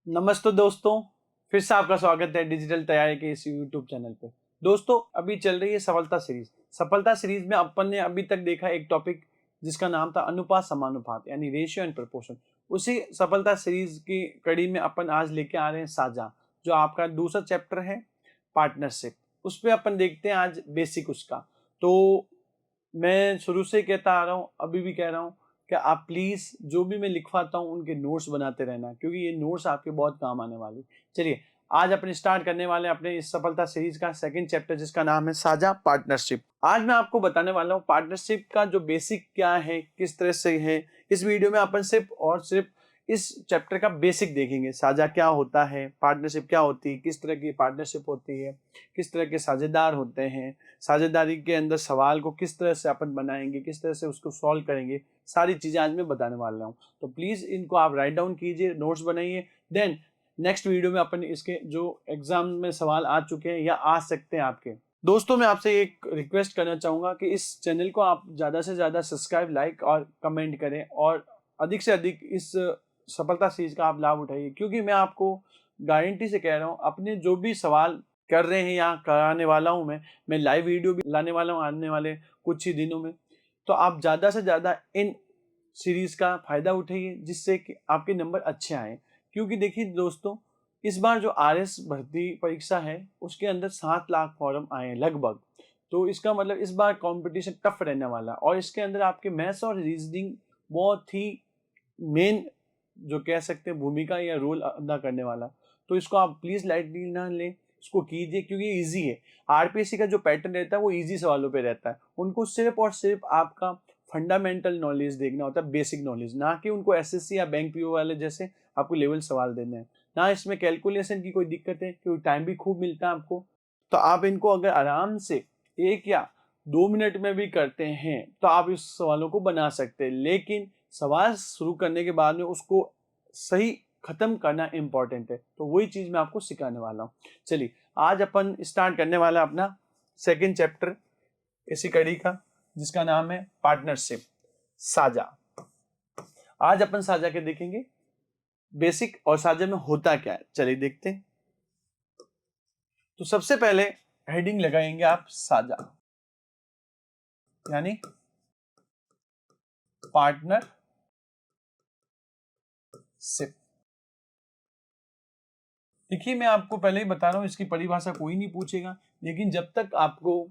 नमस्ते दोस्तों, फिर से आपका स्वागत है डिजिटल तैयारी के इस यूट्यूब चैनल पे। दोस्तों, अभी चल रही है सफलता सीरीज। सफलता सीरीज में अपन ने अभी तक देखा एक टॉपिक जिसका नाम था अनुपात समानुपात यानी रेशियो एंड प्रोपोर्शन। उसी सफलता सीरीज की कड़ी में अपन आज लेके आ रहे हैं साझा, जो आपका दूसरा चैप्टर है पार्टनरशिप। उस पर अपन देखते हैं आज बेसिक उसका। तो मैं शुरू से कहता आ रहा हूँ, अभी भी कह रहा हूँ कि आप प्लीज जो भी मैं लिखवाता हूँ उनके नोट्स बनाते रहना, क्योंकि ये नोट्स आपके बहुत काम आने वाले। चलिए, आज अपन स्टार्ट करने वाले हैं अपने इस सफलता सीरीज का सेकंड चैप्टर, जिसका नाम है साझा पार्टनरशिप। आज मैं आपको बताने वाला हूँ पार्टनरशिप का जो बेसिक क्या है, किस तरह से है। इस वीडियो में अपन सिर्फ और सिर्फ इस चैप्टर का बेसिक देखेंगे। साझा क्या होता है, पार्टनरशिप क्या होती है, किस तरह की पार्टनरशिप होती है, किस तरह के साझेदार होते हैं, साझेदारी के अंदर सवाल को किस तरह से अपन बनाएंगे, किस तरह से उसको सॉल्व करेंगे, सारी चीजें आज मैं बताने वाला हूँ। तो प्लीज इनको आप राइट डाउन कीजिए, नोट्स बनाइए। देन नेक्स्ट वीडियो में अपन इसके जो एग्जाम में सवाल आ चुके हैं या आ सकते हैं आपके दोस्तों, मैं आपसे एक रिक्वेस्ट करना चाहूंगा कि इस चैनल को आप ज्यादा से ज्यादा सब्सक्राइब, लाइक और कमेंट करें, और अधिक से अधिक इस सफलता सीरीज का आप लाभ उठाइए। क्योंकि मैं आपको गारंटी से कह रहा हूँ, अपने जो भी सवाल कर रहे हैं या कराने वाला हूँ मैं लाइव वीडियो भी लाने वाला हूँ आने वाले कुछ ही दिनों में। तो आप ज़्यादा से ज़्यादा इन सीरीज का फायदा उठाइए, जिससे कि आपके नंबर अच्छे आए। क्योंकि देखिए दोस्तों, इस बार जो आरएस भर्ती परीक्षा है उसके अंदर 7 लाख फॉर्म आए हैं लगभग। तो इसका मतलब इस बार कंपटीशन टफ रहने वाला, और इसके अंदर आपके मैथ्स और रीजनिंग बहुत ही मेन, जो कह सकते हैं, भूमिका या रोल अदा करने वाला। तो इसको आप प्लीज लाइटली ना लें, इसको कीजिए, क्योंकि इजी है। आरपीएससी का जो पैटर्न रहता है वो इजी सवालों पे रहता है। उनको सिर्फ और सिर्फ आपका फंडामेंटल नॉलेज देखना होता है, बेसिक नॉलेज, ना कि उनको एसएससी या बैंक पीओ वाले जैसे आपको लेवल सवाल देने हैं। ना इसमें कैलकुलेशन की कोई दिक्कत है, क्योंकि टाइम भी खूब मिलता है आपको। तो आप इनको अगर आराम से 1 या 2 मिनट में भी करते हैं तो आप इस सवालों को बना सकते हैं। लेकिन सवाल शुरू करने के बाद में उसको सही खत्म करना इंपॉर्टेंट है। तो वही चीज मैं आपको सिखाने वाला हूँ। चलिए, आज अपन स्टार्ट करने वाला है अपना सेकंड चैप्टर इसी कड़ी का, जिसका नाम है पार्टनरशिप, साझा। आज अपन साझा के देखेंगे बेसिक, और साझा में होता क्या है। चलिए देखते हैं। तो सबसे पहले हेडिंग लगाएंगे आप साझा, यानी पार्टनरशिप। देखिए, मैं आपको पहले ही बता रहा हूँ, इसकी परिभाषा कोई नहीं पूछेगा। लेकिन जब तक आपको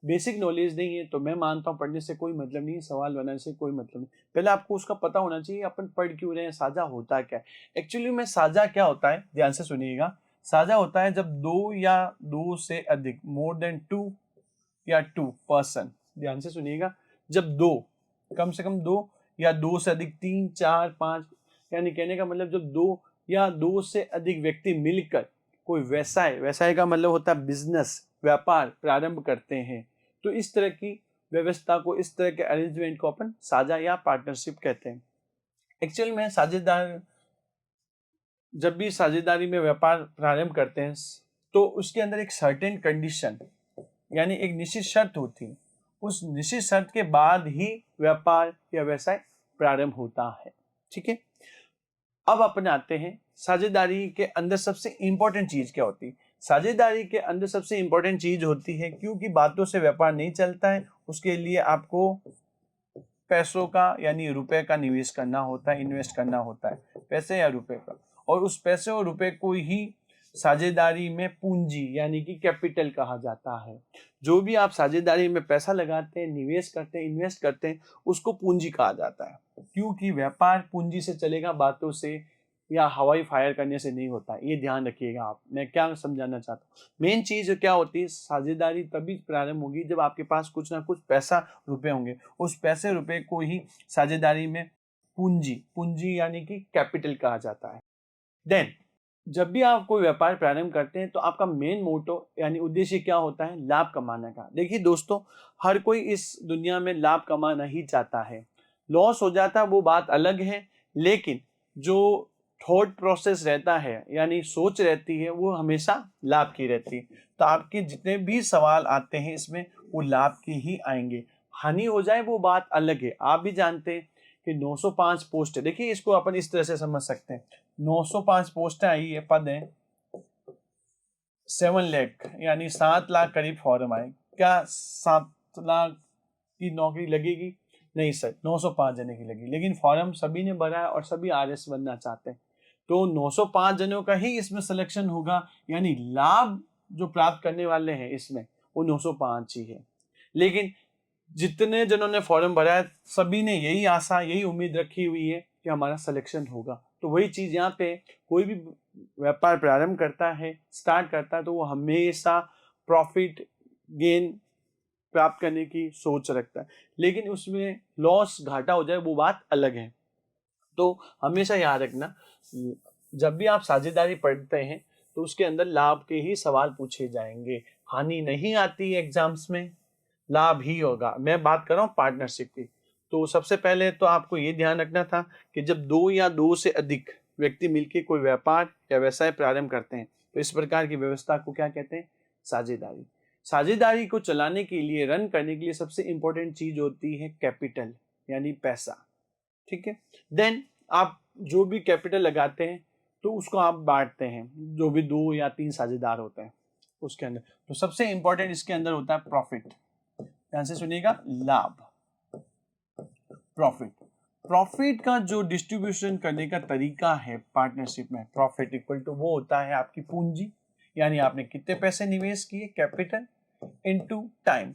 बेसिक नॉलेज नहीं है तो मैं मानता हूँ पढ़ने से कोई मतलब नहीं है, सवाल बनाने से कोई मतलब नहीं। पहले आपको उसका पता होना चाहिए अपन पढ़ क्यों रहे हैं, साझा होता क्या है। एक्चुअली में साझा क्या होता है, ध्यान से सुनिएगा। साझा होता है जब दो या दो से अधिक, मोर देन 2 या 2 पर्सन, ध्यान से सुनिएगा, जब दो, कम से कम दो, या दो से अधिक 3 4 5, यानी कहने का मतलब जब दो या दो से अधिक व्यक्ति मिलकर कोई व्यवसाय, व्यवसाय का मतलब होता है बिजनेस, व्यापार प्रारंभ करते हैं। तो इस तरह की व्यवस्था को, इस तरह के अरेंजमेंट को अपन साझा या पार्टनरशिप कहते हैं। एक्चुअल में साझेदार, जब भी साझेदारी में व्यापार प्रारंभ करते हैं तो उसके अंदर एक सर्टेन कंडीशन, यानी एक निश्चित शर्त होती है। उस निश्चित शर्त के बाद ही व्यापार या व्यवसाय प्रारंभ होता है। ठीक है, अब अपन आते हैं साझेदारी के अंदर सबसे इंपॉर्टेंट चीज क्या होती है। साझेदारी के अंदर सबसे इंपॉर्टेंट चीज होती है, क्योंकि बातों से व्यापार नहीं चलता है, उसके लिए आपको पैसों का यानी रुपए का निवेश करना होता है, इन्वेस्ट करना होता है, पैसे या रुपए का। और उस पैसे और रुपए को ही साझेदारी में पूंजी यानी कि कैपिटल कहा जाता है। जो भी आप साझेदारी में पैसा लगाते हैं, निवेश करते हैं, इन्वेस्ट करते हैं, उसको पूंजी कहा जाता है। क्योंकि व्यापार पूंजी से चलेगा, बातों से या हवाई फायर करने से नहीं होता है। ये ध्यान रखिएगा आप, मैं क्या समझाना चाहता हूँ। मेन चीज क्या होती है, साझेदारी तभी प्रारंभ होगी जब आपके पास कुछ ना कुछ पैसा, रुपए होंगे। उस पैसे रुपए को ही साझेदारी में पूंजी, पूंजी यानी कि कैपिटल कहा जाता है। देन जब भी आप कोई व्यापार प्रारंभ करते हैं तो आपका मेन मोटो यानी उद्देश्य क्या होता है, लाभ कमाने का। देखिए दोस्तों, हर कोई इस दुनिया में लाभ कमाना ही चाहता है। लॉस हो जाता है वो बात अलग है, लेकिन जो थॉट प्रोसेस रहता है यानी सोच रहती है वो हमेशा लाभ की रहती है। तो आपके जितने भी सवाल आते हैं इसमें वो लाभ के ही आएंगे। हानि हो जाए वो बात अलग है। आप भी जानते हैं कि 905 पोस्ट है। देखिए, इसको अपन इस तरह से समझ सकते हैं, 905 पोस्टें आई है, पद है, 7 लाख यानी 7 लाख करीब फॉर्म आए। क्या 7 लाख की नौकरी लगेगी? नहीं सर, 905 जने की लगी, लेकिन फॉर्म सभी ने भरा है और सभी आरएस बनना चाहते हैं, तो 905 जनों का ही इसमें सिलेक्शन होगा, यानी लाभ जो प्राप्त करने वाले हैं इसमें वो 905 ही है। लेकिन जितने जनों ने फॉर्म भरा है सभी ने यही आशा, यही उम्मीद रखी हुई है कि हमारा सिलेक्शन होगा। तो वही चीज यहाँ पे, कोई भी व्यापार प्रारंभ करता है, स्टार्ट करता है, तो वो हमेशा प्रॉफिट गेन प्राप्त करने की सोच रखता है, लेकिन उसमें लॉस घाटा हो जाए वो बात अलग है। तो हमेशा याद रखना, जब भी आप साझेदारी पढ़ते हैं तो उसके अंदर लाभ के ही सवाल पूछे जाएंगे, हानि नहीं आती एग्जाम्स में, लाभ ही होगा। मैं बात कर रहा हूँ पार्टनरशिप की। तो सबसे पहले तो आपको ये ध्यान रखना था कि जब 2 या 2 से अधिक व्यक्ति मिलकर कोई व्यापार या व्यवसाय प्रारंभ करते हैं तो इस प्रकार की व्यवस्था को क्या कहते हैं? साझेदारी। साझेदारी को चलाने के लिए, रन करने के लिए सबसे इंपॉर्टेंट चीज होती है कैपिटल, यानी पैसा। ठीक है। देन आप जो भी कैपिटल लगाते हैं तो उसको आप बांटते हैं, जो भी 2 या 3 साझेदार होते हैं उसके अंदर। तो सबसे इंपॉर्टेंट इसके अंदर होता है प्रॉफिट। ध्यान से सुनिएगा, लाभ, प्रॉफिट। प्रॉफिट का जो डिस्ट्रीब्यूशन करने का तरीका है पार्टनरशिप में, प्रॉफिट इक्वल टू वो होता है आपकी पूंजी, यानी आपने कितने पैसे निवेश किए, कैपिटल, इनटू टाइम,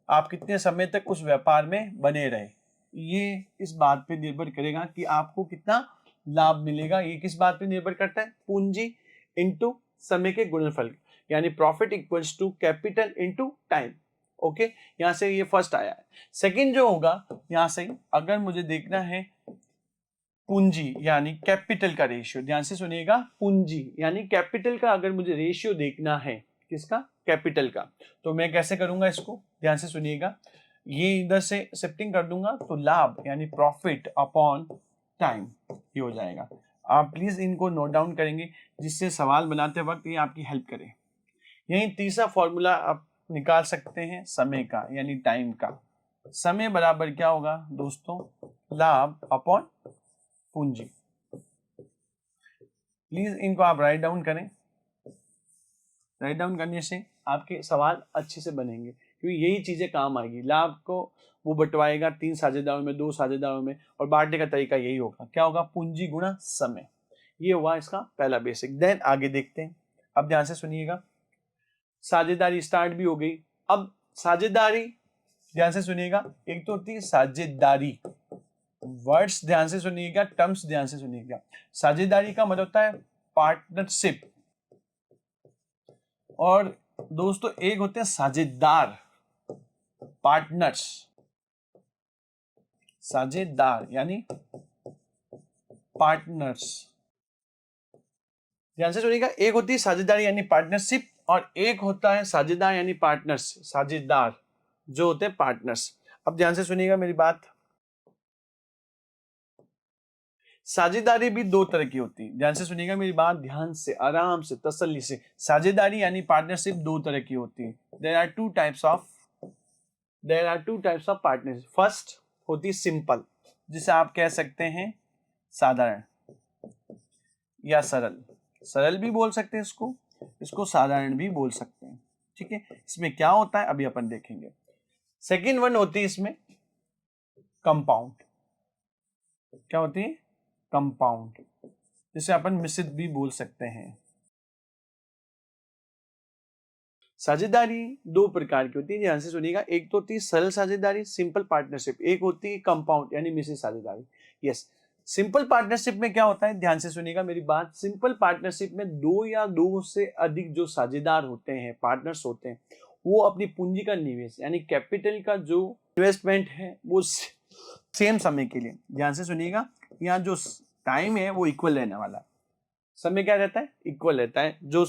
आप कितने समय तक उस व्यापार में बने रहे। ये इस बात पे निर्भर करेगा कि आपको कितना लाभ मिलेगा। ये किस बात पे निर्भर करता है? पूंजी इनटू समय के गुणनफल, यानी profit equals to capital into time. Okay, यहां से ये फर्स्ट आया है। सेकंड जो होगा, यहां से अगर मुझे देखना है पूंजी यानी कैपिटल का रेशियो, ध्यान से सुनिएगा, पूंजी यानी कैपिटल का अगर मुझे रेशियो देखना है, किसका? कैपिटल का, तो मैं कैसे करूंगा इसको? ध्यान से सुनिएगा, ये इधर से शिफ्टिंग कर दूंगा तो लाभ यानी प्रॉफिट अपॉन टाइम ये हो जाएगा। आप प्लीज इनको नोट डाउन करेंगे जिससे सवाल बनाते वक्त ये आपकी हेल्प करे। यही तीसरा फॉर्मूला आप निकाल सकते हैं समय का, यानी टाइम का। समय बराबर क्या होगा दोस्तों? लाभ अपॉन पूंजी। प्लीज इनको आप राइट डाउन करें। राइट डाउन करने से आपके सवाल अच्छे से बनेंगे, क्योंकि यही चीजें काम आएगी। लाभ को वो बंटवाएगा 3 साझेदारों में, 2 साझेदारों में, और बांटने का तरीका यही होगा। क्या होगा? पूंजी गुणा समय। ये हुआ इसका पहला बेसिक। देन आगे देखते हैं। अब ध्यान से सुनिएगा, साझेदारी स्टार्ट भी हो गई। अब साझेदारी, ध्यान से सुनिएगा, एक तो होती है साझेदारी, वर्ड्स ध्यान से सुनिएगा, टर्म्स ध्यान से सुनिएगा। साझेदारी का मतलब होता है पार्टनरशिप, और दोस्तों एक होते हैं साझेदार, पार्टनर्स। साझेदार यानी पार्टनर्स। ध्यान से सुनिएगा, एक होती है साझेदारी यानी पार्टनरशिप, और एक होता है साझेदार यानी पार्टनर्स, साझेदार जो होते हैं पार्टनर्स। अब ध्यान से सुनिएगा मेरी बात, साझेदारी भी 2 तरह की होती है। ध्यान से सुनिएगा मेरी बात, ध्यान से, आराम से, तसल्ली से। साझेदारी यानी पार्टनरशिप 2 तरह की होती है। There are two types of partnership. First होती है सिंपल, जिसे आप कह सकते हैं साधारण या सरल। सरल भी बोल सकते हैं इसको साधारण भी बोल सकते हैं। ठीक है, इसमें क्या होता है अभी अपन देखेंगे। सेकेंड वन होती है इसमें कंपाउंड। क्या होती है? कंपाउंड, जिसे अपन मिश्रित भी बोल सकते हैं। साझेदारी 2 प्रकार की होती है, ध्यान से सुनिएगा। एक तो होती है सरल साझेदारी, सिंपल पार्टनरशिप। एक होती है कंपाउंड यानी मिश्रित साझेदारी। यस, सिंपल पार्टनरशिप में क्या होता है? ध्यान से सुनिएगा मेरी बात, सिंपल पार्टनरशिप में 2 या 2 से अधिक जो साझेदार होते हैं, पार्टनर्स होते हैं, वो अपनी पूंजी का निवेश यानी कैपिटल का जो इन्वेस्टमेंट है वो सेम समय के लिए, ध्यान से सुनिएगा, यहाँ जो टाइम है वो इक्वल रहने वाला। समय क्या रहता है? इक्वल रहता है। जो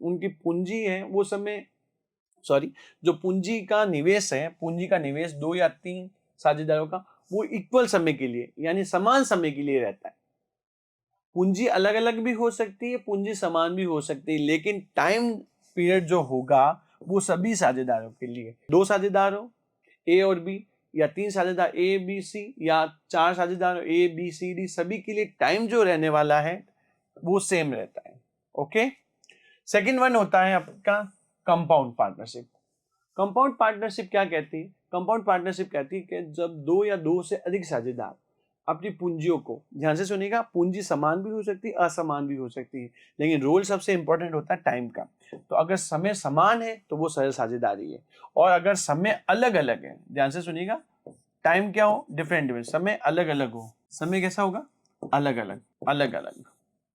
उनकी पूंजी है वो समय, जो पूंजी का निवेश है, पूंजी का निवेश 2 या 3 साझेदारों का, वो इक्वल समय के लिए यानी समान समय के लिए रहता है। पूंजी अलग अलग भी हो सकती है, पूंजी समान भी हो सकती है, लेकिन टाइम पीरियड जो होगा वो सभी साझेदारों के लिए। 2 साझेदार हो, ए और बी, या 3 साझेदार ए बी सी या 4 साझेदार ए बी सी डी, सभी के लिए टाइम जो रहने वाला है वो सेम रहता है। ओके। सेकंड वन होता है आपका कंपाउंड पार्टनरशिप। कंपाउंड पार्टनरशिप क्या कहती है? कंपाउंड पार्टनरशिप कहती है कि जब 2 या 2 से अधिक साझेदार अपनी पूंजियों को, ध्यान से सुनिएगा, पूंजी समान भी हो सकती है, असमान भी हो सकती है, लेकिन रोल सबसे इंपॉर्टेंट होता है टाइम का। तो अगर समय समान है तो वो सरल साझेदारी है, और अगर समय अलग अलग है, ध्यान से सुनिएगा, टाइम क्या हो? डिफरेंट, समय अलग अलग हो, समय कैसा होगा? अलग अलग, अलग अलग,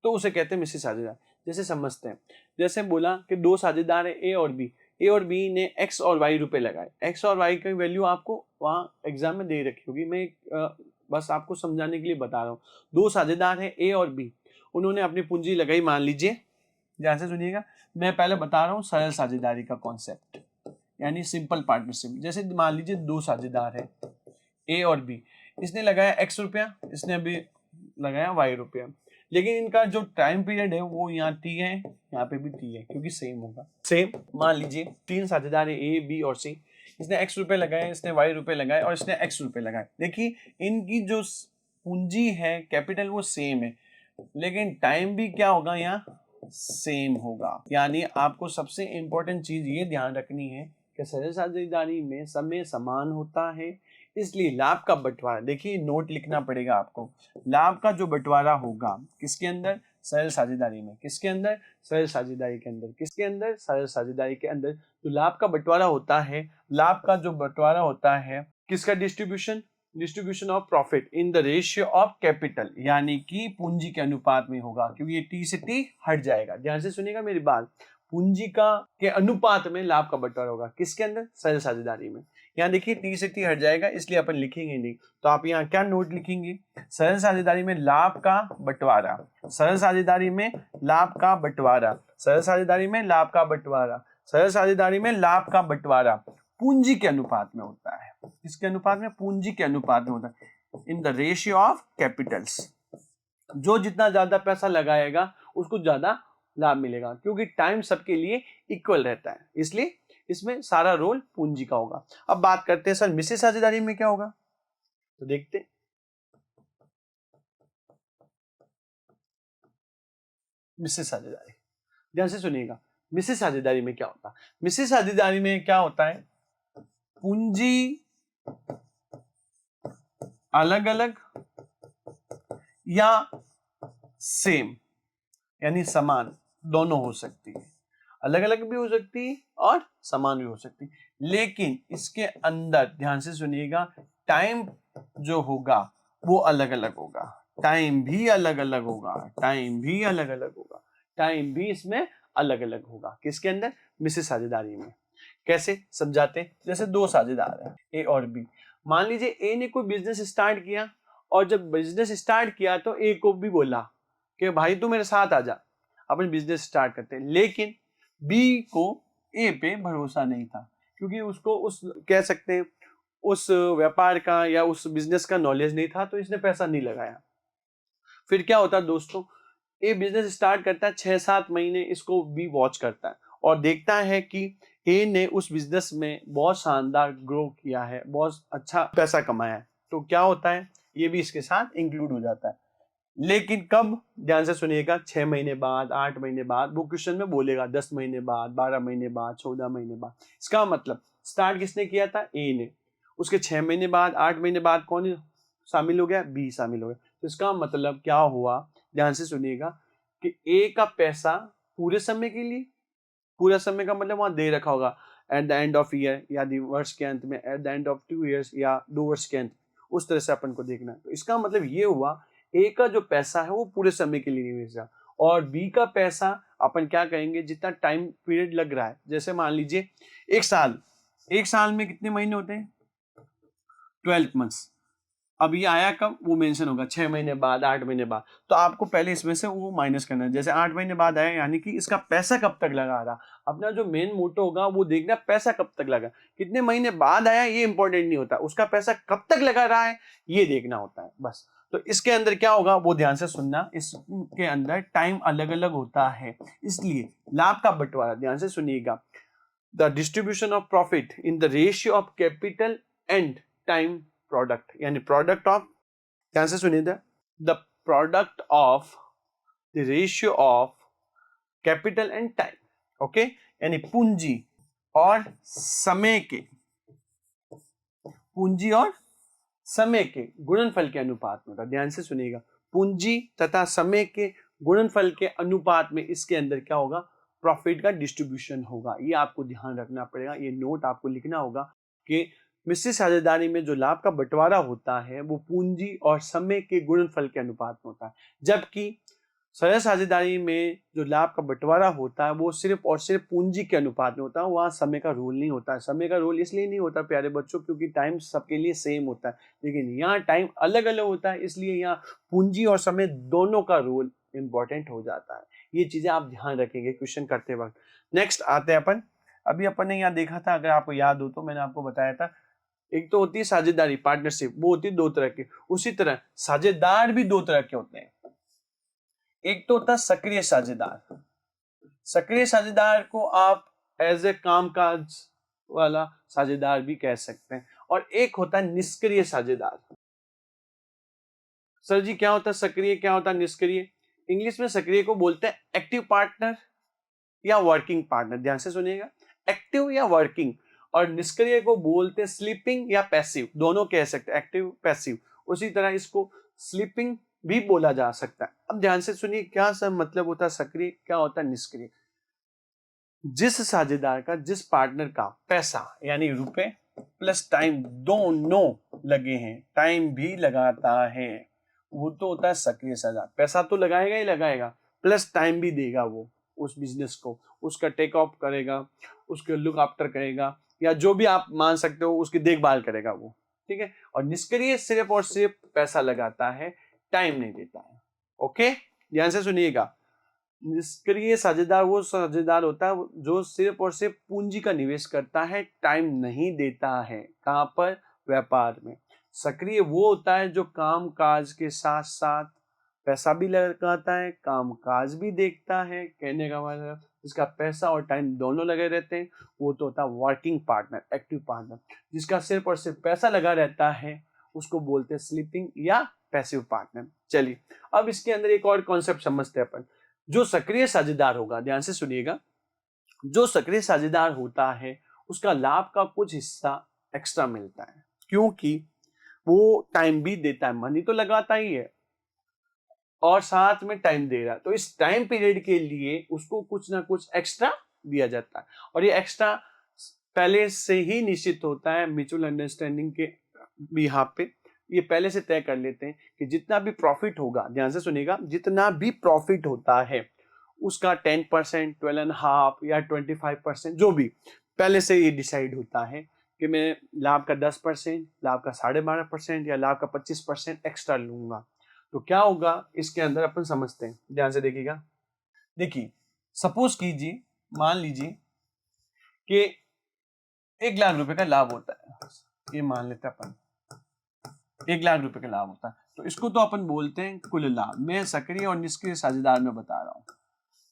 तो उसे कहते हैं मिश्रित साझेदार। जैसे समझते हैं, जैसे बोला कि 2 साझेदार है ए और बी, ए और बी ने एक्स और वाई रुपए लगाए, एक्स और वाई की वैल्यू आपको वहाँ एग्जाम में दे रखी होगी, मैं बस आपको समझाने के लिए बता रहा हूँ। 2 साझेदार हैं ए और बी, उन्होंने अपनी पूंजी लगाई, मान लीजिए, ध्यान से सुनिएगा, मैं पहले बता रहा हूँ सरल साझेदारी का कॉन्सेप्ट, यानी सिंपल पार्टनरशिप। जैसे मान लीजिए 2 साझेदार है ए और बी, इसने लगाया एक्स रुपया, इसने अभी लगाया वाई रुपया, लेकिन इनका जो टाइम पीरियड है वो यहाँ टी है, यहाँ पे भी टी है, क्योंकि सेम होगा। सेम मान लीजिए 3 साझेदार है ए बी और सी, इसने एक्स रुपए लगाए, इसने वाई रुपए लगाए और इसने एक्स रुपए लगाए। देखिए इनकी जो पूंजी है, कैपिटल, वो सेम है, लेकिन टाइम भी क्या होगा? यहाँ सेम होगा। यानी आपको सबसे इंपॉर्टेंट चीज ये ध्यान रखनी है कि सरल साझेदारी में समय समान होता है, इसलिए लाभ का बंटवारा, देखिए नोट लिखना पड़ेगा आपको, लाभ का जो बंटवारा होगा किसके अंदर? सरल साझेदारी में। किसके अंदर? सरल साझेदारी के अंदर। किसके अंदर? सरल साझेदारी के अंदर। तो लाभ का बंटवारा होता है, लाभ का जो बंटवारा होता है किसका? Distribution, distribution of profit in the ratio of capital, यानी कि पूंजी के अनुपात में होगा, क्योंकि ये टी से टी हट जाएगा। ध्यान से सुनिएगा मेरी बात, पूंजी का के अनुपात में लाभ का बंटवारा होगा, किसके अंदर? सरल साझेदारी में। यहाँ देखिए टी से टी हट जाएगा, इसलिए अपन लिखेंगे नहीं, तो आप यहाँ क्या नोट लिखेंगे? सरल साझेदारी में लाभ का बंटवारा, सरल साझेदारी में लाभ का बंटवारा, सरल साझेदारी में लाभ का बंटवारा, सरल साझेदारी में लाभ का बंटवारा पूंजी के अनुपात में होता है। इसके अनुपात में? पूंजी के अनुपात में होता है, इन द रेशियो ऑफ कैपिटल्स। जो जितना ज्यादा पैसा लगाएगा उसको ज्यादा लाभ मिलेगा, क्योंकि टाइम सबके लिए इक्वल रहता है, इसलिए इसमें सारा रोल पूंजी का होगा। अब बात करते हैं सर मिश्रित साझेदारी में क्या होगा, तो देखते हैं। मिश्रित साझेदारी, ध्यान से सुनिएगा, मिश्रित साझेदारी में क्या होता है? मिश्रित साझेदारी में क्या होता है? पूंजी अलग अलग या सेम, यानी समान, दोनों हो सकती है, अलग अलग भी हो सकती है और समान भी हो सकती है, लेकिन इसके अंदर ध्यान से सुनिएगा, टाइम जो होगा वो अलग अलग होगा, टाइम भी अलग अलग होगा, टाइम भी अलग अलग होगा, टाइम भी इसमें अलग अलग होगा। किसके अंदर? मिश्रित साझेदारी में। कैसे समझाते हैं? जैसे 2 साझेदार हैं ए और बी, मान लीजिए ए ने कोई बिजनेस स्टार्ट किया, और जब बिजनेस स्टार्ट किया तो ए को भी बोला कि भाई तू मेरे साथ आ जा, अपन बिजनेस स्टार्ट करते हैं, लेकिन बी को ए पे भरोसा नहीं था, क्योंकि उसको उस कह सकते हैं उस व्यापार का या उस बिजनेस का नॉलेज नहीं था, तो इसने पैसा नहीं लगाया। फिर क्या होता है दोस्तों, ए बिजनेस स्टार्ट करता है, 6-7 महीने इसको बी वॉच करता है और देखता है कि ए ने उस बिजनेस में बहुत शानदार ग्रो किया है, बहुत अच्छा पैसा कमाया है, तो क्या होता है, ये भी इसके साथ इंक्लूड हो जाता है। लेकिन कब? ध्यान से सुनिएगा, 6 महीने बाद, 8 महीने बाद, वो क्वेश्चन में बोलेगा 10 महीने बाद, 12 महीने बाद, 14 महीने बाद। इसका मतलब स्टार्ट किसने किया था? ए ने। उसके 6 महीने बाद, 8 महीने बाद कौन शामिल हो गया? बी शामिल हो गया। तो इसका मतलब क्या हुआ? ध्यान से सुनिएगा कि ए का पैसा पूरे समय के लिए, पूरा समय का मतलब वहां दे रखा होगा eight the end of year या वर्ष के अंत में, eight the end of 2 years या 2 वर्ष के अंत, उस तरह से अपन को देखना है। तो इसका मतलब ये हुआ, ए का जो पैसा है वो पूरे समय के लिए निवेश है, और बी का पैसा अपन क्या कहेंगे, जितना टाइम पीरियड लग रहा है। जैसे मान लीजिए 1 साल में कितने महीने होते हैं? 12 मंथ्स। अब ये आया कब? वो मेंशन होगा 6 महीने बाद, 8 महीने बाद, तो आपको पहले इसमें से वो माइनस करना है। जैसे 8 महीने बाद आया, यानी कि इसका पैसा कब तक लगा रहा। अपना जो मेन मोटो होगा वो देखना, पैसा कब तक लगा, कितने महीने बाद आया ये इंपॉर्टेंट नहीं होता, उसका पैसा कब तक लगा रहा है ये देखना होता है बस। तो इसके अंदर क्या होगा वो ध्यान से सुनना, इसके अंदर टाइम अलग अलग होता है, इसलिए लाभ का बंटवारा, ध्यान से सुनिएगा, the distribution of profit in the ratio of capital and time product, यानी प्रोडक्ट ऑफ, ध्यान से सुनिए, the product of the ratio of capital and time, okay, यानी पूंजी और समय के, पूंजी और समय के गुणनफल के अनुपात में होता है। ध्यान से सुनिएगा, पूंजी तथा समय के गुणनफल के अनुपात में इसके अंदर क्या होगा, प्रॉफिट का डिस्ट्रीब्यूशन होगा। ये आपको ध्यान रखना पड़ेगा, ये नोट आपको लिखना होगा कि मिश्रित साझेदारी में जो लाभ का बंटवारा होता है वो पूंजी और समय के गुणनफल के अनुपात में होता है, जबकि सरल साझेदारी में जो लाभ का बंटवारा होता है वो सिर्फ और सिर्फ पूंजी के अनुपात में होता है, वहाँ समय का रोल नहीं होता है। समय का रोल इसलिए नहीं होता प्यारे बच्चों क्योंकि टाइम सबके लिए सेम होता है, लेकिन यहाँ टाइम अलग अलग होता है, इसलिए यहाँ पूंजी और समय दोनों का रोल इंपॉर्टेंट हो जाता है। ये चीजें आप ध्यान रखेंगे क्वेश्चन करते वक्त। नेक्स्ट आते हैं अपन, अभी अपन ने यहाँ देखा था, अगर आपको याद हो तो मैंने आपको बताया था, एक तो होती है साझेदारी, पार्टनरशिप, वो होती है दो तरह की। उसी तरह साझेदार भी दो तरह के होते हैं। एक तो होता है सक्रिय साझेदार, सक्रिय साझेदार को आप एज ए कामकाज वाला साझेदार भी कह सकते हैं, और एक होता है निष्क्रिय साझेदार। सर जी क्या होता है सक्रिय, क्या होता है निष्क्रिय? इंग्लिश में सक्रिय को बोलते हैं एक्टिव पार्टनर या वर्किंग पार्टनर। ध्यान से सुनिएगा, एक्टिव या वर्किंग, और निष्क्रिय को बोलते हैं स्लीपिंग या पैसिव, दोनों कह सकते हैं, एक्टिव पैसिव। उसी तरह इसको स्लीपिंग भी बोला जा सकता है। अब ध्यान से सुनिए क्या सब मतलब होता है सक्रिय, क्या होता है निष्क्रिय। जिस साझेदार का, जिस पार्टनर का पैसा यानी रुपए प्लस टाइम दोनों लगे हैं, टाइम भी लगाता है, वो तो होता है सक्रिय साझेदार। पैसा तो लगाएगा ही लगाएगा, प्लस टाइम भी देगा वो उस बिजनेस को, उसका टेक ऑफ करेगा, उसके लुक आफ्टर करेगा, या जो भी आप मान सकते हो उसकी देखभाल करेगा वो, ठीक है। और निष्क्रिय सिर्फ और सिर्फ पैसा लगाता है, टाइम नहीं देता है। ओके, ध्यान से सुनिएगा, निष्क्रिय साझेदार वो साझेदार होता है जो सिर्फ और सिर्फ पूंजी का निवेश करता है, टाइम नहीं देता है। कहां पर? व्यापार में। सक्रिय वो होता है जो काम काज के साथ साथ पैसा भी लगाता है, काम काज भी देखता है। कहने का मतलब जिसका पैसा और टाइम दोनों लगे रहते हैं वो तो होता है वर्किंग पार्टनर, एक्टिव पार्टनर। जिसका सिर्फ और सिर्फ पैसा लगा रहता है उसको बोलते हैं स्लीपिंग या पैसिव पार्टनर। चलिए अब इसके अंदर एक और कॉन्सेप्ट समझते हैं अपन। जो सक्रिय साझेदार होगा, ध्यान से सुनिएगा, जो सक्रिय साझेदार होता है उसका लाभ का कुछ हिस्सा एक्स्ट्रा मिलता है, क्योंकि वो टाइम भी देता है, मनी तो लगाता ही है और साथ में टाइम दे रहा है, तो इस टाइम पीरियड के लिए उसको कुछ ना कुछ एक्स्ट्रा दिया जाता है। और ये एक्स्ट्रा पहले से ही निश्चित होता है म्यूचुअल अंडरस्टैंडिंग के बिहाफ पे। ये पहले से तय कर लेते हैं कि जितना भी प्रॉफिट होगा, ध्यान से सुनिएगा, जितना भी प्रॉफिट होता है उसका 10%, 12.5 या 25%, जो भी पहले से ये डिसाइड होता है कि मैं लाभ का 10%, लाभ का 12.5% या लाभ का 25% एक्स्ट्रा लूंगा। तो क्या होगा इसके अंदर अपन समझते हैं, ध्यान से देखिएगा। देखिए सपोज कीजिए, मान लीजिए कि 1 लाख रुपए का लाभ होता है, ये मान लेते हैं अपन 1 लाख रुपए का लाभ होता है, तो इसको तो अपन बोलते हैं कुल लाभ। मैं सक्रिय और निष्क्रिय साझेदार में बता रहा हूं,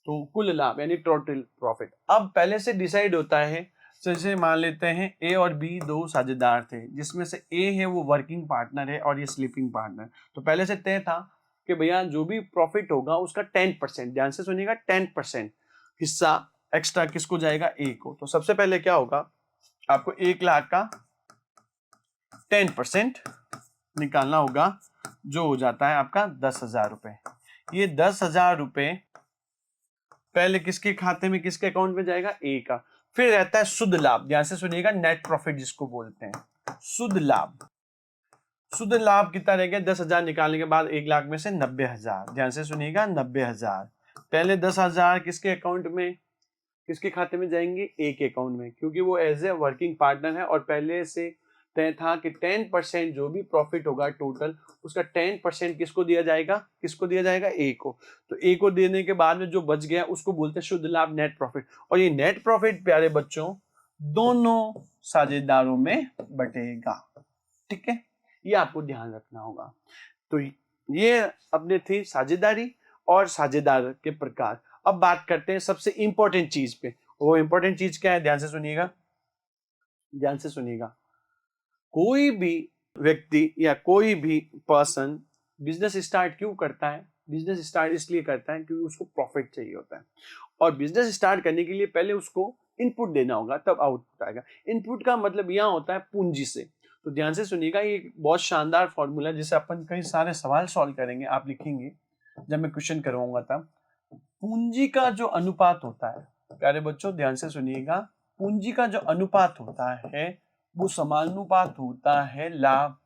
तो कुल लाभ यानी टोटल प्रॉफिट। अब पहले से डिसाइड होता है, जैसे मान लेते हैं ए और बी दो साझेदार थे, जिसमें से ए है वो वर्किंग पार्टनर है और ये स्लीपिंग पार्टनर। तो पहले से तय था कि भैया जो भी प्रॉफिट होगा उसका 10%, ध्यान से सुनिएगा, 10% हिस्सा एक्स्ट्रा किसको जाएगा? ए को। तो सबसे पहले क्या होगा, आपको 1 लाख का 10% निकालना होगा, जो हो जाता है आपका 10,000 रुपए। ये 10,000 रुपए पहले किसके खाते में, किसके अकाउंट में जाएगा? ए का। फिर रहता है शुद्ध लाभ, ध्यान से सुनिएगा, नेट प्रॉफिट जिसको बोलते हैं, शुद्ध लाभ। शुद्ध लाभ कितना रह गया? 10,000 निकालने के बाद 1 लाख में से 90,000, ध्यान से सुनिएगा, 90,000। पहले 10,000 किसके अकाउंट में, किसके खाते में जाएंगे? ए के अकाउंट में, क्योंकि वो एज ए वर्किंग पार्टनर है और पहले से तय था कि 10% जो भी प्रॉफिट होगा टोटल, उसका 10% किसको दिया जाएगा? किसको दिया जाएगा? ए को। तो ए को देने के बाद में जो बच गया उसको बोलते हैं शुद्ध लाभ, नेट प्रॉफिट। और ये नेट प्रॉफिट प्यारे बच्चों दोनों साझेदारों में बटेगा, ठीक है, ये आपको ध्यान रखना होगा। तो ये अपने थी साझेदारी और साझेदार के प्रकार। अब बात करते हैं सबसे इंपॉर्टेंट चीज पे। वो इंपॉर्टेंट चीज क्या है? ध्यान से सुनिएगा, ध्यान से सुनिएगा। कोई भी व्यक्ति या कोई भी पर्सन बिजनेस स्टार्ट क्यों करता है? बिजनेस स्टार्ट इसलिए करता है क्योंकि उसको प्रॉफिट चाहिए होता है, और बिजनेस स्टार्ट करने के लिए पहले उसको इनपुट देना होगा, तब आउटपुट आएगा। इनपुट का मतलब यहाँ होता है पूंजी से। तो ध्यान से सुनिएगा, ये एक बहुत शानदार फॉर्मूला है जिसे अपन कई सारे सवाल सॉल्व करेंगे, आप लिखेंगे जब मैं क्वेश्चन करवाऊंगा तब। पूंजी का जो अनुपात होता है, प्यारे बच्चों ध्यान से सुनिएगा, पूंजी का जो अनुपात होता है वो समानुपात होता है लाभ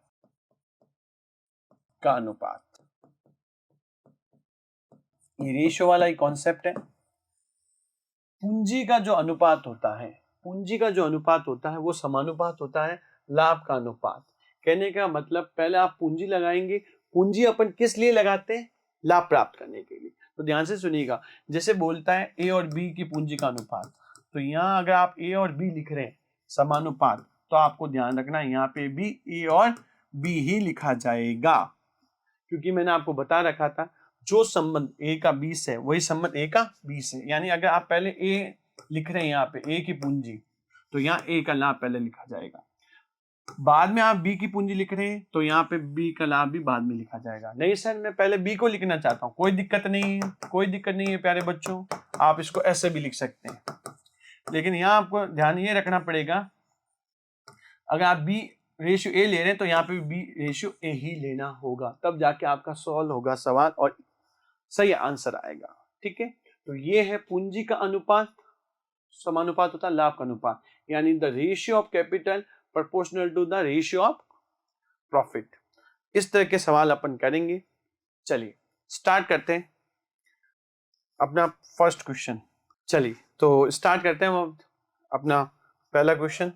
का अनुपात। ये रेशियो वाला ही कॉन्सेप्ट है। पूंजी का जो अनुपात होता है, पूंजी का जो अनुपात होता है वो समानुपात होता है लाभ का अनुपात। कहने का मतलब पहले आप पूंजी लगाएंगे, पूंजी अपन किस लिए लगाते हैं? लाभ प्राप्त करने के लिए। तो ध्यान से सुनिएगा, जैसे बोलता है ए और बी की पूंजी का अनुपात, तो यहाँ अगर आप ए और बी लिख रहे हैं समानुपात, तो आपको ध्यान रखना यहाँ पे भी ए और बी ही लिखा जाएगा, क्योंकि मैंने आपको बता रखा था जो संबंध ए का बी से है वही संबंध ए का बी से। यानी अगर आप पहले ए लिख रहे हैं यहाँ पे ए की पूंजी, तो यहाँ ए का लाभ पहले लिखा जाएगा। बाद में आप बी की पूंजी लिख रहे हैं तो यहाँ पे बी का लाभ भी बाद में लिखा जाएगा। नहीं सर मैं पहले बी को लिखना चाहता हूँ, कोई दिक्कत नहीं है, कोई दिक्कत नहीं है प्यारे बच्चों, आप इसको ऐसे भी लिख सकते हैं। लेकिन यहाँ आपको ध्यान ये रखना पड़ेगा, अगर आप बी रेशियो ए ले रहे हैं तो यहाँ पे बी रेशियो ए ही लेना होगा, तब जाके आपका सॉल्व होगा सवाल और सही आंसर आएगा। ठीक है, तो ये है पूंजी का अनुपात, समानुपात होता है लाभ का अनुपात, यानी the ratio of capital proportional to the ratio of profit. इस तरह के सवाल अपन करेंगे। चलिए स्टार्ट करते हैं अपना फर्स्ट क्वेश्चन। चलिए तो स्टार्ट करते हैं हम अपना पहला क्वेश्चन।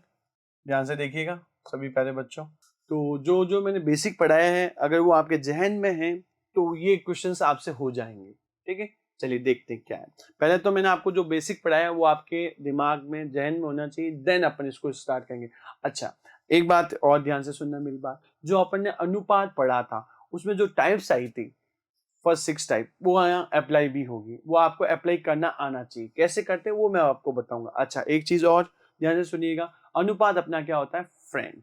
ध्यान से देखिएगा सभी प्यारे बच्चों। तो जो जो मैंने बेसिक पढ़ाया है अगर वो आपके जहन में है तो ये क्वेश्चंस आपसे हो जाएंगे। ठीक है, चलिए देखते हैं क्या है। पहले तो मैंने आपको जो बेसिक पढ़ाया वो आपके दिमाग में जहन में होना चाहिए, देन अपन इसको स्टार्ट करेंगे। अच्छा एक बात और ध्यान से सुनना मेरी बात, जो अपन ने अनुपात पढ़ा था उसमें जो टाइप्स आई थी फर्स्ट 6 टाइप, वो यहाँ अप्लाई भी होगी, वो आपको अप्लाई करना आना चाहिए। कैसे करते हैं वो मैं आपको बताऊंगा। अच्छा एक चीज और ध्यान से सुनिएगा, अनुपात अपना क्या होता है? फ्रेंड।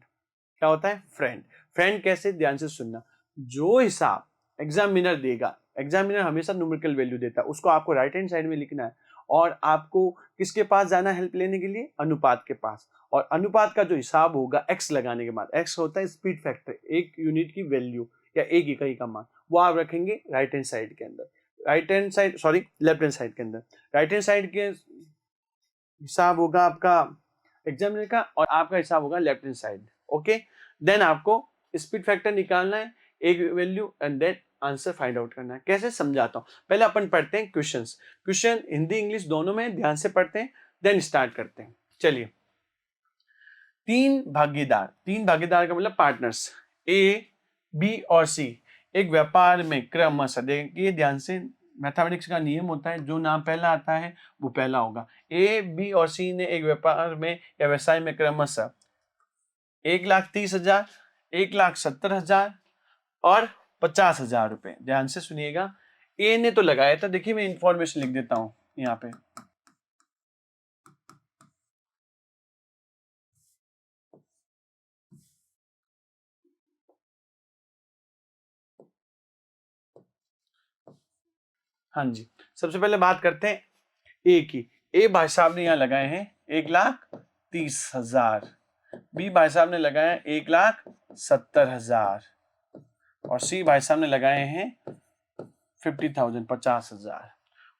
क्या होता है? फ्रेंड। फ्रेंड कैसे? ध्यान से सुनना, जो हिसाब एग्जामिनर देगा, एग्जामिनर हमेशा न्यूमेरिकल वैल्यू देता है, उसको आपको राइट हैंड साइड में लिखना है, और आपको किसके पास जाना है हेल्प लेने के लिए? अनुपात के पास। और अनुपात का जो हिसाब होगा एक्स लगाने के बाद, एक्स होता है स्पीड फैक्टर, एक यूनिट की वैल्यू या एक इकाई का मान, वो आप रखेंगे राइट हैंड साइड के अंदर, right hand side sorry left hand side के अंदर। राइट हैंड साइड के हिसाब होगा आपका एग्जामिनर का और आपका हिसाब होगा left hand side. Okay, then आपको स्पीड फैक्टर निकालना है, एक value, and then answer find out करना है। कैसे समझाता हूँ, पहले अपन पढ़ते हैं क्वेश्चंस। क्वेश्चन हिंदी इंग्लिश दोनों में ध्यान से पढ़ते हैं, देन स्टार्ट करते हैं। चलिए, तीन भागीदार का मतलब पार्टनर्स ए बी और सी एक व्यापार में क्रमशः, देखिए ध्यान से, मैथमेटिक्स का नियम होता है जो नाम पहला आता है वो पहला होगा। ए बी और सी ने एक व्यापार में या व्यवसाय में क्रमशः 1,30,000, 1,70,000 और 50,000 रुपए। ध्यान से सुनिएगा, ए ने तो लगाया था, देखिए मैं इंफॉर्मेशन लिख देता हूं यहाँ पे। हाँ जी, सबसे पहले बात करते हैं ए की। ए भाई साहब ने यहाँ लगाए हैं 1,30,000, बी भाई साहब ने लगाए हैं 1,70,000 और सी भाई साहब ने लगाए हैं 50,000, 50,000।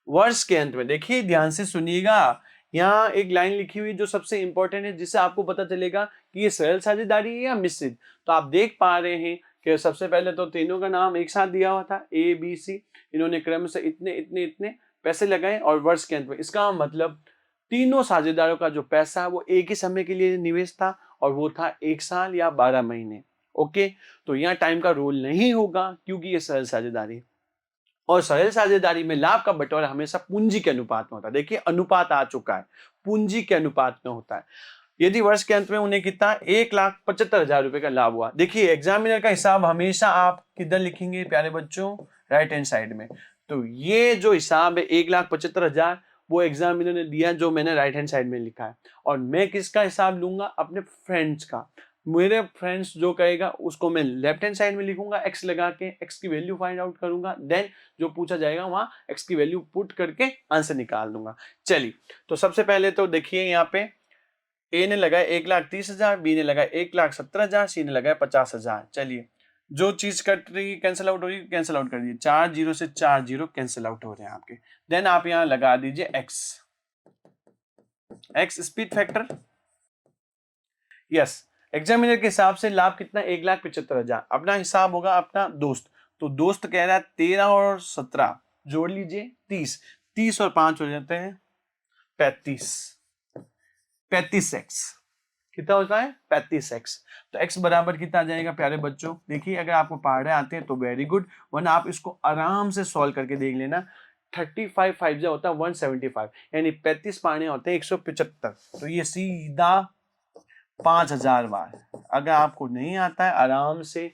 वर्ष के अंत में देखिए ध्यान से सुनिएगा, यहाँ एक लाइन लिखी हुई जो सबसे इंपॉर्टेंट है, जिससे आपको पता चलेगा कि ये सरल साझेदारी है या मिश्रित। तो आप देख पा रहे हैं कि सबसे पहले तो तीनों का नाम एक साथ दिया हुआ था, ए बी सी, इन्होंने क्रम से इतने इतने इतने पैसे लगाए और वर्ष के अंत में, इसका मतलब तीनों साझेदारों का जो पैसा वो एक ही समय के लिए निवेश था और वो था 1 साल या 12 महीने। ओके, तो यहाँ टाइम का रोल नहीं होगा क्योंकि ये सरल साझेदारी, और सरल साझेदारी में लाभ का बंटवारा हमेशा पूंजी के अनुपात में होता है। देखिए अनुपात आ चुका है, पूंजी के अनुपात में होता है। यदि वर्ष के अंत में उन्हें कितना 1,75,000 रुपए का लाभ हुआ, देखिए एग्जामिनर का हिसाब हमेशा आप किधर लिखेंगे प्यारे बच्चों? राइट हैंड साइड में। तो ये जो हिसाब है 1,75,000 वो एग्जामिनर ने दिया, जो मैंने राइट हैंड साइड में लिखा है, और मैं किसका हिसाब लूंगा? अपने फ्रेंड्स का। मेरे फ्रेंड्स जो कहेगा उसको मैं लेफ्ट हैंड साइड में लिखूंगा x लगा के, x की वैल्यू फाइंड आउट करूंगा, देन जो पूछा जाएगा वहां x की वैल्यू पुट करके आंसर निकाल दूंगा। चलिए, तो सबसे पहले तो देखिए यहाँ पे ए ने लगाया 1,30,000, बी ने लगाया 1,70,000, सी ने लगाया 50,000। चलिए, जो चीज कट रही कैंसिल आउट हो रही है कैंसिल आउट कर दीजिए, 4 जीरो से 4 जीरो कैंसिल आउट हो रहे हैं आपके। देन आप यहाँ लगा दीजिए x speed factor. Yes, examiner के हिसाब से लाभ कितना, 1,75,000। अपना हिसाब होगा अपना दोस्त, तो दोस्त कह रहा है 13 और 17 जोड़ लीजिए 30, 30 और 5 हो जाते हैं 35, 35x कितना होता है 35x। तो x बराबर कितना आ जाएगा प्यारे बच्चों, देखिए अगर आपको पहाड़े आते हैं तो वेरी गुड, वरना आप इसको आराम से सॉल्व करके देख लेना। 35 5 होता है 175, यानी 35 पाने होते हैं 175, तो ये सीधा 5,000 बार। अगर आपको नहीं आता है आराम से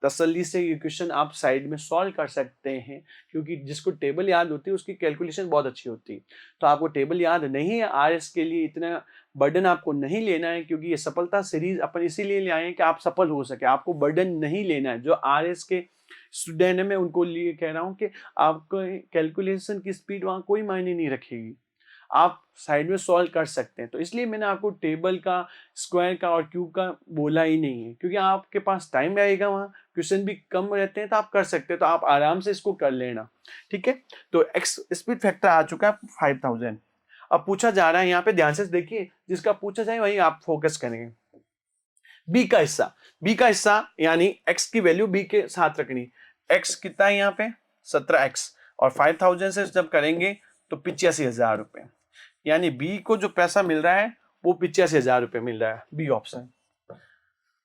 तसल्ली से ये क्वेश्चन आप साइड में सॉल्व कर सकते हैं, क्योंकि जिसको टेबल याद होती है उसकी कैलकुलेशन बहुत अच्छी होती है। तो आपको टेबल याद नहीं है, आरएस के लिए इतना बर्डन आपको नहीं लेना है, क्योंकि ये सफलता सीरीज अपन इसीलिए ले आए हैं कि आप सफल हो सके, आपको बर्डन नहीं लेना है। जो आरएस के स्टूडेंट है मैं उनको लिए कह रहा हूँ कि आपको कैलकुलेशन की स्पीड वहां कोई मायने नहीं रखेगी, आप साइड में सॉल्व कर सकते हैं। तो इसलिए मैंने आपको टेबल का, स्क्वायर का और क्यूब का बोला ही नहीं है, क्योंकि आपके पास टाइम रहेगा, वहाँ क्वेश्चन भी कम रहते हैं तो आप कर सकते हैं, तो आप आराम से इसको कर लेना। ठीक है, तो एक्स स्पीड फैक्टर आ चुका है 5,000। अब पूछा जा रहा है यहाँ पे, ध्यान से देखिए, जिसका पूछा जाए वही आप फोकस करेंगे। बी का हिस्सा, बी का हिस्सा यानी एक्स की वैल्यू बी के साथ रखनी। एक्स कितना है यहाँ पे 17x, और 5,000 से जब करेंगे तो 85,000 रुपए, यानी बी को जो पैसा मिल रहा है वो 85,000 रुपए मिल रहा है, बी ऑप्शन।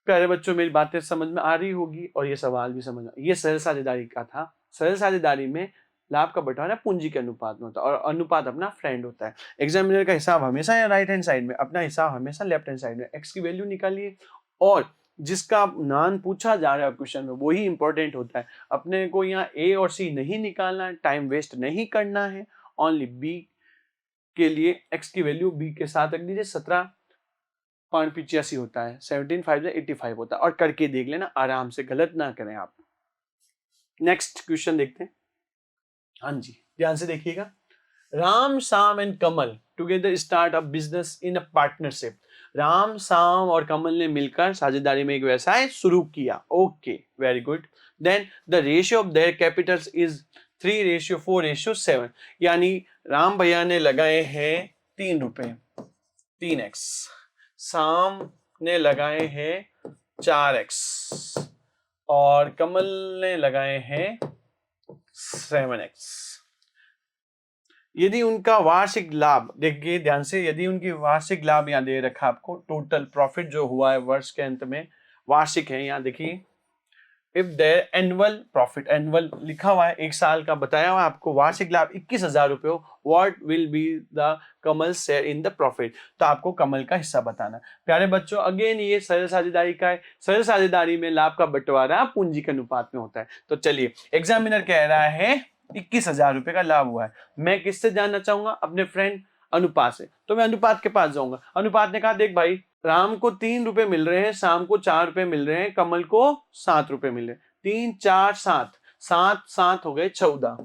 प्यारे बच्चों मेरी बातें समझ में आ रही होगी और ये सवाल भी समझ में, ये सरल साझेदारी का था। सरल साझेदारी में लाभ का बंटवारा पूंजी के अनुपात में होता है, और अनुपात अपना फ्रेंड होता है। एग्जामिनर का हिसाब हमेशा राइट हैंड साइड में, अपना हिसाब हमेशा लेफ्ट हैंड साइड में। एक्स की वैल्यू निकालिए, और जिसका नाम पूछा जा रहा है क्वेश्चन में वही इंपॉर्टेंट होता है। अपने को यहाँ ए और सी नहीं निकालना है, टाइम वेस्ट नहीं करना है, ओनली बी के लिए एक्स की वैल्यू बी के साथ रख दीजिए। 17.85 होता है, 17 5 85 होता है, और करके देख लेना आराम से, गलत ना करें आप। नेक्स्ट क्वेश्चन देखते हैं। हाँ जी, ध्यान से देखिएगा। राम शाम and Kamal together start a business in a partnership. Ram शाम और कमल ने मिलकर साझेदारी में एक व्यवसाय शुरू किया। Okay, very good. Then the ratio of their capitals is 3:4:7, यानी राम भैया ने लगाए हैं 3 रुपए, 3x, शाम ने लगाए हैं 4x, और कमल ने लगाए हैं 7x। यदि उनका वार्षिक लाभ, देखिए ध्यान से, यदि उनकी वार्षिक लाभ यहाँ दे रखा आपको, टोटल प्रॉफिट जो हुआ है वर्ष के अंत में, वार्षिक है यहाँ देखिए। If there annual profit, annual लिखा हुआ है, एक साल का बताया हुआ है आपको, वार्षिक लाभ 21,000 रुपए हो, what will be the Kamal share in the profit, तो आपको कमल का हिस्सा बताना। प्यारे बच्चों अगेन ये सरल साझेदारी का है। सरल साझेदारी में लाभ का बंटवारा पूंजी के अनुपात में होता है। तो चलिए, एग्जामिनर कह रहा है 21,000 रुपए का लाभ हुआ है, मैं किससे जानना चाहूंगा, अपने फ्रेंड अनुपात से, तो मैं अनुपात के पास जाऊंगा। अनुपात ने कहा देख भाई, राम को 3 रुपए मिल रहे हैं, शाम को 4 रुपए मिल रहे हैं, कमल को 7 रुपए मिल रहे हैं, 3 4 7, 7 7 हो गए 14,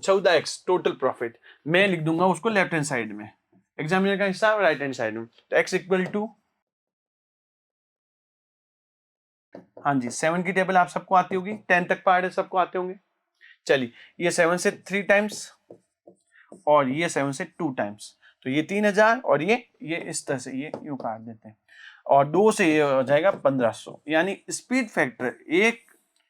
14x टोटल प्रॉफिट। मैं लिख दूंगा उसको लेफ्ट हैंड साइड में, एग्जामिनर का हिसाब राइट हैंड साइड में, तो x इक्वल टू, हाँ जी 7 की टेबल आप सबको आती होगी, 10 तक पार्ट सबको आते होंगे। चलिए, ये 7 से 3 टाइम्स और ये 7 से 2 टाइम्स, तो ये 3,000, और ये इस तरह से ये यूं काट देते हैं, और 2 से ये हो जाएगा 1,500, यानी स्पीड फैक्टर, एक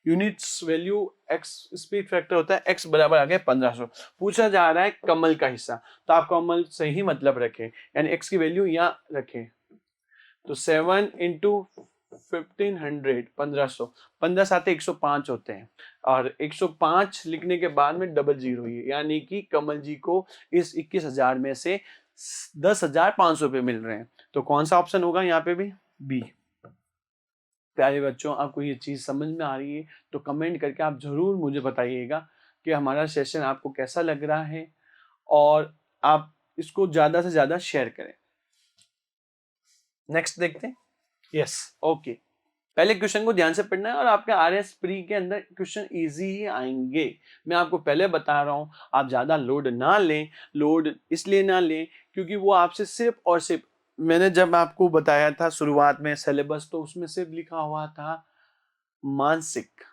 units value x speed factor होता है, x बराबर आ गया 1,500। पूछा जा रहा है कमल का हिस्सा, तो आप कमल से ही मतलब रखें, यानी x की वैल्यू यहाँ रखें, तो 7 इंटू 1500, 1,500, 15 साथ 105 होते हैं, और 105 लिखने के बाद में डबल जीरो ही है, यानी कि कमल जी को इस 21,000 में से 10,500 रुपए मिल रहे हैं। तो कौन सा ऑप्शन होगा यहाँ पे भी, बी। प्यारे बच्चों आपको ये चीज समझ में आ रही है तो कमेंट करके आप जरूर मुझे बताइएगा कि हमारा सेशन आपको कैसा लग रहा है, और आप इसको ज्यादा से ज्यादा शेयर करें। नेक्स्ट देखते हैं। Yes, okay. पहले क्वेश्चन को ध्यान से पढ़ना है और आपके आरएस प्री के अंदर क्वेश्चन इजी ही आएंगे। मैं आपको पहले बता रहा हूं, आप ज्यादा लोड ना लें। लोड इसलिए ना लें क्योंकि वो आपसे सिर्फ और सिर्फ, मैंने जब आपको बताया था शुरुआत में सिलेबस, तो उसमें सिर्फ लिखा हुआ था मानसिक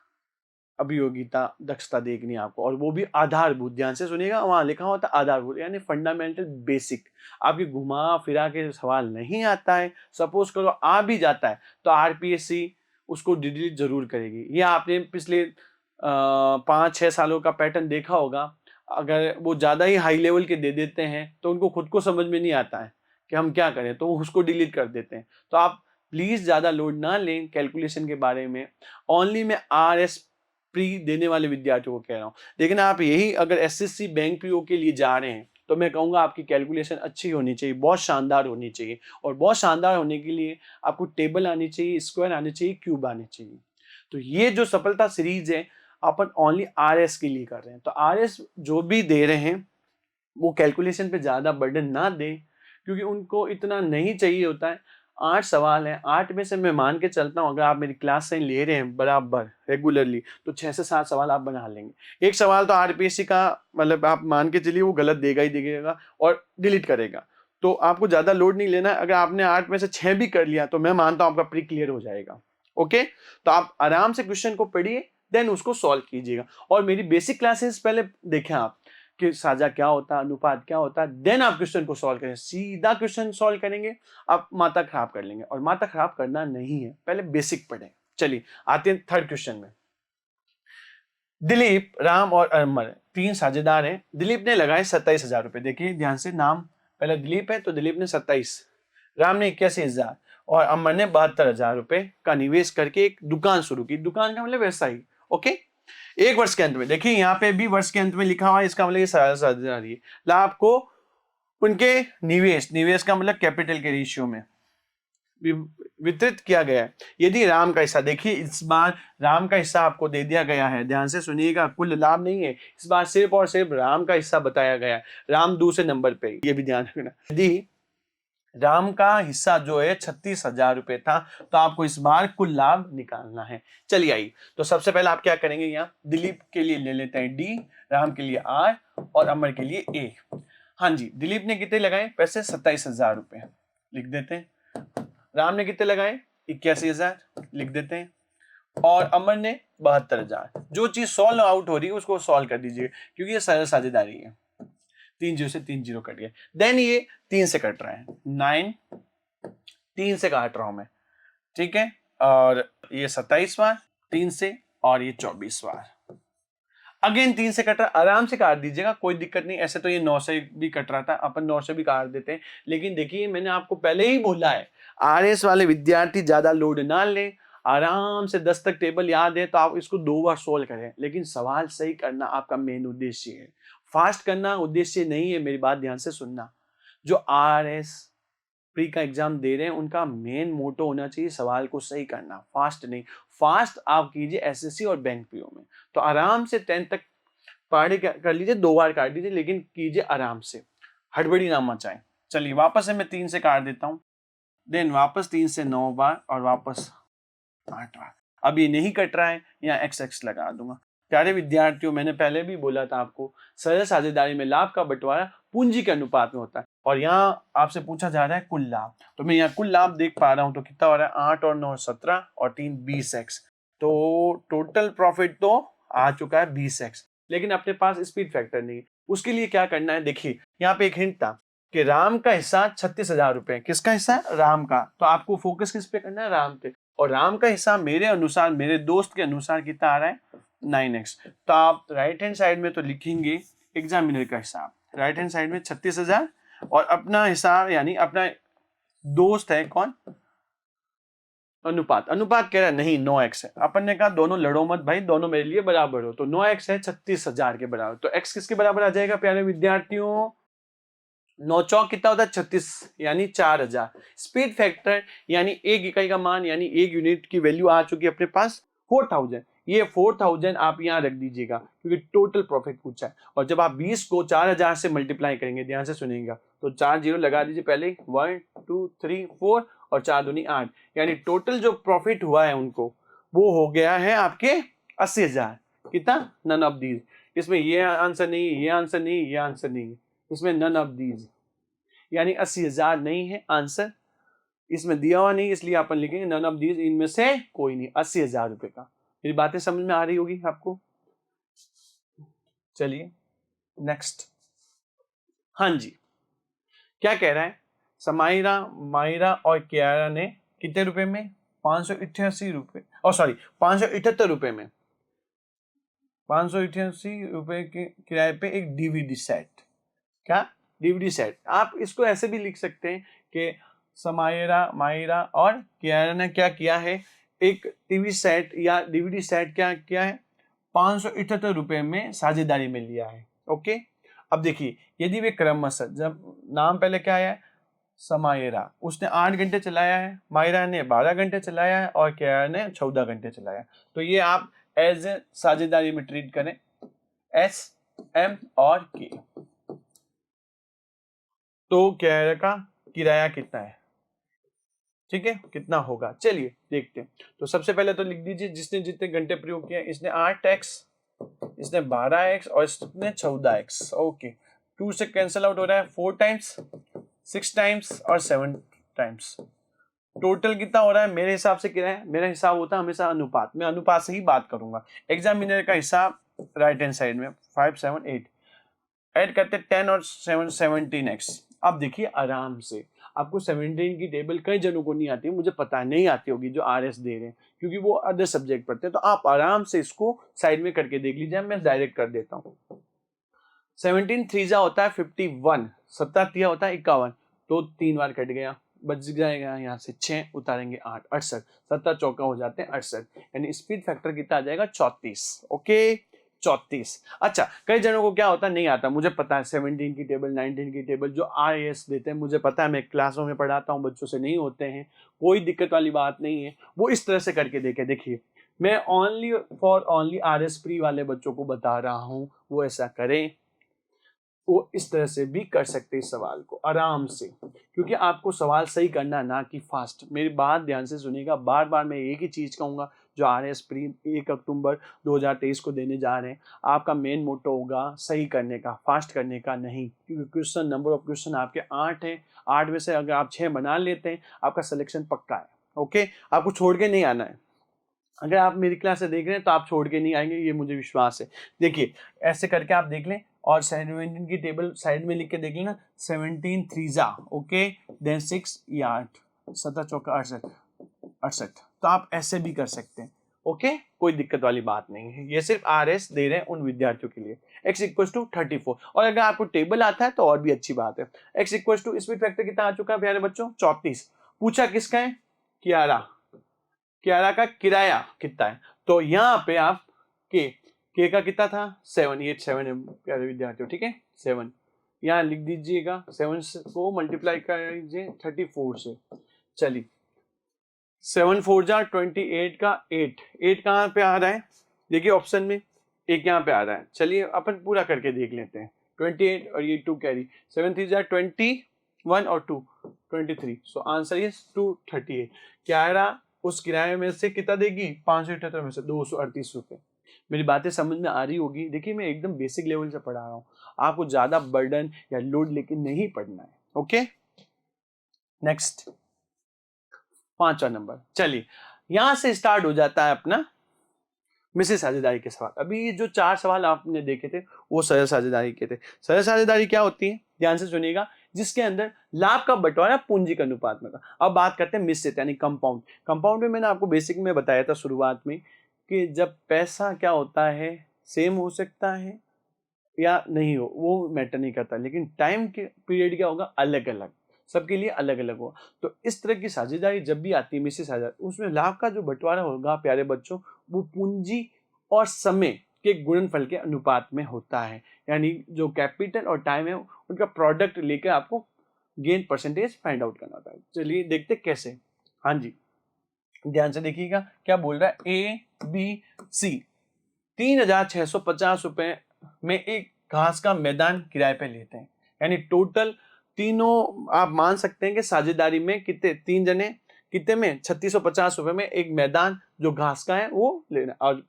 अभियोगिता दक्षता देखनी है आपको, और वो भी आधारभूत। ध्यान से सुनिएगा, वहां लिखा हुआ था आधारभूत यानी फंडामेंटल बेसिक। आपकी घुमा फिरा के सवाल नहीं आता है, सपोज करो आ भी जाता है, तो आरपीएससी उसको डिलीट जरूर करेगी। ये आपने पिछले 5-6 सालों का पैटर्न देखा होगा। अगर वो ज्यादा ही हाई लेवल के दे देते हैं तो उनको खुद को समझ में नहीं आता है कि हम क्या करें, तो उसको डिलीट कर देते हैं। तो आप प्लीज ज्यादा लोड ना लें कैलकुलेशन के बारे में। ओनली मैं आरएस प्री देने वाले विद्यार्थियों को कह रहा हूं। लेकिन आप यही अगर एसएससी बैंक पीओ के लिए जा रहे हैं तो मैं कहूंगा आपकी कैलकुलेशन अच्छी होनी चाहिए, बहुत शानदार होनी चाहिए। और बहुत शानदार होने के लिए आपको टेबल आनी चाहिए, स्क्वायर आनी चाहिए, क्यूब आनी चाहिए। तो ये जो सफलता सीरीज है अपन ओनली आरएस के लिए कर रहे हैं। तो आरएस जो भी दे रहे हैं वो कैलकुलेशन पे ज्यादा बर्डन ना दें, क्योंकि उनको इतना नहीं चाहिए होता है। 8 सवाल हैं, 8 में से मैं मान के चलता हूँ अगर आप मेरी क्लास से ले रहे हैं बराबर रेगुलरली तो 6 से 7 सवाल आप बना लेंगे। एक सवाल तो आरपीएससी का मतलब आप मान के चलिए वो गलत देगा ही देगा और डिलीट करेगा। तो आपको ज्यादा लोड नहीं लेना। अगर आपने 8 में से 6 भी कर लिया तो मैं मानता हूं आपका प्री क्लियर हो जाएगा। ओके, तो आप आराम से क्वेश्चन को पढ़िए, देन उसको सॉल्व कीजिएगा। और मेरी बेसिक क्लासेस पहले देखें आप कि साझा क्या होता है, अनुपात क्या होता है, देन आप क्वेश्चन को सॉल्व करें। सीधा क्वेश्चन सॉल्व करेंगे आप माथा खराब कर लेंगे, और माथा खराब करना नहीं है, पहले बेसिक पढ़ें। चलिए आते हैं थर्ड क्वेश्चन में। दिलीप, राम और अमर 3 साझेदार हैं। दिलीप ने लगाए 27,000 रुपए। देखिए ध्यान से, नाम पहले दिलीप है तो दिलीप ने 27, राम ने 81,000 और अमर ने 72,000 रुपए का निवेश करके एक दुकान शुरू की। दुकान का मतलब व्यवसायी। ओके, एक वर्ष के अंत में, देखिए यहाँ पे भी वर्ष के अंत में लिखा हुआ है, इसका मतलब ये साझेदारी है। लाभ को उनके निवेश का मतलब कैपिटल के रेशियो में वितरित किया गया है। यदि राम का हिस्सा, देखिए इस बार राम का हिस्सा आपको दे दिया गया है, ध्यान से सुनिएगा, कुल लाभ नहीं है इस बार, सिर्फ और सिर्फ राम का हिस्सा बताया गया है। राम दूसरे नंबर पे, ये भी ध्यान रखना। यदि राम का हिस्सा जो है 36,000 रुपए था तो आपको इस बार कुल लाभ निकालना है। चलिए आइए, तो सबसे पहले आप क्या करेंगे, यहाँ दिलीप के लिए ले लेते हैं डी, राम के लिए आर और अमर के लिए ए। हाँ जी, दिलीप ने कितने लगाए पैसे, 27,000 रुपए लिख देते हैं। राम ने कितने लगाए, 81,000 लिख देते हैं। और अमर ने 72,000। जो चीज सॉल्व आउट हो रही है उसको सॉल्व कर दीजिए, क्योंकि ये सरल साझेदारी है। 3 जीरो से 3 जीरो कट गया, देन ये 3 से कट रहा है, 9 3 से काट रहा हूं मैं, ठीक है। और ये 27 बार 3 से, और ये 24 बार अगेन 3 से कट रहा, आराम से काट दीजिएगा, कोई दिक्कत नहीं। ऐसे तो ये 9 से भी कट रहा था, अपन 9 से भी काट देते हैं। लेकिन देखिए मैंने आपको पहले ही बोला है, आरएस वाले विद्यार्थी ज्यादा लोड ना लें, आराम से 10 तक टेबल याद है तो आप इसको 2 बार सोल्व करें, लेकिन सवाल सही करना आपका मेन उद्देश्य है। फास्ट करना उद्देश्य नहीं है, मेरी बात ध्यान से सुनना। जो आरएस प्री का एग्जाम दे रहे हैं उनका मेन मोटो होना चाहिए सवाल को सही करना, फास्ट नहीं। फास्ट आप कीजिए एसएससी और बैंक पीओ में, तो आराम से 10 तक पढ़े कर लीजिए, 2 बार काट दीजिए, लेकिन कीजिए आराम से, हड़बड़ी ना मचाएं। चलिए वापस से मैं 3 से काट देता हूं, देन वापस 3 से 9 बार और वापस 8 बार। अब ये नहीं कट रहा है, यहाँ एक्स एक्स लगा दूंगा। प्यारे विद्यार्थियों, मैंने पहले भी बोला था आपको, सरल साझेदारी में लाभ का बंटवारा पूंजी के अनुपात में होता है। और यहाँ आपसे पूछा जा रहा है कुल लाभ, तो मैं यहाँ कुल लाभ देख पा रहा हूं, तो कितना हो रहा है, 8 और 9 17 और 3 20x। तो टोटल प्रॉफिट तो आ चुका है 20x, लेकिन अपने पास स्पीड फैक्टर नहीं है। उसके लिए क्या करना है, देखिए यहाँ पे एक हिंट था कि राम का हिस्सा 36,000 रुपए, किसका हिस्सा है, राम का। तो आपको फोकस किस पे करना है, राम पे। और राम का हिस्सा मेरे अनुसार, मेरे दोस्त के अनुसार कितना आ रहा है, 9x। तो आप राइट हैंड साइड में तो लिखेंगे एग्जामिनर का हिसाब, राइट हैंड साइड में 36,000 और अपना हिसाब यानी अपना दोस्त है कौन, अनुपात। अनुपात कह रहा है नहीं 9x है, अपन ने कहा दोनों लड़ो मत भाई, दोनों मेरे लिए बराबर हो, तो 9x है 36,000 के बराबर। तो x किसके बराबर आ जाएगा प्यारे विद्यार्थियों, 9 चौक कितना होता है 36 यानी 4,000। स्पीड फैक्टर यानी एक इकाई का मान यानी एक यूनिट की वैल्यू आ चुकी है अपने पास 4,000। ये 4000 आप यहाँ रख दीजिएगा क्योंकि टोटल प्रॉफिट पूछा है। और जब आप 20 को 4000 से मल्टीप्लाई करेंगे, ध्यान से सुनिएगा, तो 4 जीरो लगा दीजिए पहले, 1 2 3 4 और 4 दूनी 8, यानी टोटल जो प्रॉफिट हुआ है उनको वो हो गया है आपके 80,000। कितना? None of these. इसमें ये आंसर नहीं, ये आंसर नहीं, ये आंसर नहीं, इसमें नन ऑफ दीज, यानी 80,000 नहीं है आंसर, इसमें दिया हुआ नहीं, इसलिए अपन लिखेंगे नन ऑफ दीज, इनमें से कोई नहीं। 80,000 रुपए का। मेरी बातें समझ में आ रही होगी आपको? चलिए नेक्स्ट। हाँ जी, क्या कह रहा है? समायरा, मायरा और कियारा ने कितने रुपए में? 588 रुपए, और सॉरी 578 रुपए में, 588 रुपए के किराए पे एक डीवीडी सेट। क्या? DVD set. आप इसको ऐसे भी लिख सकते हैं कि समायरा, मायरा और कियारा ने क्या किया है, एक टीवी सेट या डीवीडी सेट क्या किया है, 578 रुपए में साझेदारी में लिया है। ओके, अब देखिए, यदि वे क्रमशः, जब नाम पहले क्या आया है, समायरा, उसने 8 घंटे चलाया है, मायरा ने 12 घंटे चलाया है और कियारा ने 14 घंटे चलाया, तो ये आप एज ए साझेदारी में ट्रीट करें, एस एम और के। तो कियारा का किराया कितना है? ठीक है, कितना होगा? चलिए देखते हैं। तो सबसे पहले तो लिख दीजिए, जिसने जितने घंटे प्रयोग किया, इसने 8x, इसने 12x और इसने 14x। ओके, 2 से कैंसिल आउट हो रहा है, 4 टाइम्स, 6 टाइम्स और 7 टाइम्स। टोटल कितना हो रहा है? मेरे हिसाब से क्या है, मेरा हिसाब होता है हमेशा अनुपात, मैं अनुपात से ही बात करूंगा। एग्जामिनर का हिसाब राइट हैंड साइड में 5 7 8 ऐड करते 10 और 7 17x। अब देखिए आराम से, आपको 17 की टेबल कई जनों को नहीं आती, मुझे पता नहीं आती होगी जो RS दे रहे हैं, क्योंकि वो अदर सब्जेक्ट पढ़ते हैं, तो आप आराम से इसको साइड में करके देख लीजिए, मैं डायरेक्ट कर देता हूँ। 17 3 होता है 51, 17 तिया होता है 51, तो 3 बार कट गया, बच जाएगा यहाँ से 6, उतारेंगे 8, 68, 17 चौका हो जाते हैं 68, यानी स्पीड फैक्टर कितना आ जाएगा? 34। ओके, 34। अच्छा, कई जनों को क्या होता है, नहीं आता, मुझे पता है 17 की टेबल, 19 की टेबल जो RS देते हैं, मुझे पता है, मैं क्लासों में पढ़ाता हूँ, बच्चों से नहीं होते हैं, कोई दिक्कत वाली बात नहीं है, वो इस तरह से करके देखे। देखिए, मैं only for only RS pre वाले बच्चों को बता रहा हूँ, वो ऐसा करें, वो इस तरह से भी कर सकते हैं सवाल को आराम से, क्योंकि आपको सवाल सही करना, ना कि फास्ट। मेरी बात ध्यान से सुनिएगा, बार बार मैं एक ही चीज़ कहूँगा, जो RS प्री 1 अक्टूबर 2023 को देने जा रहे हैं, आपका मेन मोटो होगा सही करने का, फास्ट करने का नहीं, क्योंकि क्वेश्चन, नंबर ऑफ क्वेश्चन आपके 8 हैं, 8 में से अगर आप 6 बना लेते हैं, आपका सिलेक्शन पक्का है। ओके, आपको छोड़ के नहीं आना है। अगर आप मेरी क्लास से देख रहे हैं तो आप छोड़ के नहीं आएंगे, ये मुझे विश्वास है। देखिए, ऐसे करके आप देख लें, और 17 की टेबल साइड में लिख के देख लेना, 17 3 ओके, देन 6 ये 8, 17 चौका 68, 68, तो आप ऐसे भी कर सकते हैं। ओके, कोई दिक्कत वाली बात नहीं है, ये सिर्फ RS दे रहे हैं उन विद्यार्थियों के लिए। x इक्वल टू 34, और अगर आपको टेबल आता है तो और भी अच्छी बात है। x equal to speed factor कितना आ चुका है प्यारे बच्चों? 34। पूछा किसका है? कियारा, कियारा का किराया कितना है, तो यहाँ पे आप के का कितना था? 7, ये 7 है प्यारे विद्यार्थियों, ठीक है, 7 यहाँ लिख दीजिएगा, 7 को मल्टीप्लाई कर दीजिए 34 से। चलिए, 7 4 जा 28 का 8, 8 कहाँ पे आ रहा है? देखिए ऑप्शन में एक यहाँ पे आ रहा है। चलिए अपन पूरा करके देख लेते हैं, 28 और ये 2 कैरी, 7 3 जा 21 और 2 23, सो आंसर इज 238। किराया उस किराए में से कितना देगी? 578 में से 238 रुपए। मेरी बातें समझ में आ रही होगी। देखिए, मैं एकदम बेसिक लेवल से पढ़ा रहा हूँ, आपको ज्यादा बर्डन या लोड लेके नहीं पढ़ना है। ओके, नेक्स्ट, 5वां नंबर। चलिए, यहां से स्टार्ट हो जाता है अपना मिश्रित साझेदारी के सवाल। अभी ये जो 4 सवाल आपने देखे थे वो सरल साझेदारी के थे। सरल साझेदारी क्या होती है, ध्यान से सुनिएगा, जिसके अंदर लाभ का बंटवारा पूंजी के अनुपात में था। अब बात करते हैं मिश्रित यानी कंपाउंड। कंपाउंड में मैंने आपको बेसिक में बताया था शुरुआत में कि जब पैसा क्या होता है, सेम हो सकता है या नहीं हो, वो मैटर नहीं करता, लेकिन टाइम के पीरियड क्या होगा, अलग अलग, सबके लिए अलग अलग होगा। तो इस तरह की साझेदारी जब भी आती है मिश्रित साझेदारी, उसमें लाभ का जो बंटवारा होगा प्यारे बच्चों, वो पूंजी और समय के गुणनफल के अनुपात में होता है। यानी जो कैपिटल और टाइम है उनका प्रोडक्ट लेकर आपको गेन परसेंटेज फाइंड आउट करना होता है। चलिए देखते कैसे। हाँ जी, ध्यान से देखिएगा क्या बोल रहा है, ए बी सी 3,650 रुपए में एक घास का मैदान किराए पे लेते हैं। यानी टोटल तीनों आप मान सकते हैं कि साझेदारी में कितने, तीन जने कितने में 3,650 रुपए में एक मैदान जो घास का है वो लेना। और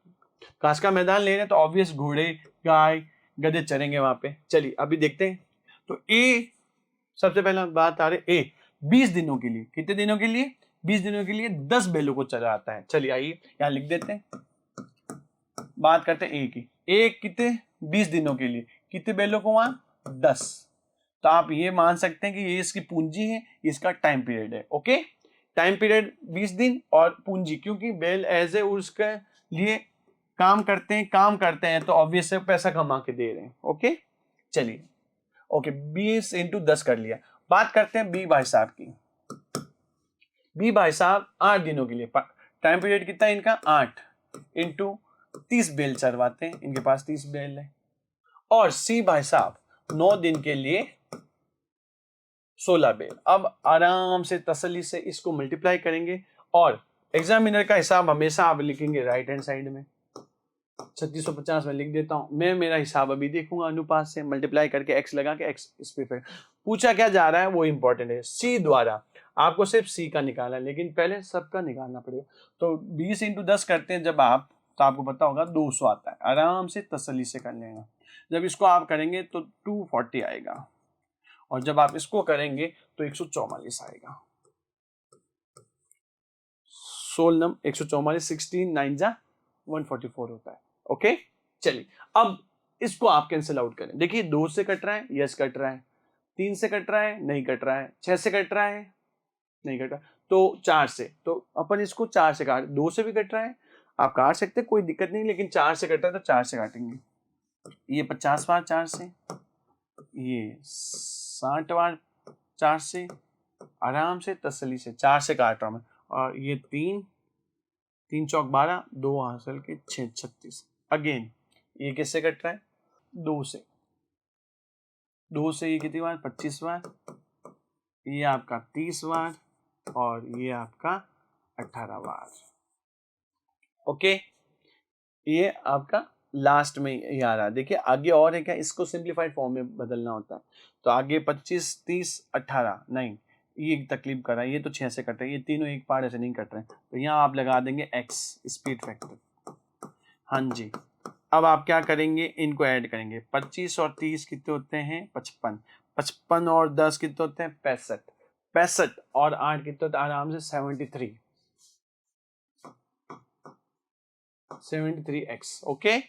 घास का मैदान ले रहे हैं तो ऑब्वियस घोड़े गाय गधे चरेंगे वहां पे। चलिए अभी देखते हैं। तो ए सबसे पहला बात आ रही ए 20 दिनों के लिए, कितने दिनों के लिए, 20 दिनों के लिए 10 बैलों को चराता है। चलिए आइए यहां लिख देते हैं, बात करते हैं ए की। ए कितने 20 दिनों के लिए, कितने बैलों को, वहां 10। तो आप ये मान सकते हैं कि ये इसकी पूंजी है, इसका टाइम पीरियड है। ओके, टाइम पीरियड 20 दिन और पूंजी, क्योंकि बैल एज ए उसके लिए काम करते हैं तो ऑब्वियस से पैसा कमा के दे रहे हैं। ओके चलिए, ओके 20 इंटू 10 कर लिया। बात करते हैं बी भाई साहब की। बी भाई साहब 8 दिनों के लिए, टाइम पीरियड कितना है इनका 8 इंटू 30 बैल चरवाते हैं, इनके पास 30 बैल है। और सी भाई साहब 9 दिन के लिए 16 बैल। अब आराम से तसल्ली से इसको मल्टीप्लाई करेंगे और एग्जामिनर का हिसाब हमेशा आप लिखेंगे राइट हैंड साइड में। 3650 में लिख देता हूं मैं, मेरा हिसाब अभी देखूंगा अनुपात से मल्टीप्लाई करके एक्स लगा के एक्स इस पे पूछा क्या जा रहा है वो इंपॉर्टेंट है। सी द्वारा आपको सिर्फ सी का निकालना है, लेकिन पहले सबका निकालना पड़ेगा। तो 20 इंटू 10 करते हैं जब आप, तो आपको पता होगा 200 आता है। आराम से तसल्ली से कर लेना। जब इसको आप करेंगे तो 240 आएगा और जब आप इसको करेंगे तो 144 आएगा। 16 144 16 9 जा 144 होता है। ओके चलिए, अब इसको आप कैंसिल आउट करें। देखिए 2 से कट रहा है, यस कट रहा है, 3 से कट रहा है, नहीं कट रहा है, 6 से कट रहा है, नहीं कट रहा, तो 4 से, तो अपन इसको 4 से काट, 2 से भी कट रहा है आप काट सकते हैं, कोई दिक्कत नहीं, लेकिन 4 से कट रहा है तो 4 से काटेंगे। ये 50 बार 4 से, ये 60 बार 4 से, आराम से तसल्ली से 4 से काट रहा हूं मैं। और ये 3 चौक 12, 2 हासिल के 6 36। अगेन ये किससे कट रहा है, 2 से, 2 से ये कितनी बार 25 बार, ये आपका 30 बार और ये आपका 18 बार। ओके ये आपका लास्ट में ये आ रहा है। देखिए आगे और है क्या, इसको सिंप्लीफाइड फॉर्म में बदलना होता है। तो आगे 25 30 18 नहीं, ये तकलीफ कर रहा है, ये तो 6 से कट रहा है, ये तीनों एक पार्ट ऐसे नहीं कट रहे हैं, तो यहाँ आप लगा देंगे x स्पीड फैक्टर। हाँ जी, अब आप क्या करेंगे, इनको ऐड करेंगे। 25 और 30 कितने होते हैं 55, 55 और 10 कितने होते हैं 65, 65 और 8 कितने होते हैं आराम से 73x। ओके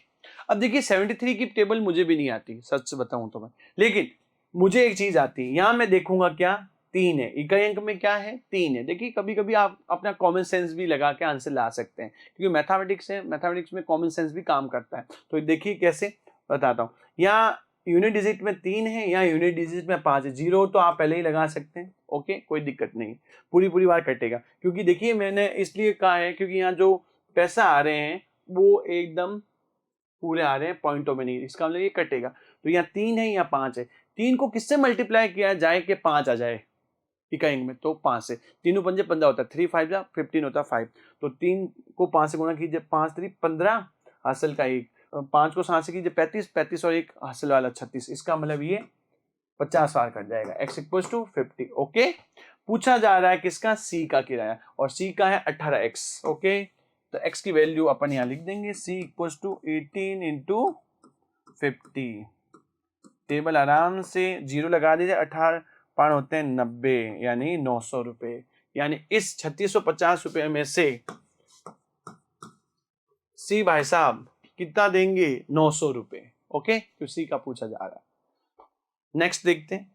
अब देखिए 73 की टेबल मुझे भी नहीं आती सच बताऊं तो मैं, लेकिन मुझे एक चीज आती है। यहां मैं देखूंगा क्या 3 है, इकाई अंक में क्या है 3 है। देखिए कभी कभी आप अपना कॉमन सेंस भी लगा के आंसर ला सकते हैं, क्योंकि मैथमेटिक्स है, मैथमेटिक्स में कॉमन सेंस भी काम करता है। तो देखिए कैसे बताता हूँ, यहाँ यूनिट डिजिट में 3 है, यहाँ यूनिट डिजिट में 5 है, 0 तो आप पहले ही लगा सकते हैं। ओके कोई दिक्कत नहीं, पूरी बार कटेगा, क्योंकि देखिए मैंने इसलिए कहा है क्योंकि यहाँ जो पैसा आ रहे हैं वो एकदम पूरे आ रहे हैं, पॉइंटों में नहीं, इसका मतलब ये कटेगा। तो यहाँ 3 है, यहाँ 5 है, 3 को किससे मल्टीप्लाई किया जाए कि 5 आ जाए इकाई में, तो 5 से, 3 पंजे 15 होता है, 3 5 जा 15 होता है 5, तो 3 को 5 से गुणा कीजिए, 5 3 15 हासिल का 1, 5 को 7 से कीजिए 35, 35 और 1 हासिल वाला 36, इसका मतलब ये 50 बार कट जाएगा, x इक्वल्स टू 50। ओके पूछा जा रहा है किसका, सी का किराया, और सी का है 18x। ओके तो x की वैल्यू अपन यहां लिख देंगे, c equals to 18 into 50। Table आराम से 0 लगा दीजिए, 18 पार होते हैं 90, यानी 900 रुपए। यानी इस 3650 रुपए में से सी भाई साहब कितना देंगे 900 रुपए। ओके तो सी का पूछा जा रहा है। नेक्स्ट देखते हैं।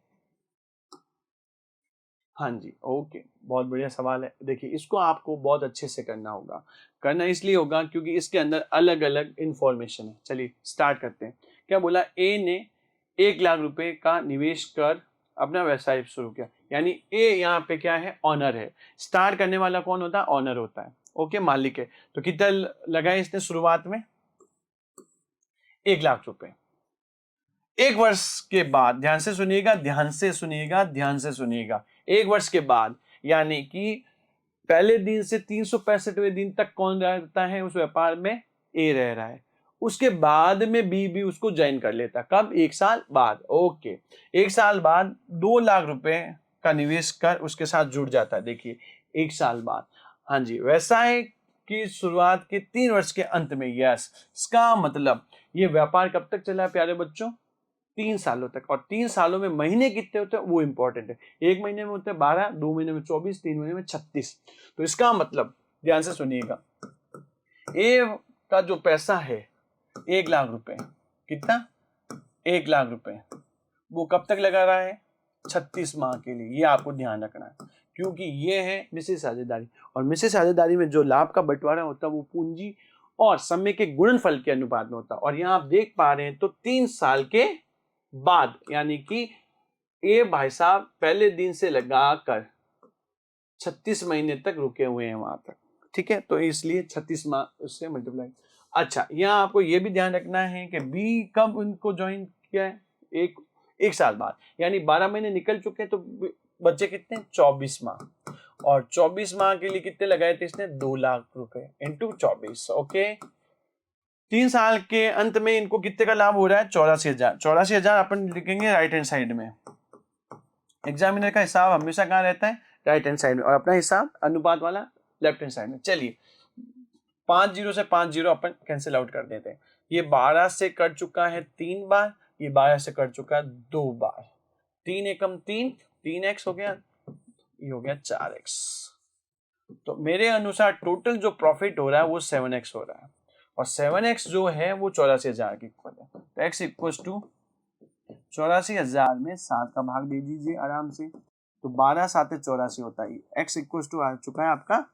हाँ जी ओके बहुत बढ़िया सवाल है। देखिए इसको आपको बहुत अच्छे से करना होगा, करना इसलिए होगा क्योंकि इसके अंदर अलग अलग इंफॉर्मेशन है। चलिए स्टार्ट करते हैं। क्या बोला, ए ने 1 लाख रुपए का निवेश कर अपना व्यवसाय शुरू किया, यानी ए यहाँ पे क्या है, ऑनर है। स्टार्ट करने वाला कौन होता है, ऑनर होता है। ओके मालिक है। तो कितना लगाया इसने शुरुआत में 1 लाख रुपए। 1 वर्ष के बाद, ध्यान से सुनिएगा, ध्यान से सुनिएगा, ध्यान से सुनिएगा, 1 वर्ष के बाद यानी कि पहले दिन से 365वें दिन तक कौन रहता है उस व्यापार में? ए रह रहा है। उसके बाद में बी भी उसको ज्वाइन कर लेता। कब? 1 साल बाद। ओके, 1 साल बाद 2 लाख रुपए का निवेश कर उसके साथ जुड़ जाता है। देखिए 1 साल बाद, हाँ जी, व्यवसाय की शुरुआत के 3 वर्ष के अंत में। यस, इसका मतलब ये व्यापार कब तक चला है प्यारे बच्चों? 3 सालों तक। और 3 सालों में महीने कितने होते हैं वो इंपॉर्टेंट है। 1 महीने में होते हैं 12, 2 महीने में 24, 3 महीने में 36। तो इसका मतलब ध्यान से सुनिएगा, ए का जो पैसा है 1 लाख रुपए, कितना? 1 लाख रुपए, वो कब तक लगा रहा है? 36 माह के लिए। ये आपको ध्यान रखना है, क्योंकि ये है मिश्रित साझेदारी। और मिश्रित साझेदारी में जो लाभ का बंटवारा होता है वो पूंजी और समय के गुणनफल के अनुपात में होता है। और यहाँ आप देख पा रहे हैं तो 3 साल के बाद, यानी कि ए भाई साहब पहले दिन से लगाकर 36 महीने तक रुके हुए हैं वहां तक। ठीक है, तो इसलिए 36 माह उससे मल्टीप्लाई। अच्छा, यहाँ आपको ये भी ध्यान रखना है कि बी कब उनको ज्वाइन किया है? एक साल बाद, यानी 12 महीने निकल चुके हैं, तो बच्चे कितने? 24 माह। और 24 माह के लिए कितने लगाए थे इसने? 2 लाख रुपए इंटू 24। ओके, 3 साल के अंत में इनको कितने का लाभ हो रहा है? 84,000। 84,000 अपन लिखेंगे राइट हैंड साइड में। एग्जामिनर का हिसाब हमेशा कहाँ रहता है? राइट हैंड साइड में, और अपना हिसाब अनुपात वाला लेफ्ट हैंड साइड में। चलिए 5 जीरो से 5 जीरो अपन कैंसिल आउट कर देते हैं। ये 12 से कट चुका है 3 बार, ये 12 से कट चुका है 2 बार। 3 एकम 3, 3x हो गया, ये हो गया 4x। तो मेरे अनुसार टोटल जो प्रॉफिट हो रहा है वो 7x हो रहा है, और 7x जो है वो 84,000 के इक्वल है। तो x इक्वल टू 84,000 में 7 का भाग दे दीजिए आराम से, तो 12 7 84 होता है। x इक्वल टू आ चुका है आपका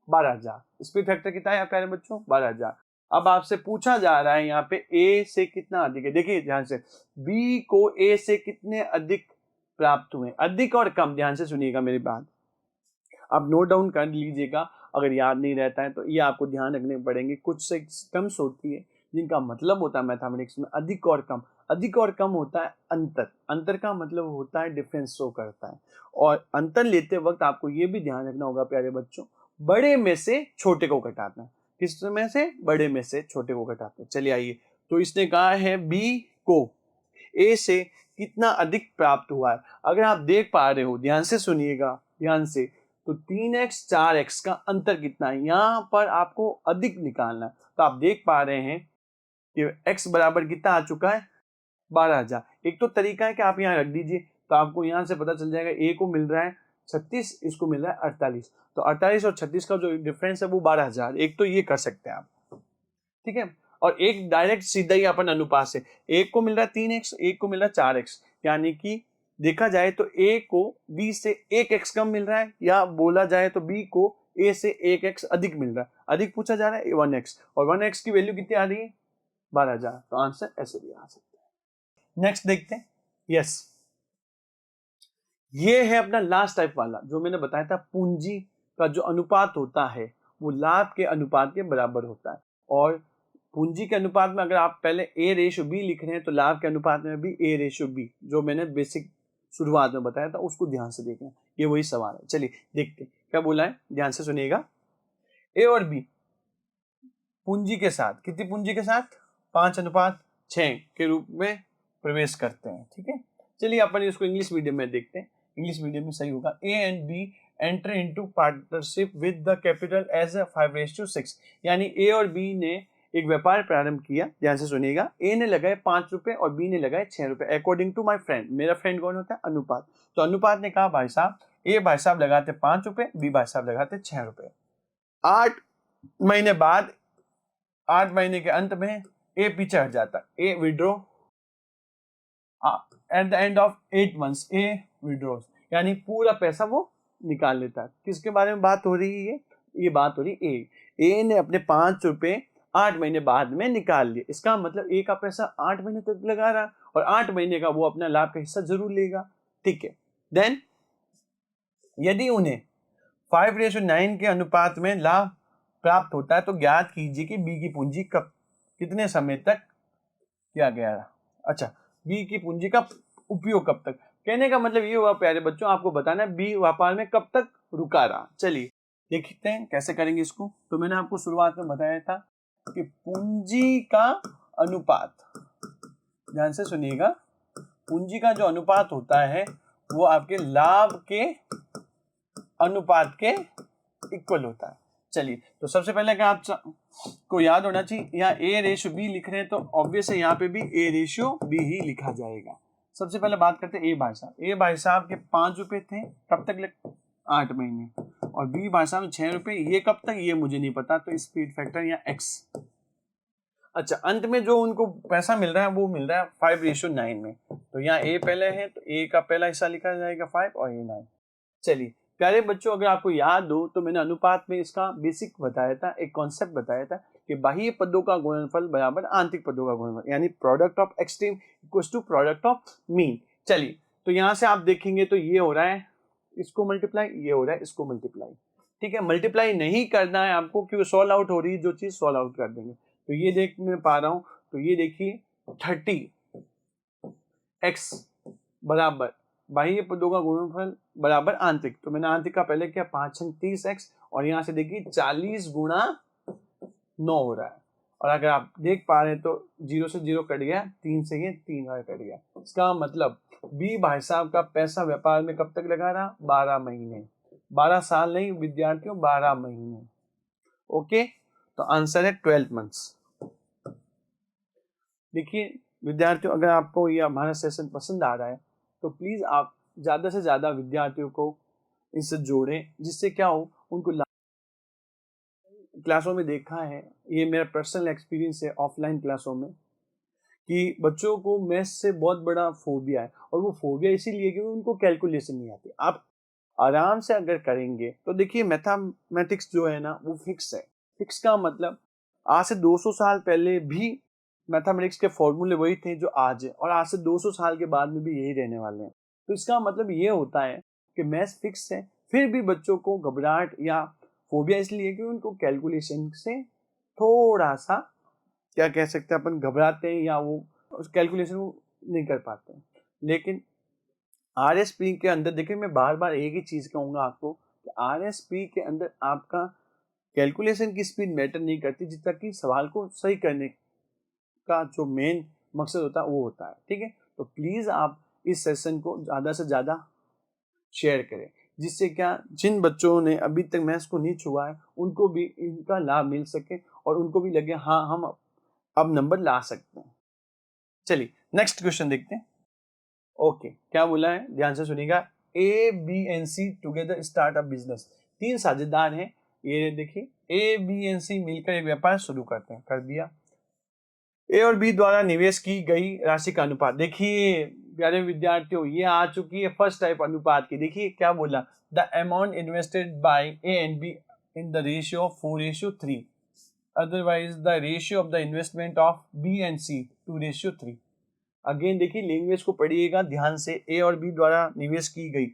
12,000। स्पीड फैक्टर कितना है प्यारे बच्चों? 12,000। अब आपसे पूछा जा रहा है यहाँ पे ए से कितना अधिक है। देखिए ध्यान से, बी को ए से कितने अधिक प्राप्त हुए? अधिक और कम, ध्यान से सुनिएगा मेरी बात। आप नोट डाउन कर लीजिएगा, अगर याद नहीं रहता है तो ये आपको ध्यान रखने पड़ेंगे। कुछ से टर्म्स होती है जिनका मतलब होता है मैथमेटिक्स में अधिक और कम। अधिक और कम होता है अंतर, अंतर का मतलब होता है डिफरेंस शो करता है। और अंतर लेते वक्त आपको ये भी ध्यान रखना होगा प्यारे बच्चों, बड़े में से छोटे को घटाना है। किस में से? बड़े में से छोटे को घटाते हैं। चलिए आइए, तो इसने कहा है बी को ए से कितना अधिक प्राप्त हुआ है। अगर आप देख पा रहे हो, ध्यान से सुनिएगा ध्यान से, तो 3x 4x का अंतर कितना है, यहां पर आपको अधिक निकालना है। तो आप देख पा रहे हैं कि x बराबर कितना आ चुका है? 12,000। एक तो तरीका है कि आप यहाँ रख दीजिए, तो आपको यहाँ से पता चल जाएगा a को मिल रहा है 36, इसको मिल रहा है 48। तो 48 और 36 का जो डिफरेंस है वो 12,000। एक तो ये कर सकते हैं आप, ठीक है। और एक डायरेक्ट सीधा ही अपन अनुपात से, एक को मिल रहा है 3x, एक को मिल रहा है 4x, यानी कि देखा जाए तो a को b से 1x कम मिल रहा है, या बोला जाए तो b को a से 1x अधिक मिल रहा है। अधिक पूछा जा रहा है 1x, और 1x की वैल्यू कितनी आ रही है? 12,000। तो आंसर ऐसे भी आ सकता है। नेक्स्ट देखते हैं। यस, ये है अपना लास्ट टाइप वाला, जो मैंने बताया था पूंजी का जो अनुपात होता है वो लाभ के अनुपात के बराबर होता है। और पूंजी के अनुपात में अगर आप पहले A/B लिख रहे हैं, तो लाभ के अनुपात में भी A/B, जो मैंने बेसिक शुरुआत में बताया था, उसको ध्यान से देखना। ये वही सवाल है। चलिए देखते हैं क्या बोला है, ध्यान से सुनिएगा। ए और बी पूंजी के साथ, कितनी पूंजी के साथ? 5:6 के रूप में प्रवेश करते हैं। ठीक है, चलिए अपन इसको इंग्लिश मीडियम में देखते हैं। इंग्लिश मीडियम में सही होगा। A and B enter into partnership with the capital as 5:6, यानी ए और बी ने एक व्यापार प्रारंभ किया। ध्यान से सुनिएगा, ए ने लगाए 5 रुपए और बी ने लगाए 6 रुपए। अकॉर्डिंग टू माय फ्रेंड, मेरा फ्रेंड कौन होता है? अनुपात। तो अनुपात ने कहा भाई साहब, ए भाई साहब लगाते 5 रुपए, बी भाई साहब लगाते 6 रुपए। 8 महीने बाद, 8 महीने के अंत में ए पीछे हट जाता, A withdraw. At the end of 8 months A withdraws, यानी पूरा पैसा वो निकाल लेता है। किसके बारे में बात हो रही है? ये बात हो रही है ए ने अपने 5 रुपए 8 महीने बाद में निकाल लिए। इसका मतलब ए का पैसा 8 महीने तक लगा रहा, और 8 महीने का वो अपना लाभ का हिस्सा जरूर लेगा। ठीक है, देन यदि उन्हें 5:9 के अनुपात में लाभ प्राप्त होता है, तो ज्ञात कीजिए कि बी की पूंजी कब, कितने समय तक किया गया। अच्छा, बी की पूंजी का उपयोग कब तक? कहने का मतलब ये हुआ प्यारे बच्चों, आपको बताना है बी व्यापार में कब तक रुका रहा। चलिए देखते हैं कैसे करेंगे इसको। तो मैंने आपको शुरुआत में बताया था कि पूंजी का अनुपात, ध्यान से सुनिएगा, पूंजी का जो अनुपात होता है वो आपके लाभ के अनुपात के इक्वल होता है। चलिए, तो सबसे पहले क्या आप को याद होना चाहिए, यहाँ ए रेशियो बी लिख रहे हैं तो ऑब्वियस है यहाँ पे भी ए रेशियो बी ही लिखा जाएगा। सबसे पहले बात करते हैं ए भाई साहब। ए भाई साहब के 5 रुपए थे, कब तक 8 महीने, और बी भाई साहब 6 रुपए, ये कब तक, ये मुझे नहीं पता, तो स्पीड फैक्टर या एक्स। अच्छा, अंत में जो उनको पैसा मिल रहा है वो मिल रहा है 5:9 में, तो यहाँ ए पहले है तो ए का पहला हिस्सा लिखा जाएगा 5 और ए 9। चलिए प्यारे बच्चों, अगर आपको याद हो तो मैंने अनुपात में इसका बेसिक बताया था, एक कॉन्सेप्ट बताया था कि बाह्य पदों का गुणनफल बराबर आंतरिक पदों का गुणनफल, यानी product of extreme equals to product of mean. चलिए, तो यहाँ से आप देखेंगे तो ये हो रहा है इसको मल्टीप्लाई, ये हो रहा है इसको मल्टीप्लाई। ठीक है, मल्टीप्लाई नहीं करना है आपको, क्योंकि सॉल्व आउट हो रही है जो चीज सॉल्व आउट कर देंगे। तो ये देख मैं पा रहा हूँ, तो ये देखिए 30x बराबर बाह्य पदों का गुणनफल बराबर आंतरिक, तो मैंने आंतरिक का पहले किया 5 30x, और यहाँ से देखिए 40 गुणा 9 हो रहा है। और अगर आप देख पा रहे हैं तो 0 से 0 कट गया, 3 से ये 3 और कट गया। इसका मतलब बी भाई साहब का पैसा व्यापार में कब तक लगा रहा, 12 महीने, 12 साल नहीं विद्यार्थियों, 12 महीने। ओके, तो आंसर है 12 मंथ्स। देखिए विद्यार्थियों, अगर आपको ये हमारा सेशन पसंद आ रहा है तो प्लीज आप ज्यादा से ज्यादा विद्यार्थियों को इससे जोड़ें, जिससे क्या हो उनको क्लासों में देखा है, ये मेरा पर्सनल एक्सपीरियंस है ऑफलाइन क्लासों में, कि बच्चों को मैथ्स से बहुत बड़ा फोबिया है, और वो फोबिया इसीलिए कि उनको कैलकुलेशन नहीं आती। आप आराम से अगर करेंगे तो देखिए मैथमेटिक्स जो है ना वो फिक्स है। फिक्स का मतलब आज से 200 साल पहले भी मैथमेटिक्स के फॉर्मूले वही थे जो आज है, और आज से 200 साल के बाद में भी यही रहने वाले हैं। तो इसका मतलब ये होता है कि मैथ्स फिक्स है, फिर भी बच्चों को घबराहट या फोबिया इसलिए कि उनको कैलकुलेशन से थोड़ा सा, क्या कह सकते हैं अपन, घबराते हैं या वो कैलकुलेशन नहीं कर पाते हैं। लेकिन आरएसपी के अंदर देखिए, मैं बार बार एक ही चीज कहूंगा आपको कि आरएसपी के अंदर आपका कैलकुलेशन की स्पीड मैटर नहीं करती, जितना कि सवाल को सही करने का जो मेन मकसद होता है वो होता है। ठीक है, तो प्लीज आप इस सेशन को ज्यादा से ज्यादा शेयर करें, जिससे क्या जिन बच्चों ने अभी तक मैथ्स को नहीं छुआ है उनको भी इनका लाभ मिल सके, और उनको भी लगे हाँ हम अब नंबर ला सकते हैं। चलिए नेक्स्ट क्वेश्चन देखते हैं। ओके, क्या बोला है, ध्यान से सुनिएगा। A B and C together start a business. 3 साझेदार हैं, ये देखिए ए बी एंड सी मिलकर एक व्यापार शुरू करते हैं, कर दिया। ए और बी द्वारा निवेश की गई राशि का अनुपात, देखिए प्यारे विद्यार्थियों ये आ चुकी है फर्स्ट टाइप अनुपात की। देखिए क्या बोला, the amount invested by A and B in the ratio of 4:3, otherwise the ratio of the investment of B and C 2:3। Again देखिए लैंग्वेज को पढ़िएगा ध्यान से, ए और बी द्वारा निवेश की गई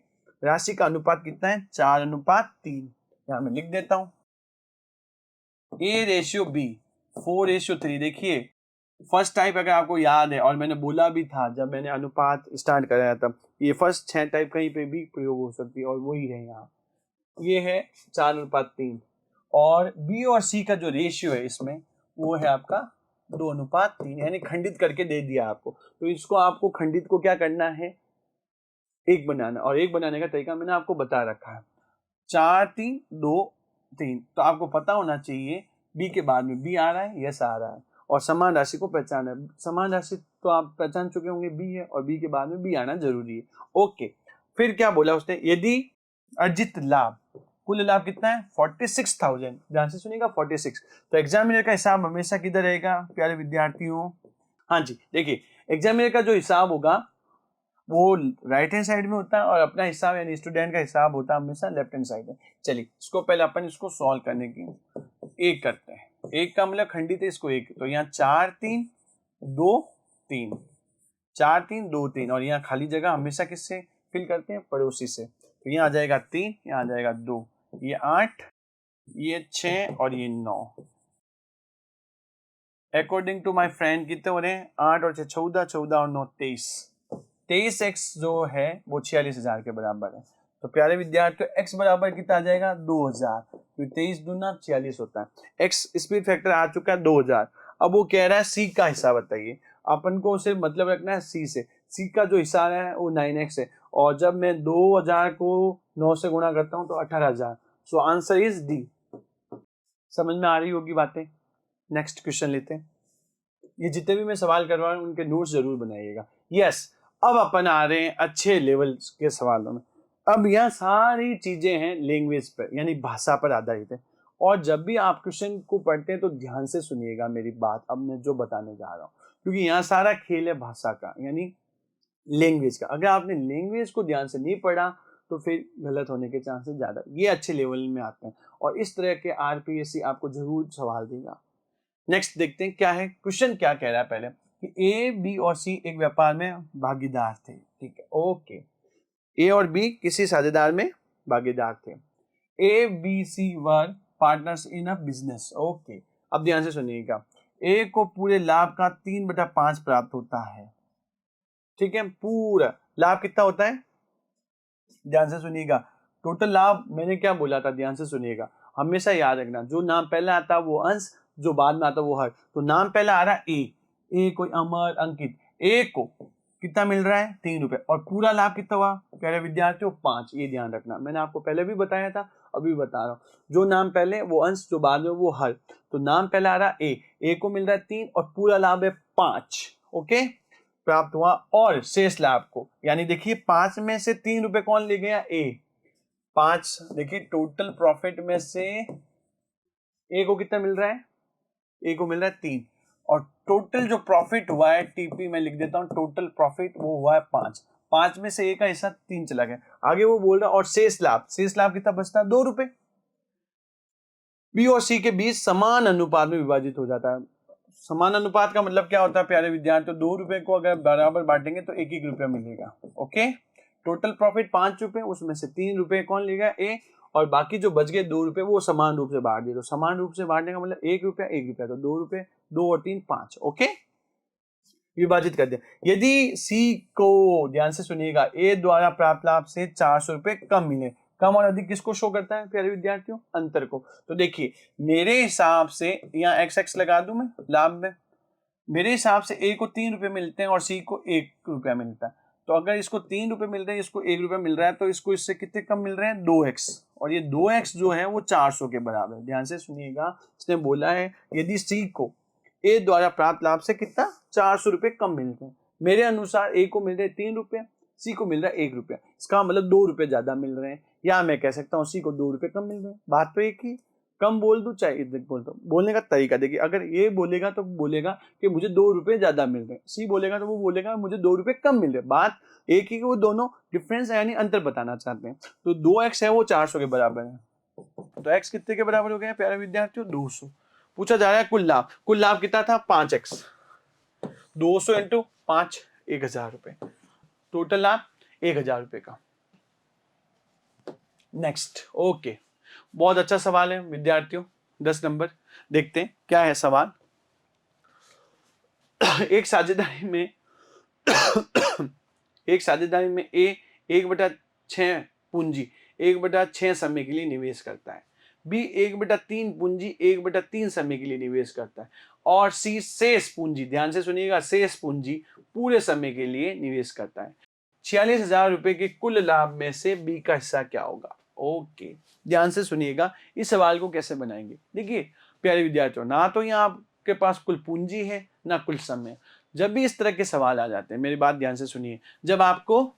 राशि का अनुपात कितना है, 4:3। यहां मैं लिख देता हूं, ए रेशियो बी 4:3। देखिए फर्स्ट टाइप अगर आपको याद है, और मैंने बोला भी था जब मैंने अनुपात स्टार्ट कराया था, ये फर्स्ट 6 टाइप कहीं पे भी प्रयोग हो सकती है, और वही है यहाँ, ये है 4:3। और बी और सी का जो रेशियो है इसमें वो है आपका 2:3, यानी खंडित करके दे दिया आपको। तो इसको आपको खंडित को क्या करना है, एक बनाना, और एक बनाने का तरीका मैंने आपको बता रखा है, 4 3 2 3। तो आपको पता होना चाहिए बी के बाद में बी आ रहा है, यस आ रहा है, और समान राशि को पहचाना है। समान राशि तो आप पहचान चुके होंगे बी है, और बी के बाद में बी आना जरूरी है। ओके, फिर क्या बोला उसने, यदि अर्जित लाभ, कुल लाभ कितना है 46,000, ध्यान से सुनिएगा 46। तो एग्जामिनर का हिसाब हमेशा किधर रहेगा प्यारे विद्यार्थियों, हाँ जी देखिए एग्जामिनर का जो हिसाब होगा वो राइट हैंड साइड में होता है, और अपना हिसाब यानी स्टूडेंट का हिसाब होता है हमेशा लेफ्ट हैंड साइड में। चलिए इसको पहले अपन इसको सॉल्व करने की एक करते हैं, एक का मतलब खंडित है, इसको एक, तो यहाँ 4 3 2 3, 4 3 2 3, और यहाँ खाली जगह हमेशा किससे फिल करते हैं, पड़ोसी से। तो यहाँ आ जाएगा 3, यहाँ आ जाएगा 2, ये 8, ये 6 और ये 9। अकॉर्डिंग टू माय फ्रेंड कितने हो रहे हैं, 8 और 6 14, 14 और 9 23। 23x जो है वो 46,000 के बराबर है। तो प्यारे विद्यार्थियों x बराबर कितना आ जाएगा 2000, तो 23 दूना 46 होता है। x स्पीड फैक्टर आ चुका है 2000। अब वो कह रहा है c का हिस्सा बताइए। अपन को सिर्फ मतलब रखना है c से। c का जो हिस्सा है वो 9x है, और जब मैं 2000 को 9 से गुणा करता हूँ तो 18000। सो आंसर इज डी। समझ में आ रही होगी बातें। नेक्स्ट क्वेश्चन लेते हैं। ये जितने भी मैं सवाल करवा रहा हूँ उनके नोट्स जरूर बनाइएगा। यस, अब अपन आ रहे हैं अच्छे लेवल के सवालों में। अब यह सारी चीजें हैं लैंग्वेज पर यानी भाषा पर आधारित है, और जब भी आप क्वेश्चन को पढ़ते हैं तो ध्यान से सुनिएगा मेरी बात, अब मैं जो बताने जा रहा हूँ, क्योंकि यहाँ सारा खेल है भाषा का यानी लैंग्वेज का। अगर आपने लैंग्वेज को ध्यान से नहीं पढ़ा तो फिर गलत होने के चांसेस ज्यादा। ये अच्छे लेवल में आते हैं और इस तरह के आरपीएससी आपको जरूर सवाल देगा। नेक्स्ट देखते हैं क्या है क्वेश्चन, क्या कह रहा है पहले कि ए बी और सी एक व्यापार में भागीदार थे। ठीक है, ओके। ए और बी किसी साझेदार में भागीदार थे। A B C were partners in a business. Okay, अब ध्यान से सुनिएगा। ए को पूरे लाभ का 3/5 प्राप्त होता है। ठीक है, पूरा लाभ कितना होता है, ध्यान से सुनिएगा। टोटल लाभ मैंने क्या बोला था, ध्यान से सुनिएगा। हमेशा याद रखना, जो नाम पहले आता है वो अंश, जो बाद में आता है वो हर। तो नाम पहले आ रहा है ए कोई अमर अंकित, ए को कितना मिल रहा है 3 रुपए, और पूरा लाभ कितना हुआ कह रहे विद्यार्थियों 5। ये ध्यान रखना, मैंने आपको पहले भी बताया था अभी बता रहा हूँ। जो नाम पहले वो अंश, जो बाद में वो हर। तो नाम पहले आ रहा है ए को मिल रहा है 3 और पूरा लाभ है 5। ओके, प्राप्त हुआ। और शेष लाभ को यानी देखिए 5 में से 3 रुपए कौन ले गया, ए। 5 देखिए टोटल प्रॉफिट में से ए को कितना मिल रहा है, ए को मिल रहा है 3, और टोटल जो प्रॉफिट हुआ है टीपी में लिख देता हूं, टोटल प्रॉफिट वो हुआ है 5। 5 में से ए का हिस्सा 3 चला गया। आगे वो बोल रहा है और शेष लाभ कितना बचता है 2 रुपए। बी और सी के बीच समान अनुपात में विभाजित हो जाता है। समान अनुपात का मतलब क्या होता है प्यारे विद्यार्थियों, 2 रुपए को अगर बराबर बांटेंगे तो 1 रुपया मिलेगा। ओके, टोटल प्रॉफिट 5 रुपए, उसमें से 3 रुपए कौन लेगा, ए, और बाकी जो बच गए 2 रुपए वो समान रूप से बांट दिए। तो समान रूप से बांटने का मतलब 1 रुपया, तो 2 रुपए, 2 और 3 5। ओके, विभाजित कर दिया। यदि सी को, ध्यान से सुनिएगा, ए द्वारा प्राप्त लाभ से 400 रुपए कम मिले, कम और अधिक किसको शो करता है प्यारे विद्यार्थियों, अंतर को। तो देखिए मेरे हिसाब से यहाँ एक्स लगा दूं मैं लाभ में, मेरे हिसाब से ए को 3 रुपए मिलते हैं और सी को 1 रुपया मिलता है। तो अगर इसको 3 रुपए मिल रहे हैं, इसको 1 रुपया मिल रहा है, तो इसको इससे कितने कम मिल रहे हैं 2x, और ये 2x जो है वो 400 के बराबर है। ध्यान से सुनिएगा, इसने बोला है यदि सी को ए द्वारा प्राप्त लाभ से कितना 400 रुपए कम मिलते हैं। मेरे अनुसार ए को मिल रहे 3 रुपए, सी को मिल रहा है 1 रुपया, इसका मतलब 2 रुपए ज्यादा मिल रहे हैं, या मैं कह सकता हूँ सी को 2 रुपए कम मिल रहे हैं। बात तो एक ही, कम बोल दूं चाहे इधर बोल दो, बोलने का तरीका देखिए। अगर ये बोलेगा तो बोलेगा कि मुझे 2 रुपए ज्यादा मिल रहे हैं, सी बोलेगा तो वो बोलेगा मुझे 2 रुपए कम मिल रहे हैं। बात एक ही, वो दोनों डिफरेंस यानी अंतर बताना चाहते हैं। तो 2x है वो 400 के बराबर है, तो x कितने के बराबर हो गया प्यारे विद्यार्थियों 200। पूछा जा रहा है कुल लाभ कितना था 5x, 200 इंटू 5 1000 रुपए, टोटल लाभ 1000 रुपए का। नेक्स्ट, ओके, बहुत अच्छा सवाल है विद्यार्थियों, 10 नंबर। देखते हैं क्या है सवाल। एक साझेदारी में ए 1/6 पूंजी 1/6 समय के लिए निवेश करता है, बी 1/3 पूंजी 1/3 समय के लिए निवेश करता है, और सी शेष पूंजी, ध्यान से सुनिएगा, शेष पूंजी पूरे समय के लिए निवेश करता है। 46,000 रुपए के कुल लाभ में से बी का हिस्सा क्या होगा। ओके, ध्यान से सुनिएगा, इस सवाल को कैसे बनाएंगे। देखिए प्यारे विद्यार्थियों, ना तो यहाँ आपके पास कुल पूंजी है ना कुल समय। जब भी इस तरह के सवाल आ जाते हैं, मेरी बात ध्यान से सुनिए, जब आपको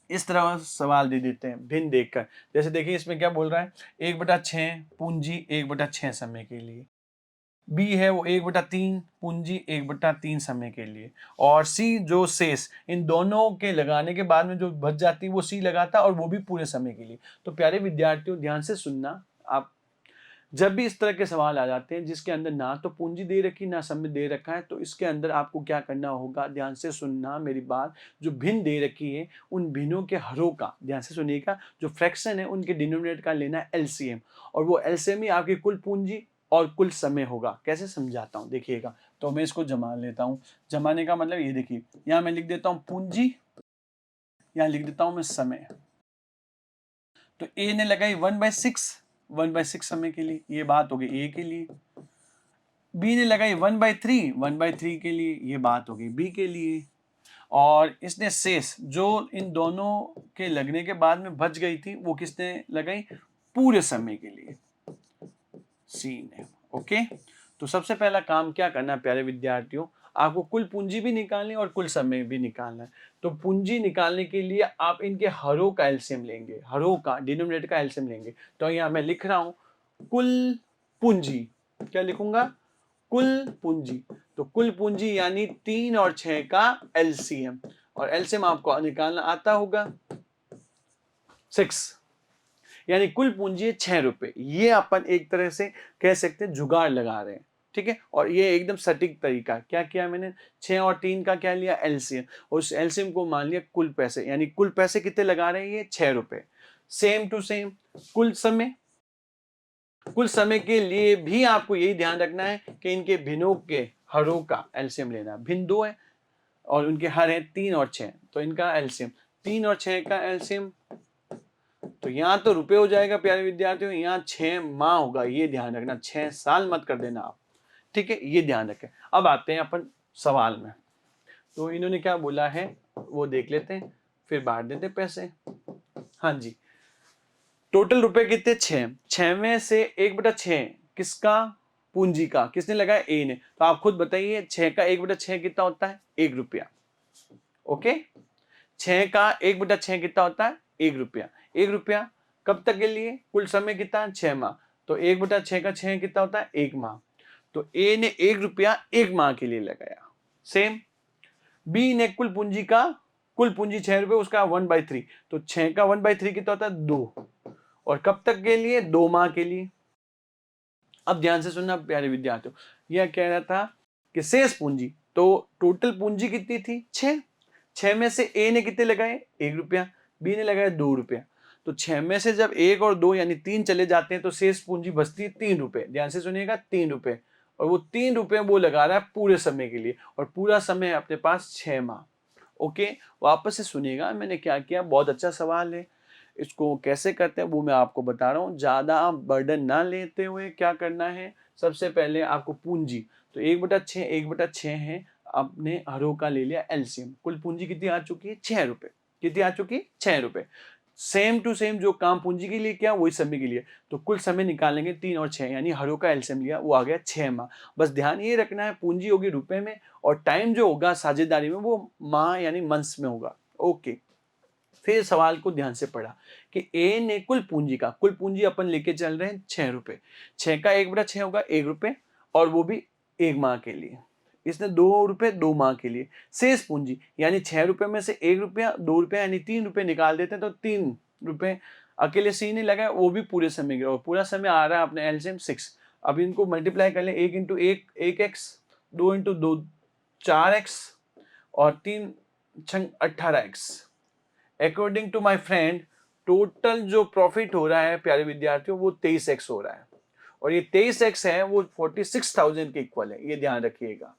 इस तरह सवाल दे देते हैं भिन्न देखकर, जैसे देखिए इसमें क्या बोल रहा है 1/6 पूंजी 1/6 समय के लिए, बी है वो 1/3 पूंजी 1/3 समय के लिए, और सी जो शेष, इन दोनों के लगाने के बाद में जो बच जाती है वो सी लगाता और वो भी पूरे समय के लिए। तो प्यारे विद्यार्थियों ध्यान से सुनना, आप जब भी इस तरह के सवाल आ जाते हैं जिसके अंदर ना तो पूंजी दे रखी ना समय दे रखा है, तो इसके अंदर आपको क्या करना होगा, ध्यान से सुनना मेरी बात, जो भिन्न दे रखी है उन भिन्नों के हरों का, ध्यान से सुनिएगा, जो फ्रैक्शन है उनके डिनोमिनेटर का लेना है एलसीएम, और वो एलसीएम ही आपकी कुल पूंजी और कुल समय होगा। कैसे समझाता हूँ देखिएगा, तो मैं इसको जमा लेता हूँ। जमाने का मतलब ये देखिए, यहाँ मैं लिख देता हूँ पूंजी, यहाँ लिख देता हूँ मैं समय। तो ए ने लगाई 1/6 समय के लिए, ये बात हो गई ए के लिए। बी ने लगाई 1/3 के लिए, ये बात हो गई बी के लिए। और इसने शेष जो इन दोनों के लगने के बाद में बच गई थी वो किसने लगाई, पूरे समय के लिए, सी ने। ओके, तो सबसे पहला काम क्या करना है प्यारे विद्यार्थियों, आपको कुल पूंजी भी निकालनी है और कुल समय भी निकालना है। तो पूंजी निकालने के लिए आप इनके हरों का एलसीएम लेंगे, हरों का डिनोमिनेटर का एलसीएम लेंगे। तो यहाँ मैं लिख रहा हूं कुल पूंजी, क्या लिखूंगा, कुल पूंजी। तो कुल पूंजी यानी 3 और 6 का एलसीएम, और एलसीएम आपको निकालना आता होगा 6, यानी कुल पूंजी है 6 रुपए। ये अपन एक तरह से कह सकते हैं जुगाड़ लगा रहे हैं, ठीक है। और ये एकदम सटीक तरीका, क्या किया मैंने, 6 और 3 का क्या लिया, एलसीएम, और उस एलसीएम को मान लिया कुल पैसे, यानी कुल पैसे कितने लगा रहे हैं, ये 6 रुपए। सेम टू सेम कुल समय, कुल समय के लिए भी आपको यही ध्यान रखना है कि इनके भिन्नों के हरों का एलसीएम लेना। भिन्न 2 है और उनके हर है 3 और 6, तो इनका एलसीएम 3 और 6 का एलसीएम, तो यहां तो रुपए हो जाएगा प्यारे विद्यार्थियों, यहाँ 6 माह होगा, ये ध्यान रखना, 6 साल मत कर देना आप, ठीक है, ये ध्यान रखें। अब आते हैं अपन सवाल में, तो इन्होंने क्या बोला है वो देख लेते हैं, फिर बांट देते पैसे। हाँ जी, टोटल रुपए कितने, 6, 6 में से 1/6 किसका, पूंजी का, किसने लगाया, ए ने। तो आप खुद बताइए 6 का 1/6 कितना होता है, 1 रुपया। ओके, 6 का 1/6 कितना होता है, 1 रुपया। 1 रुपया कब तक के लिए, कुल समय कितना है, 6 माह। तो 1/6 का 6 कितना होता है, 1 माह। तो ए ने 1 रुपया 1 माह के लिए लगाया। सेम बी ने कुल पूंजी का, कुल पूंजी 6 रुपए, उसका 1/3, तो 6 का 1/3 कितना होता है, 2, और कब तक के लिए, 2 माह के लिए। अब ध्यान से सुनना प्यारे विद्यार्थियों, यह कह रहा था कि शेष पूंजी, तो टोटल पूंजी कितनी थी, 6, 6 में से ए ने कितने लगाए, 1 रुपया, बी ने लगाया 2 रुपया। तो 6 में से जब 1 और 2 यानी 3 चले जाते हैं तो शेष पूंजी बचती है 3 रुपए। ध्यान से सुनिएगा, 3 रुपए, और वो 3 रुपए वो लगा रहा है पूरे समय के लिए, और पूरा समय है अपने पास 6 माह। ओके, वापस से सुनिएगा मैंने क्या किया, बहुत अच्छा सवाल है, इसको कैसे करते हैं वो मैं आपको बता रहा हूँ। ज्यादा बर्डन ना लेते हुए क्या करना है, सबसे पहले आपको पूंजी, तो 1/6 है, आपने हरों का ले लिया एलसीएम। कुल पूंजी कितनी आ चुकी है, 6 रुपए, कितनी आ चुकी है, 6 रुपए। सेम टू सेम जो काम पूंजी के लिए किया वही समय के लिए, तो कुल समय निकालेंगे 3 और 6, यानी हरों का एलसीएम लिया, वो आ गया 6 माह। बस ध्यान ये रखना है पूंजी होगी रुपए में, और टाइम जो होगा साझेदारी में वो माह यानी मंथ्स में होगा। ओके, फिर सवाल को ध्यान से पढ़ा कि ए ने कुल पूंजी का, कुल पूंजी अपन लेके चल रहे हैं 6 रुपए, 6 का 1/6 होगा 1 रुपए, और वो भी 1 माह के लिए। इसने 2 रुपए 2 माह के लिए। शेष पूंजी यानी 6 रुपए में से 1 रुपया 2 रुपया यानी 3 रुपए निकाल देते हैं, तो 3 रुपए अकेले सी ने लगाया, वो भी पूरे समय के, और पूरा समय आ रहा है अपने एलसीएम 6। अब इनको मल्टीप्लाई कर ले, 1 इंटू 1 1x, 2 इंटू 2 4x, और 3 छंग 18x। According to my friend, total जो प्रॉफिट हो रहा है प्यारे विद्यार्थियों वो 23x हो रहा है, और ये 23x है वो 46,000 के इक्वल है, ये ध्यान रखिएगा।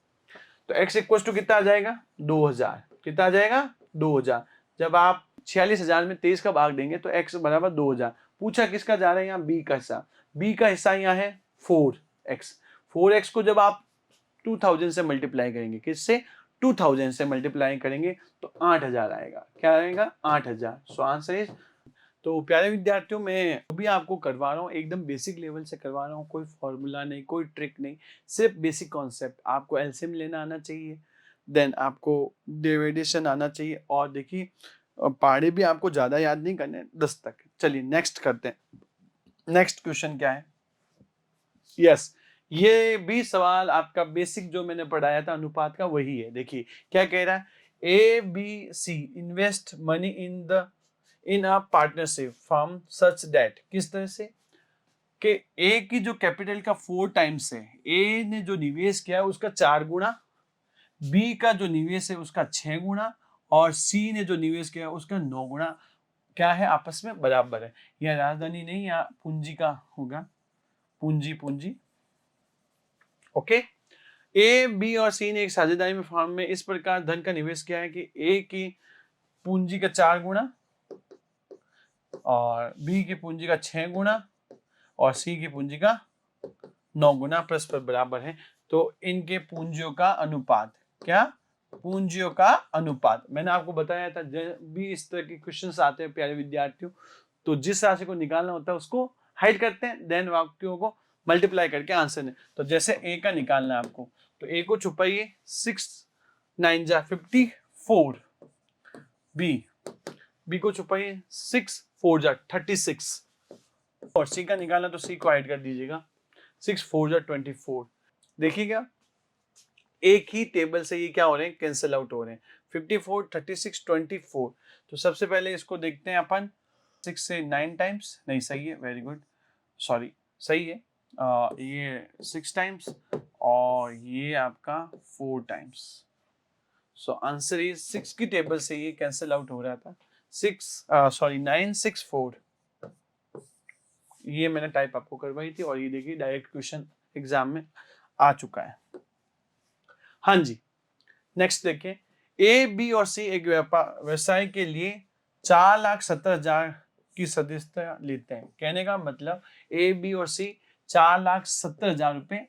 तो x इक्वल टू कितना आ जाएगा, 2000, कितना आ जाएगा, 2000। जब आप 46,000 में 23 का भाग देंगे तो x बराबर 2000। पूछा किसका जा रहा है, यहाँ b का हिस्सा, b का हिस्सा यहाँ है 4x। 4x को जब आप 2000 से मल्टीप्लाई करेंगे, किससे, 2000 से मल्टीप्लाई करेंगे तो 8000 आएगा, क्या आएगा, 8000। सो आंसर इज, तो प्यारे विद्यार्थियों मैं भी आपको करवा रहा हूँ, एकदम बेसिक लेवल से करवा रहा हूँ, कोई फॉर्मूला नहीं, कोई ट्रिक नहीं, सिर्फ बेसिक कॉन्सेप्ट। आपको एलसीएम लेना आना चाहिए, देन आपको डेविडेशन आना चाहिए, और देखिए पहाड़े भी आपको ज्यादा याद नहीं करने, 10 तक। चलिए नेक्स्ट करते हैं, नेक्स्ट क्वेश्चन क्या है। यस, ये भी सवाल आपका बेसिक जो मैंने पढ़ाया था अनुपात का वही है। देखिए क्या कह रहा है, A B C invest money in a partnership firm such that, किस तरह से कि ए की जो कैपिटल का 4 टाइम्स है, ए ने जो निवेश किया है उसका 4 गुना, बी का जो निवेश है उसका 6 गुना, और सी ने जो निवेश किया है उसका 9 गुना, क्या है, आपस में बराबर है। यह राजधानी नहीं, या पूंजी का होगा, पूंजी पूंजी। ओके, ए बी और सी ने एक साझेदारी में फर्म में इस प्रकार धन का निवेश किया है कि ए की पूंजी का 4 गुना, और बी की पूंजी का 6 गुना और सी की पूंजी का 9 गुना, प्लस पर बराबर है। तो इनके पूंजियों का अनुपात, क्या? पूंजियों का अनुपात। मैंने आपको बताया था जब भी इस तरह के क्वेश्चंस आते हैं प्यारे विद्यार्थियों, तो जिस राशि को निकालना होता है उसको हाइड करते हैं, देन वाक्यों को मल्टीप्लाई करके आंसर दें। तो जैसे ए का निकालना है आपको, तो ए को छुपाइए, 6 9 जा 54, बी को छुपाइए, 6 4 जा 36, और सी का निकालना तो सी को हाइड कर दीजिएगा, 6 4 जा 24। देखिएगा एक ही टेबल से ये क्या हो रहे हैं, कैंसिल आउट हो रहे हैं, 54 36 24। तो सबसे पहले इसको देखते हैं अपन, 6 से 9 टाइम्स, नहीं सही है, वेरी गुड, सॉरी सही है, ये 6 टाइम्स और ये आपका 4 टाइम्स। सो आंसर इज 6 की टेबल से ये कैंसिल आउट हो रहा था, 9 6 4। ये मैंने टाइप आपको करवाई थी और ये देखिए डायरेक्ट क्वेश्चन एग्जाम में आ चुका है। हाँ जी, नेक्स्ट देखें, ए बी और सी एक व्यवसाय के लिए 4,70,000 की सदस्यता लेते हैं। कहने का मतलब ए बी और सी 4,70,000 रुपए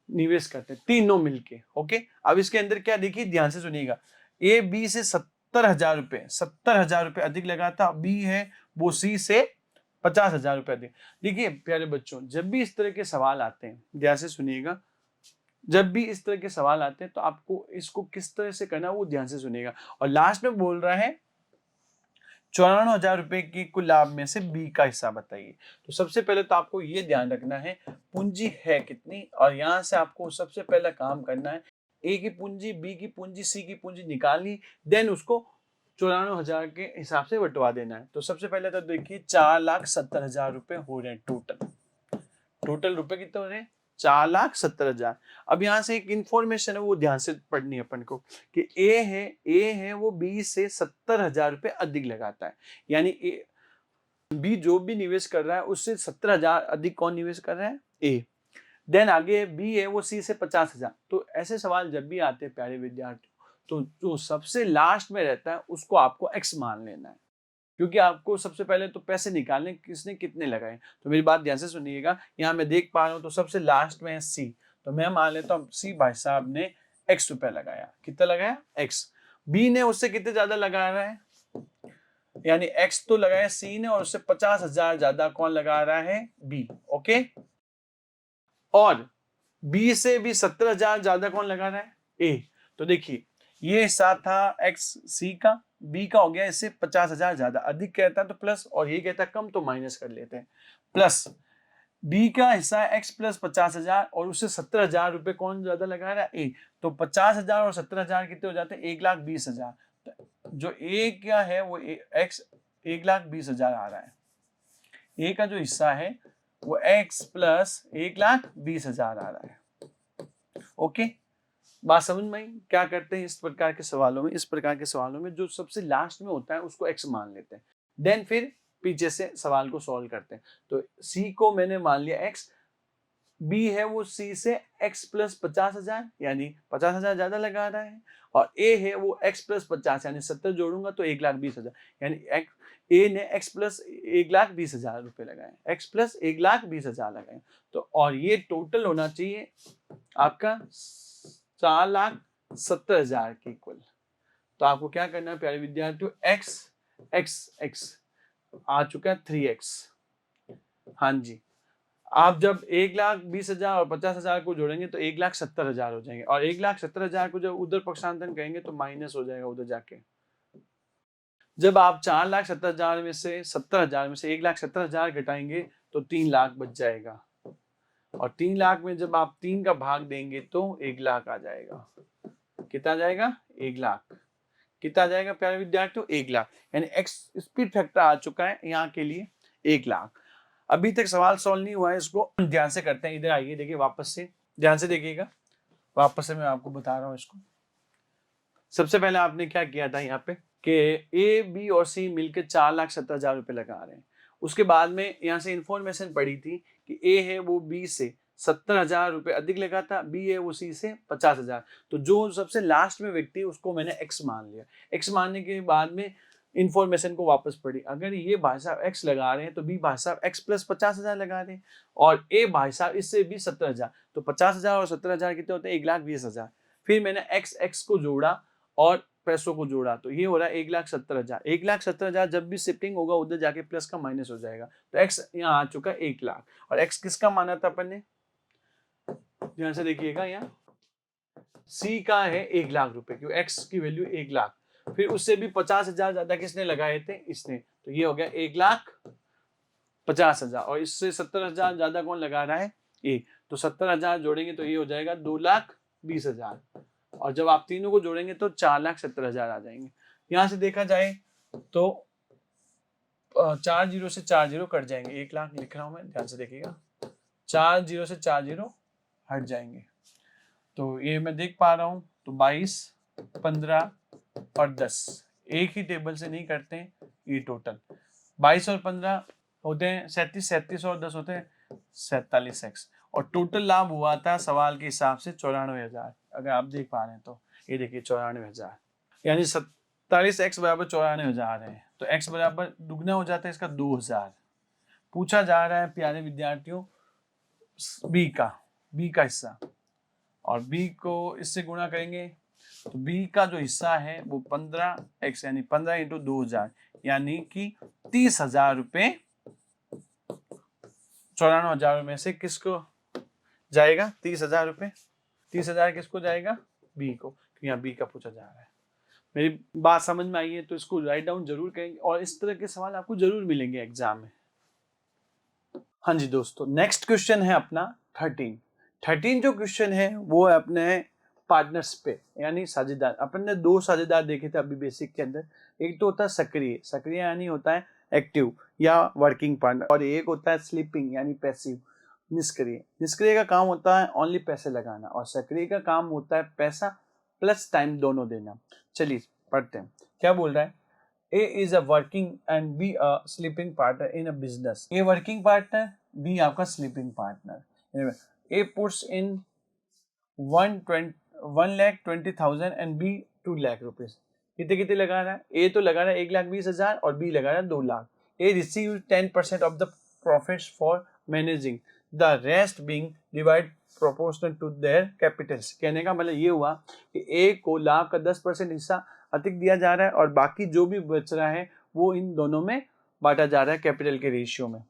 निवेश करते हैं तीनों मिलके। ओके, अब इसके अंदर क्या देखिए, ध्यान से सुनिएगा, ए बी से 70,000 रुपए, 70,000 रुपए अधिक लगाता, बी है वो सी से 50,000 रुपए अधिक। देखिए प्यारे बच्चों, जब भी इस तरह के सवाल आते हैं, ध्यान से सुनिएगा, जब भी इस तरह के सवाल आते हैं तो आपको इसको किस तरह से करना है वो ध्यान से सुनिएगा। और लास्ट में बोल रहा है 94,000 रुपए की कुल लाभ में से बी का हिस्सा बताइए। तो सबसे पहले तो आपको ये ध्यान रखना है पूंजी है कितनी, और यहाँ से आपको सबसे पहला काम करना है ए की पूंजी, बी की पूंजी, सी की पूंजी निकालनी, देन उसको 94,000 के हिसाब से बंटवा देना है। तो सबसे पहले तो देखिए 4,70,000 रुपए हो रहे हैं टोटल रुपए कितने हो रहे हैं, 4,70,000। अब यहाँ से एक इंफॉर्मेशन है वो ध्यान से पढ़नी है अपन को, कि ए है वो बी से 70,000 रुपए अधिक लगाता है, यानी बी जो भी निवेश कर रहा है उससे 70,000 अधिक कौन निवेश कर रहा है, ए। देन आगे बी है वो सी से 50,000। तो ऐसे सवाल जब भी आते हैं प्यारे विद्यार्थियों, तो जो सबसे लास्ट में रहता है उसको आपको एक्स मान लेना है, क्योंकि आपको सबसे पहले तो पैसे निकालने किसने कितने लगाए। तो मेरी बात ध्यान से सुनिएगा, यहाँ मैं देख पा रहा हूँ तो सबसे लास्ट में है सी, तो मैं मान लेता हूँ सी भाई साहब ने x रुपया लगाया, कितना लगाया, x। बी ने उससे कितने ज्यादा लगा रहा है, यानी x तो लगाया सी ने, और उससे 50,000 ज्यादा कौन लगा रहा है, बी। ओके, और बी से भी 70,000 ज्यादा कौन लगा रहा है, ए। तो देखिए ये हिस्सा था एक्स सी का, बी का हो गया इससे 50,000 ज्यादा, अधिक कहता है तो प्लस, और ये कहता है कम तो माइनस कर लेते हैं, प्लस बी का हिस्सा है एक्स प्लस 50,000 और उससे 70,000 रुपए कौन ज्यादा लगा रहा है, ए। तो 50,000 और 70,000 कितने हो जाते हैं, 1,20,000। जो ए क्या है वो एक्स 1,20,000 आ रहा है, ए का जो हिस्सा है वो x प्लस 1,20,000 आ रहा है। ओके, बात समझ में आई? क्या करते हैं इस प्रकार के सवालों में, इस प्रकार के सवालों में जो सबसे लास्ट में होता है उसको x मान लेते हैं, देन फिर पीछे से सवाल को सॉल्व करते हैं। तो c को मैंने मान लिया x, b है वो c से x प्लस 50,000 यानी 50,000 ज्यादा लगा रहा है, और a है वो x प्लस 50 यानी 70 जोड़ूंगा तो 1,20,000, यानी ए ने x प्लस 1,20,000 रुपए लगाए, x प्लस 1,20,000 लगाए। तो और ये टोटल होना चाहिए आपका 4,70,000 के इक्वल। तो आपको क्या करना है प्यारे विद्यार्थियों, x आ चुका है 3x। हाँ जी, आप जब 1,20,000 और 50,000 को जोड़ेंगे तो 1,70,000 हो जाएंगे, और 1,70,000 को जब उधर पक्षांतरण करेंगे तो माइनस हो जाएगा उधर जाके। जब आप 4,70,000 में से 70,000 में से 1,70,000 घटाएंगे तो 3 लाख बच जाएगा, और 3 लाख में जब आप 3 का भाग देंगे तो 1 लाख आ जाएगा। कितना आ जाएगा, 1 लाख। कितना आ जाएगा प्यारे विद्यार्थियों, 1 लाख, यानी एक्स स्पीड फैक्टर आ चुका है यहाँ के लिए 1 लाख। अभी तक सवाल सॉल्व नहीं हुआ है, इसको ध्यान से करते हैं। इधर आइए, देखिए वापस से ध्यान से देखिएगा, वापस से मैं आपको बता रहा हूँ इसको। सबसे पहले आपने क्या किया था यहाँ पे कि ए बी और सी मिलकर 4,70,000 रुपए लगा रहे हैं। उसके बाद में यहाँ से इंफॉर्मेशन पड़ी थी कि ए है वो बी से 70,000 रुपए अधिक लगा था, बी है वो सी से 50,000। तो जो सबसे लास्ट में व्यक्ति उसको मैंने एक्स मान लिया। एक्स मानने के बाद में इंफॉर्मेशन को वापस पढ़ी। अगर ये भाई साहब x लगा रहे हैं तो बी भाई साहब x प्लस 50,000 लगा रहे हैं और ए भाई साहब इससे भी 70,000, तो 50,000 और 70,000 कितने होते हैं? 1,20,000। फिर मैंने x को जोड़ा और पैसों को जोड़ा तो ये हो रहा है 1,70,000। 1,70,000 जब भी शिफ्टिंग होगा उधर जाके प्लस का माइनस हो जाएगा, तो x यहाँ आ चुका 1,00,000 और x किसका माना था अपन ने? ध्यान से देखिएगा, यहाँ C का है 1,00,000 रुपए, क्यों x की वैल्यू 1,00,000। फिर उससे भी 50,000 ज्यादा किसने लगाए थे? इसने, तो ये हो गया 1,50,000 और इससे 70,000 ज्यादा कौन लगा रहा है? ए। तो 70,000 जोड़ेंगे तो ये हो जाएगा 2,20,000 और जब आप तीनों को जोड़ेंगे तो 4,70,000 आ जाएंगे। यहां से देखा जाए तो 4 जीरो से 4 जीरो कट जाएंगे, 1,00,000 लिख रहा हूं मैं, ध्यान से देखिएगा, 4 जीरो से 4 जीरो हट जाएंगे, तो ये मैं देख पा रहा हूं। तो 22, 15 और 10 एक ही टेबल से नहीं करते हैं, ये टोटल 22 और 15 होते हैं 37, 37 और 10 होते हैं 47x और टोटल लाभ हुआ था सवाल के हिसाब से 94,000। अगर आप देख पा रहे हैं तो ये देखिए 94,000, यानी 47x बराबर 94,000 है, तो x बराबर दुगना हो जाता है इसका 2,000। पूछा जा रहा है प्यारे विद्यार्थियों बी का हिस्सा, और b को इससे गुणा करेंगे तो b का जो हिस्सा है वो 15x यानी 15 इंटू 2,000 यानी कि 30,000 रुपए 94,000 में से किसको जाएगा? 30,000 रुपए। 30,000 किसको जाएगा? बी को, यहाँ बी का पूछा जा रहा है। मेरी बात समझ में आई है तो इसको राइट डाउन जरूर करेंगे और इस तरह के सवाल आपको जरूर मिलेंगे एग्जाम में। हाँ जी दोस्तों, नेक्स्ट क्वेश्चन है अपना 13 जो क्वेश्चन है वो है अपने पार्टनर्स पे यानी साझेदार। अपन ने दो साझेदार देखे थे अभी बेसिक के अंदर, एक तो होता है सक्रिय यानी होता है एक्टिव या वर्किंग पार्टनर, और एक होता है स्लीपिंग यानी पैसिव निष्क्रिय का काम होता है ओनली पैसे लगाना और सक्रिय का काम होता है पैसा प्लस टाइम दोनों देना। चलिए पढ़ते हैं क्या बोल रहा है। A is a working and B a sleeping partner in a business. A working partner, B आपका sleeping partner. A puts in 1,20,000 and B 2 lakh rupees. कितने कितने लगा रहा है? A तो लगा रहा है 1,20,000 और B लगा रहा है 2 lakh. A receives 10% of the profits for managing, the rest being divided proportional to their capitals. कहने का मतलब ये हुआ कि A को लाभ का 10% हिस्सा अधिक दिया जा रहा है और बाकी जो भी बच रहा है वो इन दोनों में बांटा जा रहा है कैपिटल के रेशियो में।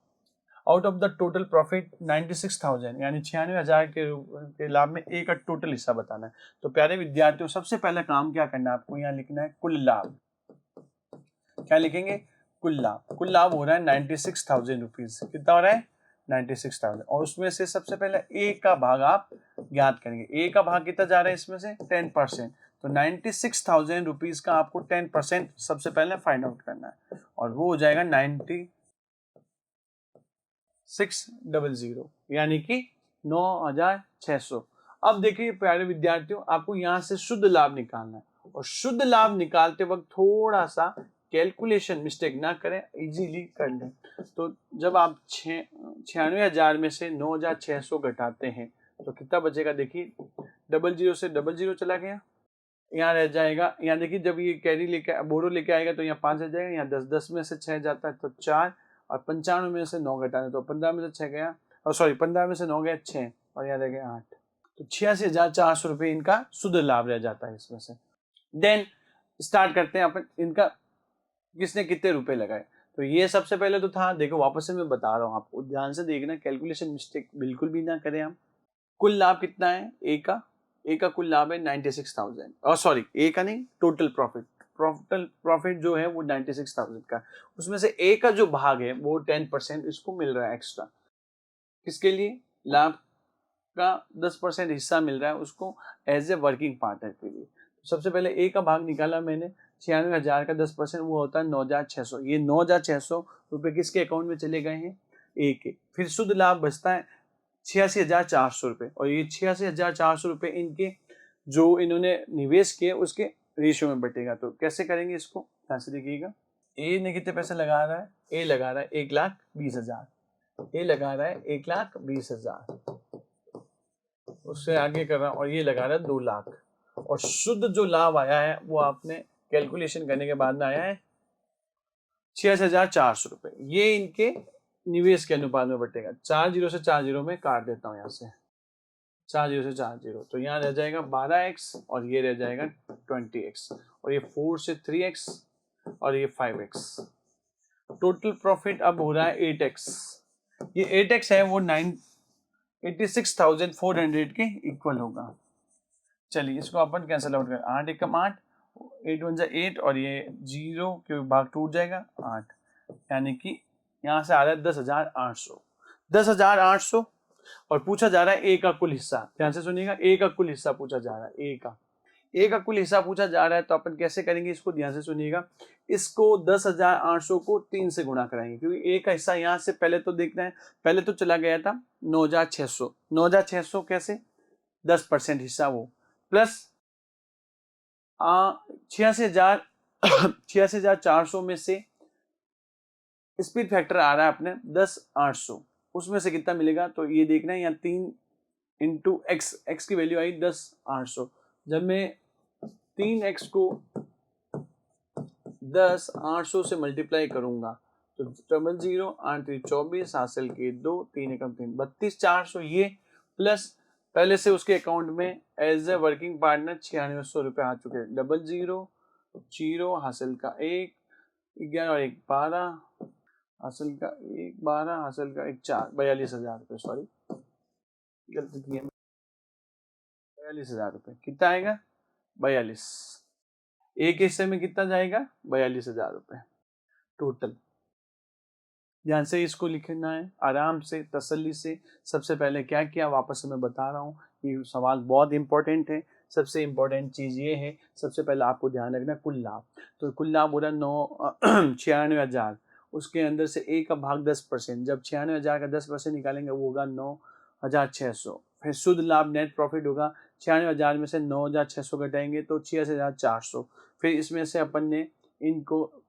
Out of the total profit 96,000 यानी 96,000 के लाभ में ए का टोटल हिस्सा बताना है। तो प्यारे विद्यार्थियों सबसे पहला काम क्या करना है आपको, यहाँ लिखना है कुल लाभ। क्या लिखेंगे? कुल लाभ हो रहा है 96,000 रुपीज। कितना हो रहा है? 96,000 और उसमें से सबसे पहले ए का भाग आप ज्ञात करेंगे। ए का भाग कितना जा रहा है इसमें से? 10%। तो 96,000 रुपीज का आपको 10% सबसे पहले फाइंड आउट करना है और वो हो जाएगा 96,000 यानी कि 9,600। अब देखिए प्यारे विद्यार्थियों आपको यहाँ से शुद्ध लाभ निकालना है और शुद्ध लाभ निकालते वक्त थोड़ा सा कैलकुलेशन मिस्टेक ना करें, इजीली कर लें। तो जब आप 96,000 में से 9,600 घटाते हैं तो कितना बचेगा? देखिए 00 से 00 चला गया, यहाँ रह जाएगा। यहाँ देखिए जब ये कैरी लेके बोरो लेके आएगा तो यहाँ 5 रह जाएगा, यहाँ 10 में से 6 जाता है तो 4 और 95 में से 9 घटाने तो 15 में से 6 गया, और सॉरी 15 में से 9 गया 6 और यहाँ रह गया 8, तो 86,400 रुपये इनका शुद्ध लाभ रह जाता है इसमें से। देन स्टार्ट करते हैं अपन, इनका किसने कितने रुपए लगाए। तो ये सबसे पहले तो था, देखो वापस से मैं बता रहा हूँ आपको, ध्यान से देखना, कैलकुलेशन मिस्टेक बिल्कुल भी ना करें हम। कुल लाभ कितना है ए का कुल लाभ है 96,000, और सॉरी ए का नहीं, टोटल प्रॉफिट जो है वो 96,000 का, उसमें से ए का जो भाग है वो 10% इसको मिल रहा है एक्स्ट्रा। किसके लिए? लाभ का 10% हिस्सा मिल रहा है उसको एज ए वर्किंग पार्टनर के लिए। तो सबसे पहले ए का भाग निकाला मैंने, 96,000 का 10% वो होता है 9,600। ये 9,600 रुपये किसके अकाउंट में चले गए हैं? ए के। फिर शुद्ध लाभ बचता है 86,400 रुपये, और ये 86,400 रुपये इनके जो इन्होंने निवेश किए उसके रेशियो में बटेगा। तो कैसे करेंगे इसको, ध्यान से देखिएगा। ए ने कितने पैसे लगा रहा है? ए लगा रहा है 1,20,000। ए लगा रहा है 1,20,000, उससे आगे कर रहा हूँ, और ये लगा रहा है 2 लाख, और शुद्ध जो लाभ आया है वो आपने कैलकुलेशन करने के बाद में आया है 6,400 रुपए, ये इनके निवेश के अनुपात में बटेगा। 4 जीरो से 4 जीरो में काट देता हूँ यहाँ से, 4 जीरो से 4 जीरो, तो यहाँ रह जाएगा 12x और ये रह जाएगा 20x, और ये 4 से 3x और ये 5x। टोटल प्रॉफिट अब हो रहा है 8x। ये 8x है वो 86,400 के इक्वल होगा। चलिए इसको अपन कैंसिल आउट करें, 8 एकम 8, 8 वन जा 8, और ये 0 के भाग टूट जाएगा 8, यानी कि यहाँ से आ रहा है 10,800। 10,800 और पूछा जा रहा है ए का कुल हिस्सा। ध्यान से सुनिएगा, ए का कुल हिस्सा पूछा जा रहा है, ए का कुल हिस्सा पूछा जा रहा है। तो अपन कैसे करेंगे इसको, ध्यान से सुनिएगा। इसको 10,800 को 3 से गुणा कराएंगे, क्योंकि ए का हिस्सा यहाँ से पहले तो देखना है, पहले तो चला गया था 9,600। 9,600 कैसे, 10% हिस्सा वो, प्लस 86,000 86,400 में से स्पीड फैक्टर आ रहा है अपने 10,800, उसमें से कितना मिलेगा, तो ये देखना है यहाँ 3 इंटू एक्स की वैल्यू आई 10,800। जब मैं 3x को 10,800 से मल्टीप्लाई करूंगा तो 00 8 3 24 हासिल के 2 3 एकम 3 32,400, ये प्लस पहले से उसके अकाउंट में एज ए वर्किंग पार्टनर 9600 रुपये आ चुके हैं। 00 0 हासिल का 1 11 और 1 12 हासिल का 1 12 हासिल का 1 4 42,000 रुपये, सॉरी गलती की है, 42,000 रुपये। कितना आएगा, 42। एक हिस्से में कितना जाएगा, 42,000 रुपये टोटल। ध्यान से इसको लिखना है, आराम से तसल्ली से। सबसे पहले क्या किया, वापस से मैं बता रहा हूँ, ये सवाल बहुत इंपॉर्टेंट है। सबसे इंपॉर्टेंट चीज ये है, सबसे पहले आपको ध्यान रखना कुल लाभ। तो कुल लाभ हो रहा 96,000, उसके अंदर से ए का भाग 10%। जब 96,000 का 10% निकालेंगे वो होगा 9,600। फिर शुद्ध लाभ नेट प्रॉफिट होगा, 96,000 में से 9,600 घटाएंगे तो 86,400। फिर इसमें से अपन ने इनको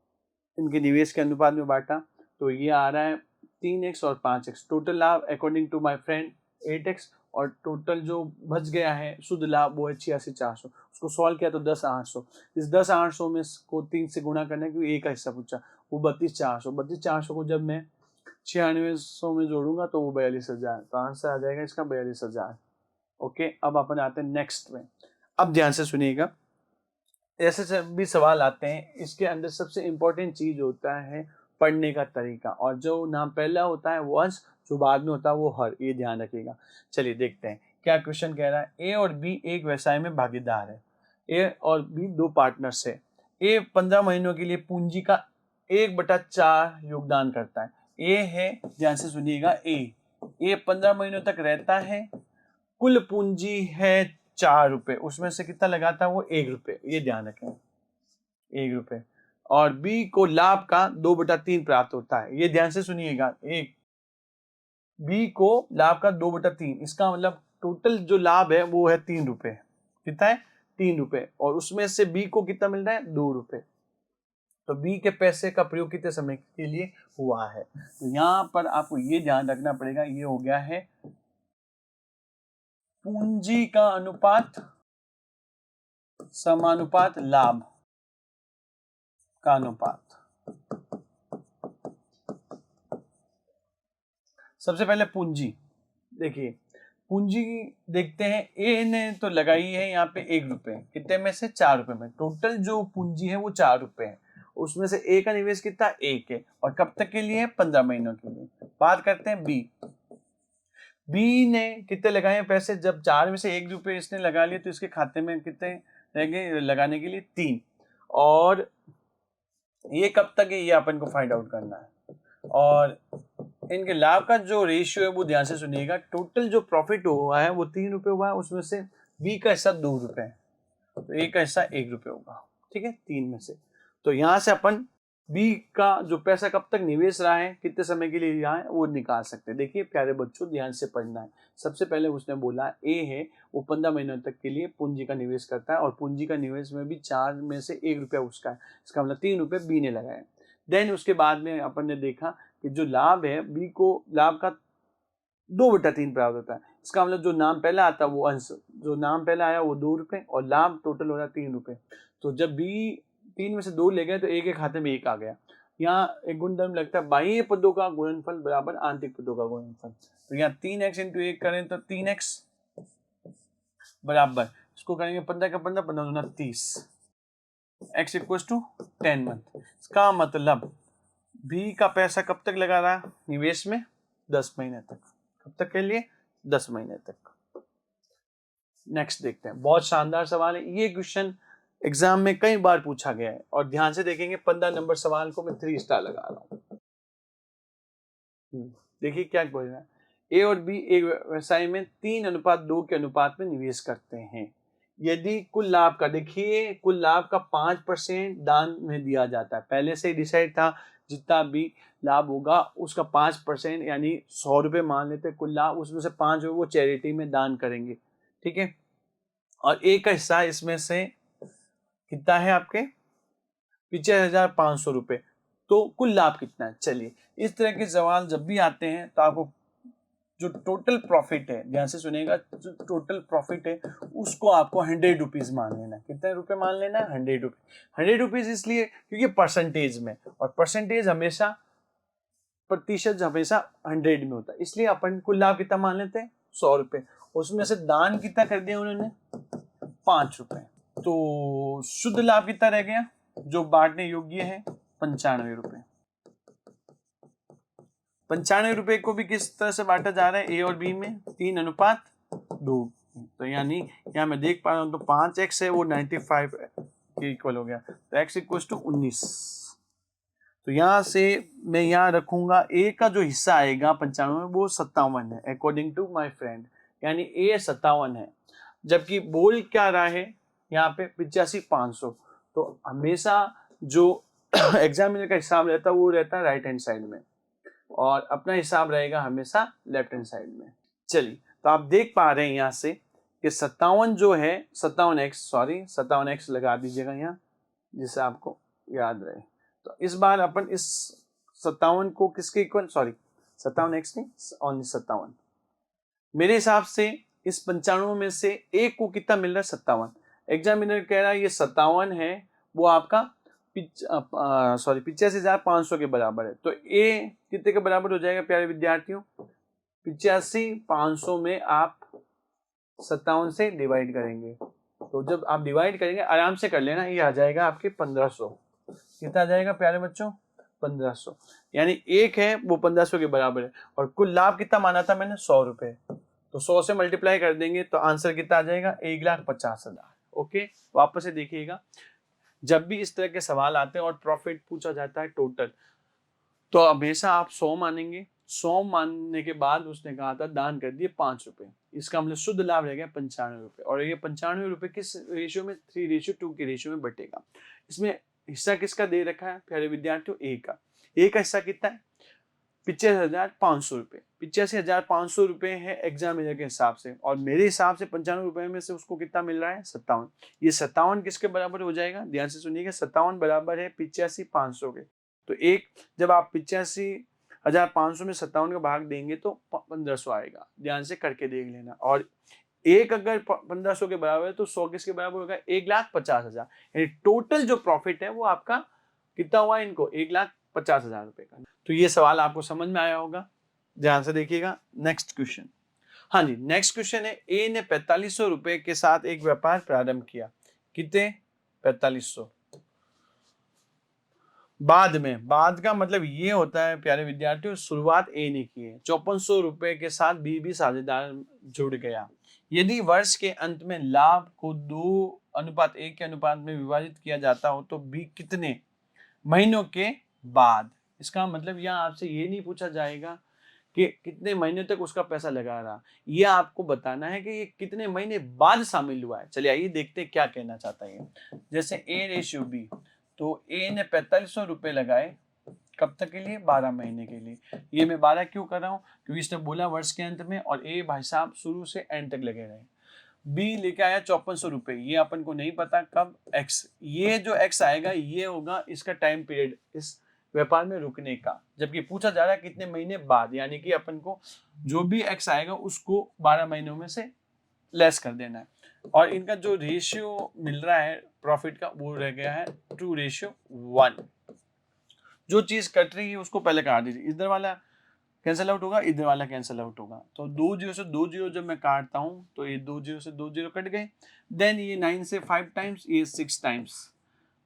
इनके निवेश के अनुपात में बांटा, तो ये आ रहा है 3x और 5x। टोटल लाभ according to my friend 8x, और टोटल जो बच गया है शुद्ध लाभ वो है 86,400। उसको सॉल्व किया तो 10,800। इस 10,800 में को 3 से गुणा करना है, क्योंकि एक का हिस्सा पूछा, वो 32,400। 32,400 को जब मैं 9600 में जोड़ूंगा तो वो 42,000, तो आंसर आ जाएगा इसका 42,000। ओके, अब अपन आते हैं नेक्स्ट में। अब ध्यान से सुनिएगा, ऐसे भी सवाल आते हैं, इसके अंदर सबसे इंपॉर्टेंट चीज होता है पढ़ने का तरीका, और जो नाम पहला होता है वो अंश, जो बाद में होता है वो हर, ये ध्यान रखिएगा। चलिए देखते हैं क्या क्वेश्चन कह रहा है। ए और बी एक व्यवसाय में भागीदार है। ए और बी दो पार्टनर्स है। ए 15 महीनों के लिए पूंजी का 1/4 योगदान करता है। ए है, ध्यान से सुनिएगा, ए 15 महीनों तक रहता है, कुल पूंजी है 4 रुपए, उसमें से कितना लगाता है वो 1 रुपए, ये ध्यान रखें, 1 रुपए। और बी को लाभ का 2/3 प्राप्त होता है, ये ध्यान से सुनिएगा। एक बी को लाभ का 2/3, इसका मतलब टोटल जो लाभ है वो है 3 रुपए। कितना है, 3 रुपए, और उसमें से बी को कितना मिल रहा है, 2 रुपए। तो बी के पैसे का प्रयोग कितने समय के लिए हुआ है, तो यहां पर आपको ये ध्यान रखना पड़ेगा। ये हो गया है पूंजी का अनुपात समानुपात लाभ का अनुपात। सबसे पहले पूंजी देखिए, पूंजी देखते हैं। ए ने तो लगाई है यहाँ पे 1 रुपए, कितने में से, 4 रुपए में। टोटल जो पूंजी है वो 4 रुपए है, उसमें से ए का निवेश कितना, 1 है, और कब तक के लिए, 15 महीनों के लिए। बात करते हैं बी ने कितने लगाए हैं पैसे, जब 4 में से 1 रुपए इसने लगा लिए तो इसके खाते में कितने रह गए लगाने के लिए, 3। और ये कब तक है, ये अपन को फाइंड आउट करना है। और इनके लाभ का जो रेशियो है वो ध्यान से सुनिएगा। टोटल जो प्रॉफिट हुआ है वो 3 रुपए हुआ है, उसमें से बी का हिस्सा 2 रुपए है, तो ए का हिस्सा 1 रुपए होगा। ठीक है, 3 में से। तो यहां से अपन बी का जो पैसा कब तक निवेश रहा है, कितने समय के लिए रहा है, वो निकाल सकते हैं। देखिए प्यारे बच्चों, ध्यान से पढ़ना है। सबसे पहले उसने बोला ए है वो 15 महीनों तक के लिए पूंजी का निवेश करता है, और पूंजी का निवेश में भी 4 में से 1 रुपया उसका है, इसका मतलब 3 रुपये बी ने लगाए। देन उसके बाद में अपन ने देखा कि जो लाभ है, बी को लाभ का 2/3 प्राप्त होता है, इसका मतलब जो नाम पहला आता है वो अंश, जो नाम पहला आया वो 2 रुपए, और लाभ टोटल हो रहा है 3 रुपए। तो जब बी 3 में से 2 ले गए तो ए के खाते में 1 आ गया। यहाँ एक गुणधर्म लगता है बाह्य पदों का गुणनफल बराबर आंतरिक पदों का गुणनफल। तो यहाँ 3x इंटू 1 करें तो 3x बराबर, इसको करेंगे 15 का 15, 15 दूना 30, x इक्वल टू 10 मंथ। इसका मतलब बी का पैसा कब तक लगा रहा निवेश में? 10 महीने तक। कब तक के लिए? 10 महीने तक। नेक्स्ट देखते हैं, बहुत शानदार सवाल है ये। क्वेश्चन एग्जाम में कई बार पूछा गया है और ध्यान से देखेंगे 15 नंबर सवाल को मैं 3 स्टार लगा रहा हूं। देखिए क्या बोल रहा है, ए और बी एक व्यवसाय में 3:2 के अनुपात में निवेश करते हैं। यदि कुल लाभ का, देखिए कुल लाभ का 5% दान में दिया जाता है, पहले से ही डिसाइड था जितना भी लाभ होगा उसका 5% यानी 100 रुपये मान लेते हैं कुल लाभ, उसमें से 5 वो चैरिटी में दान करेंगे, ठीक है। और एक का हिस्सा इसमें से कितना है आपके 85,500 रुपये। तो कुल लाभ कितना है? चलिए इस तरह के सवाल जब भी आते हैं तो आपको जो टोटल प्रॉफिट है, ध्यान से सुनिएगा, जो टोटल प्रॉफिट है उसको आपको 100 रुपीज मान लेना। कितने रुपए मान लेना? 100 रुपीज। 100 रुपीज इसलिए क्योंकि परसेंटेज में, और परसेंटेज हमेशा, प्रतिशत हमेशा 100 में होता है, इसलिए अपन कुल लाभ कितना मान लेते हैं? 100 रुपये। उसमें से दान कितना कर दिया उन्होंने? 5 रुपए। तो शुद्ध लाभ कितना रह गया जो बांटने योग्य है? 95 रुपए। 95 रुपए को भी किस तरह से बांटा जा रहा है? ए और बी में 3:2। तो यानी यहाँ मैं देख पा रहा हूँ तो 5x है वो 95 के इक्वल हो गया, तो x इक्वल टू 19। तो यहाँ से मैं यहाँ रखूंगा ए का जो हिस्सा आएगा 95 में वो 57 है, अकॉर्डिंग टू माय फ्रेंड, यानी ए 57 है। जबकि बोल क्या रहा है यहाँ पे 85,500। तो हमेशा जो एग्जामिनर का हिसाब रहता है वो रहता है राइट हैंड साइड में, और अपना हिसाब रहेगा हमेशा लेफ्ट हैंड साइड में। चलिए तो आप देख पा रहे हैं यहाँ से कि 57 जो है 57x लगा दीजिएगा यहाँ, जिससे आपको याद रहे। तो इस बार अपन इस 57 को किसके इक्वल, 57x नहीं, ओनली 57। मेरे हिसाब से इस 95 में से एक को कितना मिल रहा है? 57। एग्जामिनर कह रहा है ये 57 है वो आपका 85,500 के बराबर है। तो ए कितने के बराबर हो जाएगा प्यारे विद्यार्थियों? 85,500 में आप 57 से डिवाइड करेंगे, तो जब आप डिवाइड करेंगे आराम से कर लेना, ये आ जाएगा आपके 1500। कितना आ जाएगा प्यारे बच्चों? 1500। यानी एक है वो 1500 के बराबर है। और कुल लाभ कितना माना था मैंने? 100 रुपए। तो 100 से मल्टीप्लाई कर देंगे तो आंसर कितना आ जाएगा? 1,50,000। ओके, वापस से देखिएगा, जब भी इस तरह के सवाल आते हैं और प्रॉफिट पूछा जाता है टोटल, तो हमेशा आप 100 मानेंगे। 100 मानने के बाद उसने कहा था दान कर दिए 5 रुपए, इसका मतलब शुद्ध लाभ रह गया 95 रुपए। और ये 95 रुपए किस रेशियो में? 3:2 के रेशियो में बटेगा। इसमें हिस्सा किसका दे रखा है प्यारे विद्यार्थियों? ए का। ए का हिस्सा कितना है? 85,500 रुपए। 85,500 रुपए है एग्जामिनर के हिसाब से, और मेरे हिसाब से 95 रुपए में से उसको कितना मिल रहा है? 57। ये 57 किसके बराबर हो जाएगा? ध्यान से सुनिएगा, 57 बराबर है 85,500 के। तो एक, जब आप 85,500 में 57 का भाग देंगे तो 1500 आएगा। ध्यान से करके देख लेना। और एक अगर 1500 के बराबर है तो 100 किसके बराबर होगा? 1,50,000। यानी टोटल जो प्रॉफिट है वो आपका कितना हुआ इनको? 1,50,000 रुपए का। तो ये सवाल आपको समझ में आया होगा, ध्यान से देखिएगा। नेक्स्ट क्वेश्चन, हाँ जी, नेक्स्ट क्वेश्चन है, ए ने 4500 रुपए के साथ एक व्यापार प्रारंभ किया। कितने? 4500। बाद में, बाद का मतलब ये होता है प्यारे विद्यार्थियों, शुरुआत ए ने की है। 5400 रुपए के साथ बी भी साझेदार जुड़ गया। यदि वर्ष के अंत में लाभ को 2:1 के अनुपात में विभाजित किया जाता हो तो बी कितने महीनों के बाद? इसका मतलब यहाँ आपसे ये नहीं पूछा जाएगा कि कितने महीने तक उसका पैसा लगा रहा, ये आपको बताना है कि ये कितने महीने बाद शामिल हुआ है। चलिए आइए देखते हैं क्या कहना चाहता है। जैसे ए रेशियो बी, तो ए ने 4500 रुपए लगाए, कब तक के लिए? 12 महीने के लिए। ये मैं 12 क्यों कर रहा हूँ? क्योंकि इसने बोला वर्ष के अंत में, और ए भाई साहब शुरू से एंड तक लगे रहे। बी लेके आया 5400 रुपए, ये अपन को नहीं पता कब। एक्स, ये जो एक्स आएगा ये होगा इसका टाइम पीरियड इस व्यापार में रुकने का, जबकि पूछा जा रहा है कितने महीने बाद, यानी कि अपन को जो भी एक्स आएगा उसको 12 महीनों में से लेस कर देना है। और इनका जो रेशियो मिल रहा है प्रॉफिट का वो रह गया है 2:1। जो चीज कट रही है उसको पहले काट दीजिए। इधर वाला कैंसिल आउट होगा, इधर वाला कैंसिल आउट होगा। तो 2 जीरो से 2 जीरो जब मैं काटता हूँ तो ये 2 जीरो से 2 जीरो कट गए। देन ये 9 से 5 टाइम्स, ये 6 टाइम्स,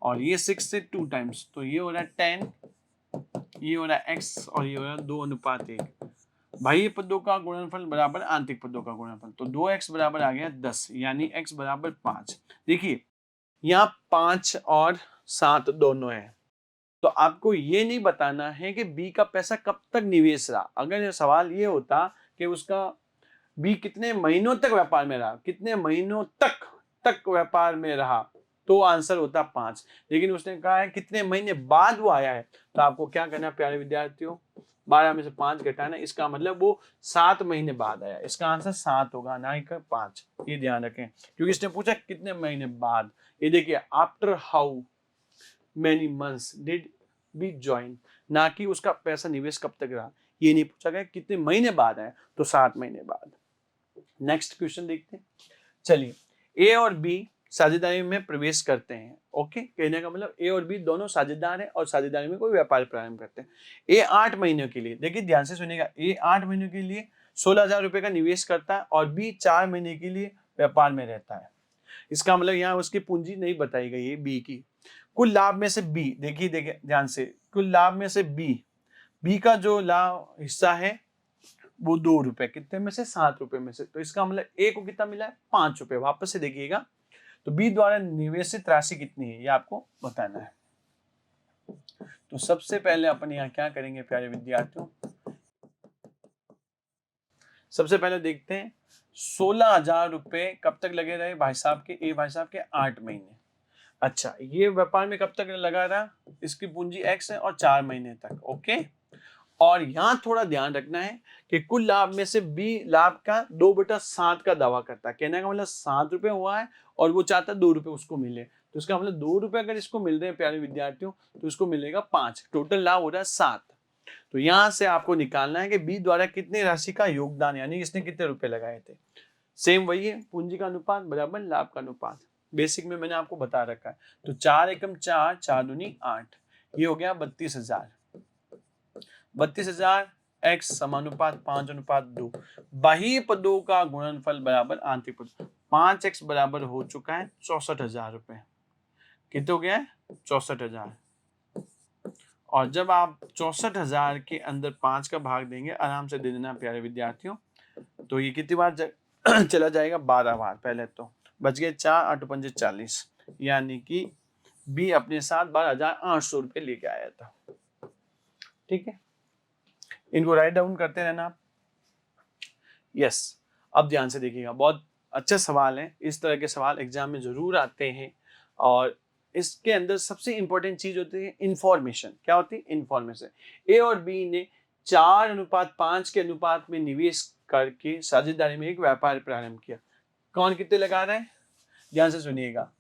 और ये 6 से 2 टाइम्स, तो ये हो रहा है 10, ये हो रहा है x, और ये हो रहा है 2:1। बाह्य पदों का गुणनफल बराबर आंतरिक पदों का गुणनफल, तो 2x बराबर आ गया 10, यानी x बराबर 5। देखिए यहाँ 5 और 7 दोनों है, तो आपको ये नहीं बताना है कि बी का पैसा कब तक निवेश रहा। अगर ये सवाल ये होता कि उसका बी कितने महीनों तक व्यापार में रहा, कितने महीनों तक व्यापार में रहा, तो आंसर होता 5। लेकिन उसने कहा है कितने महीने बाद वो आया है, तो आपको क्या करना है प्यारे विद्यार्थियों, 12 में से 5 घटाना, इसका मतलब वो 7 महीने बाद आया। इसका आंसर 7 होगा, ना कि 5। ये ध्यान रखें, क्योंकि इसने पूछा कितने महीने बाद। ये देखिए after how many months did B join, ना कि उसका पैसा निवेश कब तक रहा। ये नहीं पूछा गया कितने महीने बाद आया, तो 7 महीने बाद। नेक्स्ट क्वेश्चन देखते हैं। चलिए, ए और बी साझेदारी में प्रवेश करते हैं। ओके, कहने का मतलब ए और बी दोनों साझेदार हैं और साझेदारी में कोई व्यापार प्रारंभ करते हैं। ए 8 महीनों के लिए, देखिए ध्यान से सुनिएगा, ए 8 महीनों के लिए 16,000 रुपए का निवेश करता है और बी 4 महीने के लिए व्यापार में रहता है। इसका मतलब यहाँ उसकी पूंजी नहीं बताई गई है बी की। कुल लाभ में से बी, देखिए ध्यान से, कुल लाभ में से बी का जो लाभ हिस्सा है वो 2 रुपए, कितने में से 7 रुपए में से, तो इसका मतलब ए को कितना मिला है 5 रुपए। वापस से देखिएगा, तो बी द्वारा निवेशित राशि कितनी है ये आपको बताना है। तो सबसे पहले अपन यहाँ क्या करेंगे प्यारे विद्यार्थियों, सबसे पहले देखते हैं 16,000 रुपए कब तक लगे रहे भाई साहब के, ए भाई साहब के 8 महीने। अच्छा, ये व्यापार में कब तक लगा रहा, इसकी पूंजी x है और 4 महीने तक। ओके, और यहाँ थोड़ा ध्यान रखना है कि कुल लाभ में से बी लाभ का 2/7 का दावा करता है। कहने का मतलब 7 रुपए हुआ है और वो चाहता है 2 रुपए उसको मिले, तो इसका मतलब 2 रुपए अगर इसको मिल रहे हैं प्यारे विद्यार्थियों, तो इसको मिलेगा 5, टोटल लाभ हो रहा है 7। तो यहाँ से आपको निकालना है कि बी द्वारा कितनी राशि का योगदान, यानी इसने कितने रुपए लगाए थे। सेम वही है, पूंजी का अनुपात बराबर लाभ का अनुपात, बेसिक में मैंने आपको बता रखा है। तो 4 एकम 4, 4 दूनी 8, ये हो गया 32,000। 32,000 x समानुपात 5:2। बाह्य पदों का गुणनफल बराबर आंतरिक पद, 5x बराबर हो चुका है 64,000 रुपए। कितने हो गया है 64,000। और जब आप 64,000 के अंदर 5 का भाग देंगे, आराम से दे देना प्यारे विद्यार्थियों, तो ये कितनी बार चला जाएगा 12 बार। पहले तो बच गए 4, 8 पंजे 40, यानी कि बी अपने साथ 12,800 रुपए लेके आया था। ठीक है, इनको राइट डाउन करते रहना आप। यस, अब ध्यान से देखिएगा, बहुत अच्छा सवाल है। इस तरह के सवाल एग्जाम में जरूर आते हैं, और इसके अंदर सबसे इंपॉर्टेंट चीज होती है इंफॉर्मेशन। क्या होती है इंफॉर्मेशन। ए और बी ने 4:5 के अनुपात में निवेश करके साझेदारी में एक व्यापार प्रारंभ किया। कौन कितने लगा रहा है, ध्यान से सुनिएगा।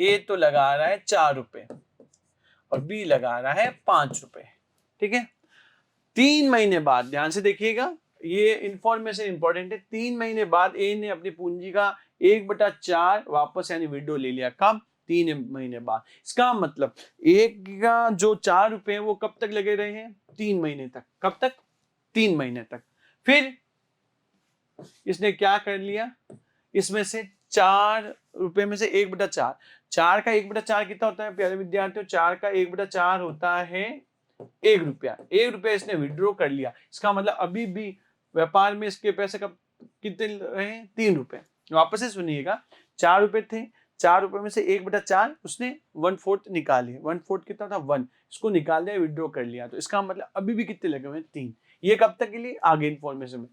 ए तो लगा रहा है 4 रुपए और बी लगा रहा है 5 रुपए। ठीक है, 3 महीने बाद, ध्यान से देखिएगा, ये इंफॉर्मेशन इंपॉर्टेंट है। 3 महीने बाद ए ने अपनी पूंजी का 1/4 वापस यानी विड्रॉ ले लिया। कब, 3 महीने बाद। इसका मतलब एक का जो 4 रुपए हैं वो कब तक लगे रहे हैं, 3 महीने तक। कब तक, 3 महीने तक। फिर इसने क्या कर लिया, इसमें से 4 रुपए में से 1/4, 4 का 1/4 कितना होता है प्यारे विद्यार्थियों, 4 का 1/4 होता है 1 रुपया। 1 रुपया इसने विड्रॉ कर लिया। इसका मतलब अभी भी व्यापार में इसके पैसे कब कितने रहे, 3 रुपए। वापस से सुनिएगा, 4 रुपए थे, 4 रुपए में से 1/4 उसने 1/4 निकाल लिया। 1/4 कितना था 1, इसको निकाल दिया, विड्रॉ कर लिया। तो इसका मतलब अभी भी कितने लगे हुए हैं 3। ये कब तक के लिए, आगे इन्फॉर्मेशन में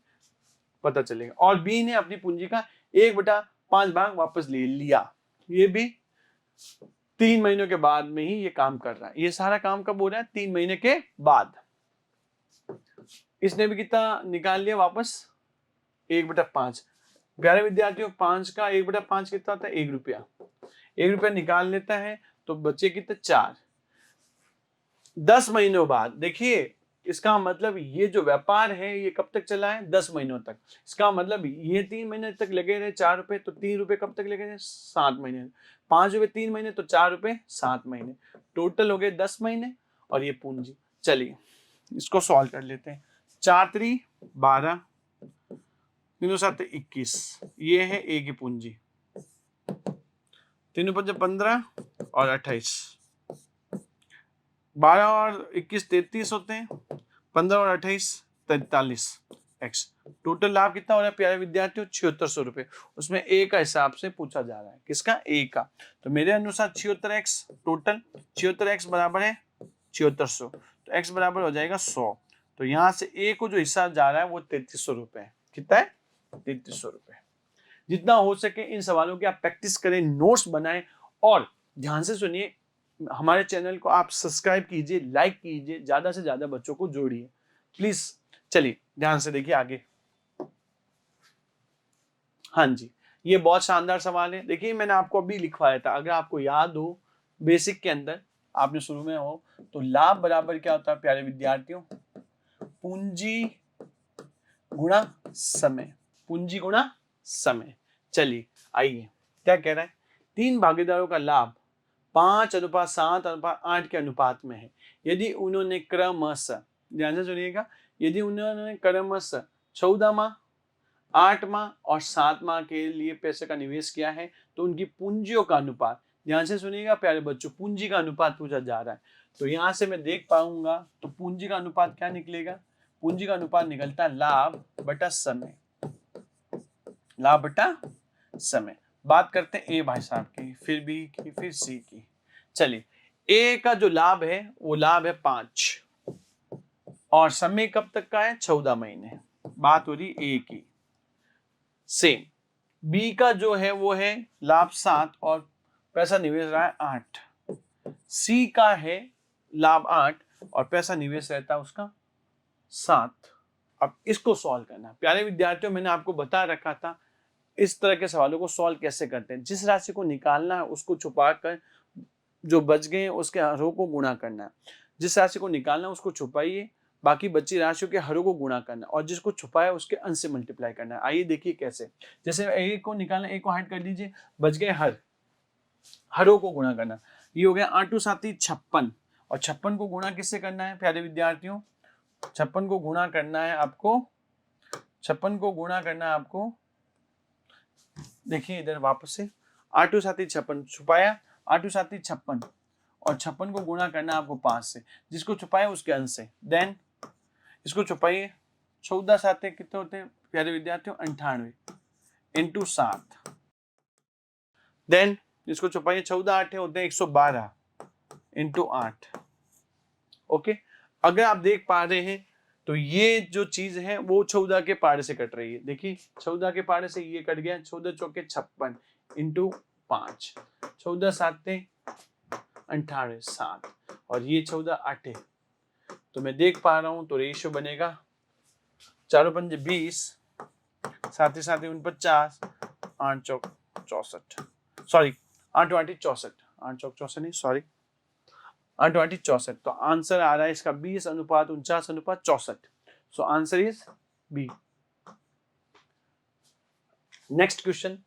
पता चलेगा। और बी ने अपनी पूंजी का 1/5 भाग वापस ले लिया। ये भी 3 महीनों के बाद में ही ये काम कर रहा है। ये सारा काम कब हो रहा है, 3 महीने के बाद। इसने भी कितना निकाल लिया वापस, 1/5। प्यारे विद्यार्थियों, 5 का 1/5 कितना होता है, 1 रुपया। 1 रुपया निकाल लेता है तो बचे कितने, 4। 10 महीनों बाद देखिए, इसका मतलब ये जो व्यापार है ये कब तक चला है, 10 महीनों तक। इसका मतलब ये 3 महीने तक लगे रहे 4 रुपए, तो 3 रुपए कब तक लगे रहे, 7 महीने। 5 रुपए 3 महीने, तो 4 रुपए 7 महीने, टोटल हो गए 10 महीने। और ये पूंजी चलिए इसको सॉल्व कर लेते हैं। 4 3 12, तीनों साथ 21, ये है ए की पूंजी। तीनों 5 15 और 28, 12 और 21 33 होते हैं, 15 और 28 43 एक्स। टोटल लाभ कितना हो रहा है प्यारे विद्यार्थियों? 7600 रुपए। उसमें ए का हिसाब से पूछा जा रहा है। किसका? ए का। तो मेरे अनुसार 76 एक्स टोटल, 76 एक्स बराबर है 7600, तो एक्स बराबर हो जाएगा 100। तो यहाँ से ए को जो हिस्सा जा रहा है वो 3300 रुपए है। कितना है? 3300 रुपए। जितना हो सके इन सवालों की आप प्रैक्टिस करें, नोट्स बनाएं और ध्यान से सुनिए। हमारे चैनल को आप सब्सक्राइब कीजिए, लाइक कीजिए, ज्यादा से ज्यादा बच्चों को जोड़िए प्लीज। चलिए ध्यान से देखिए आगे। हाँ जी, ये बहुत शानदार सवाल है। देखिए मैंने आपको अभी लिखवाया था, अगर आपको याद हो बेसिक के अंदर आपने शुरू में हो, तो लाभ बराबर क्या होता है प्यारे विद्यार्थियों? पूंजी गुणा समय। पूंजी गुणा समय। चलिए आइए क्या कह रहा है? 3 भागीदारों का लाभ 5:7:8 के अनुपात में है। यदि उन्होंने क्रमशः, ध्यान से सुनिएगा, यदि उन्होंने क्रमशः 14 माह, 8 माह और 7 माह के लिए पैसे का निवेश किया है, तो उनकी पूंजियों का अनुपात, ध्यान से सुनिएगा प्यारे बच्चों, पूंजी का अनुपात पूछा जा रहा है। तो यहां से मैं देख पाऊंगा तो पूंजी का अनुपात क्या निकलेगा? पूंजी का अनुपात निकलता है लाभ बटा समय। लाभ बटा समय। बात करते हैं ए भाई साहब की, फिर बी की, फिर सी की। चलिए ए का जो लाभ है वो लाभ है 5 और समय कब तक का है? 14 महीने। बात हो रही ए की। सेम बी का जो है वो है लाभ 7 और पैसा निवेश रहा है 8। सी का है लाभ 8 और पैसा निवेश रहता है उसका 7। अब इसको सॉल्व करना है प्यारे विद्यार्थियों। मैंने आपको बता रखा था इस तरह के सवालों को सॉल्व कैसे करते हैं। जिस राशि को निकालना है उसको छुपा कर जो बच गए उसके हरों को गुणा करना है। जिस राशि को निकालना है उसको छुपाइए, बाकी बची राशियों के हरों को गुणा करना है और जिसको छुपाया उसके अंश से मल्टीप्लाई करना है। आइए देखिए कैसे। जैसे ए को निकालना, ए को हाइड कर दीजिए, बच गए हर, हरों को गुणा करना। ये हो गया 8 2 7 56 और 56 को गुणा किससे करना है प्यारे विद्यार्थियों? 56 को गुणा करना है आपको, 56 को गुणा करना है आपको। देखिए इधर वापस से 8 2 7 56 छुपाया, 8 2 7 56 और 56 को गुणा करना है आपको 5 से, जिसको छुपाया उसके अंश से। देन इसको छुपाइए, 14 7 कितने होते हैं प्यारे विद्यार्थियों? 98 इंटू 7। देन इसको छुपाइए, 14 8 होते हैं 112 इंटू 8। ओके, अगर आप देख पा रहे हैं तो ये जो चीज है वो 14 के पारे से कट रही है। देखिए 14 के पारे से ये कट गया, 14 चौके 56 इंटू 5, 14 7 98 7 और ये 14 8। तो मैं देख पा रहा हूं तो रेशियो बनेगा 4 5 20, साथ ही 49, 8 चौक 64, सॉरी 8 8 64, 8 चौक 64 नहीं, सॉरी 8 8 64। तो आंसर आ रहा है इसका 20:49:64। So answer is B. Next question.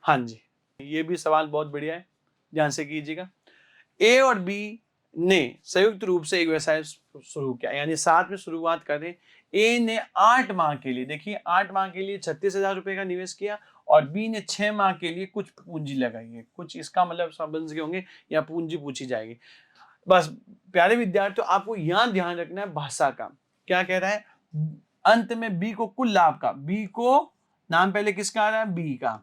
हाँ जी, ये भी सवाल बहुत बढ़िया है, ध्यान से कीजिएगा। ए और बी ने संयुक्त रूप से एक व्यवसाय शुरू किया, यानी साथ में शुरुआत कर रहे। ए ने 8 माह के लिए, देखिए 8 माह के लिए 36,000 रुपए का निवेश किया और बी ने 6 माह के लिए कुछ पूंजी लगाई है। कुछ इसका मतलब समझ गए होंगे, या पूंजी पूछी जाएगी। बस प्यारे विद्यार्थियों आपको यहां ध्यान रखना है भाषा का। क्या कह रहा है? अंत में बी को कुल लाभ का, बी को नाम पहले किसका आ रहा है? बी का,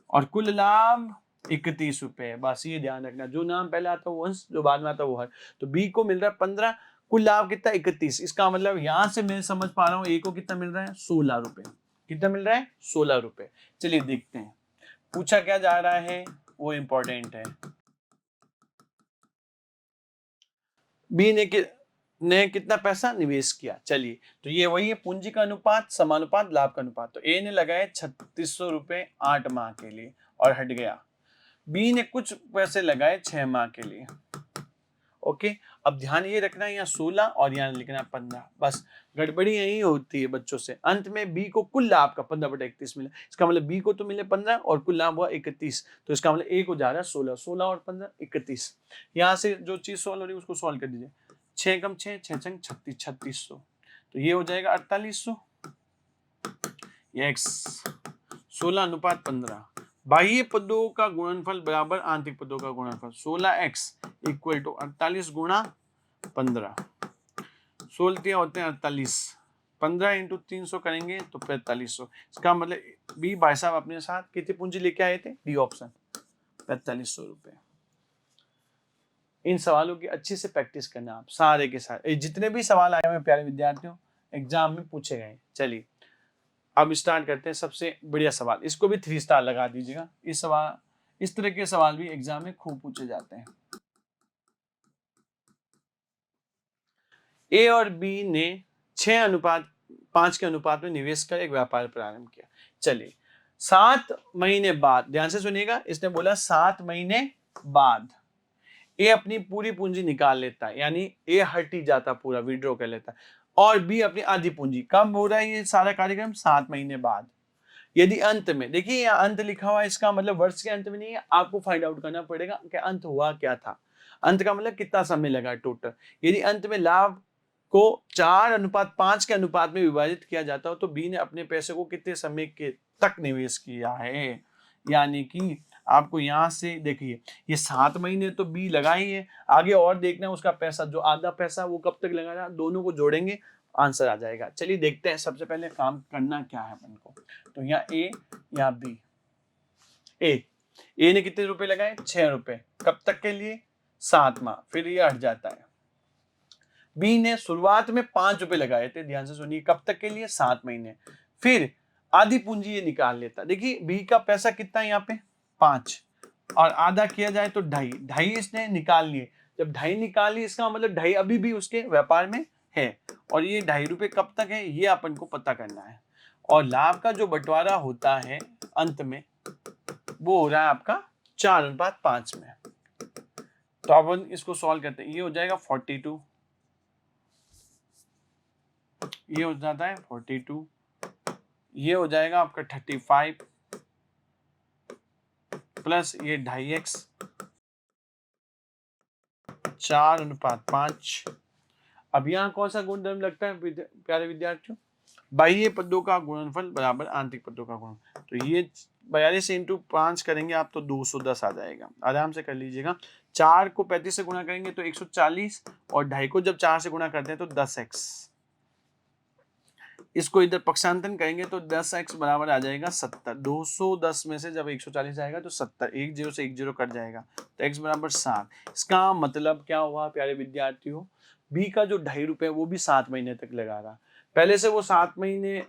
और कुल लाभ 31 रुपए। बस ये ध्यान रखना, जो नाम पहले आता है वो अंश, जो बाद में आता है वो हर। तो बी को मिल रहा है 15, कुल लाभ कितना? 31। इसका मतलब यहां से मैं समझ पा रहा हूं ए को कितना मिल रहा है? 16 रुपए। कितना मिल रहा है? 16 रुपए। चलिए देखते हैं पूछा क्या जा रहा है, वो इंपॉर्टेंट है। बी ने कितना पैसा निवेश किया? चलिए तो ये वही है, पूंजी का अनुपात समानुपात लाभ का अनुपात। तो ए ने लगाए 3600 रुपए 8 माह के लिए और हट गया। बी ने कुछ पैसे लगाए 6 माह के लिए। ओके, अब ध्यान ये रखना है यहाँ 16 और यहाँ लिखना 15, बस गड़बड़ी यही होती है बच्चों से। अंत में बी को कुल लाभ का 15/31 मिला, इसका मतलब बी को तो मिले 15 और कुल लाभ हुआ 31, तो इसका मतलब ए को जा रहा है 16, 16 और 15 31। यहाँ से जो चीज सोल्व हो रही है उसको सोल्व कर दीजिए। 6 कम 6, 6 छंग 36, 3600, तो ये हो जाएगा 4800। ये x 16:15, बाह्य पदों का गुणनफल बराबर आंतरिक पदों का गुणनफल। 16x इक्वल टू 48 गुणा 15, 16 होते हैं 48, 15 इंटू 300 करेंगे तो 4500। इसका मतलब बी भाई साहब अपने साथ कितनी पूंजी लेके आए थे, डी ऑप्शन 4500 रुपए। इन सवालों की अच्छे से प्रैक्टिस करना आप सारे के सारे, जितने भी सवाल आए हुए प्यारे विद्यार्थियों एग्जाम में पूछे गए। चलिए अब स्टार्ट करते हैं सबसे बढ़िया सवाल, इसको भी 3 स्टार लगा दीजिएगा। इस सवाल, इस तरह के सवाल भी एग्जाम में खूब पूछे जाते हैं। ए और बी ने 6:5 के अनुपात में निवेश कर एक व्यापार प्रारंभ किया। चलिए 7 महीने बाद, ध्यान से सुनिएगा, इसने बोला 7 महीने बाद ए अपनी पूरी पूंजी निकाल लेता है, यानी ए हट ही जाता, पूरा विड्रॉ कर लेता है, और बी अपनी आधी पूंजी। कब हो रहा है ये सारा कार्यक्रम, 7 महीने बाद। यदि अंत में, देखिए यहाँ अंत लिखा हुआ है, इसका मतलब वर्ष के अंत में नहीं है, आपको फाइंड आउट करना पड़ेगा कि अंत हुआ क्या था। अंत का मतलब कितना समय लगा टोटल। यदि अंत में लाभ को 4:5 के अनुपात में विभाजित किया जाता हो तो बी ने अपने पैसे को कितने समय के तक निवेश किया है। यानी कि आपको यहाँ से देखिए ये 7 महीने तो बी लगा ही है, आगे और देखना है उसका पैसा, जो आधा पैसा वो कब तक लगाना, दोनों को जोड़ेंगे आंसर आ जाएगा। चलिए देखते हैं सबसे पहले काम करना क्या है अपन को। तो यहाँ ए या बी, ए ने कितने रुपए लगाए, 6 रुपए, कब तक के लिए, 7 माह, फिर ये हट जाता है। बी ने शुरुआत में 5 रुपए लगाए थे, ध्यान से सुनिए, कब तक के लिए, 7 महीने, फिर आधी पूंजी ये निकाल लेता। देखिए बी का पैसा कितना है यहाँ पे 5, और आधा किया जाए तो 2.5 इसने निकाल लिए। जब 2.5 निकाल लिए इसका मतलब 2.5 अभी भी उसके व्यापार में है, और ये 2.5 रुपए कब तक है ये अपन को पता करना है। और लाभ का जो बंटवारा होता है अंत में वो हो रहा है आपका 4:5 में। तो अपन इसको सॉल्व करते हैं, ये हो जाएगा 42, ये हो जाता है 42, ये हो जाएगा आपका 35 प्लस ये 2.5x 4:5। अब यहाँ कौन सा गुणधर्म लगता है प्यारे विद्यार्थियों, बाह्य पदों का गुणनफल बराबर आंतरिक पदों का गुण। तो ये 42 इंटू 5 करेंगे आप तो 210 आ जाएगा, आराम से कर लीजिएगा। 4 को 35 से गुणा करेंगे तो 140, और 2.5 को जब 4 से गुणा करते हैं तो 10x, इसको इधर पक्षांतरण करेंगे तो 10x बराबर आ जाएगा 70। 210 में से जब 140 आएगा तो 70, 1 0 से 1 0 कट जाएगा तो x बराबर 7। इसका मतलब क्या हुआ प्यारे विद्यार्थियों, बी का जो 2.5 रुपए वो भी 7 महीने तक लगा रहा। पहले से वो 7 महीने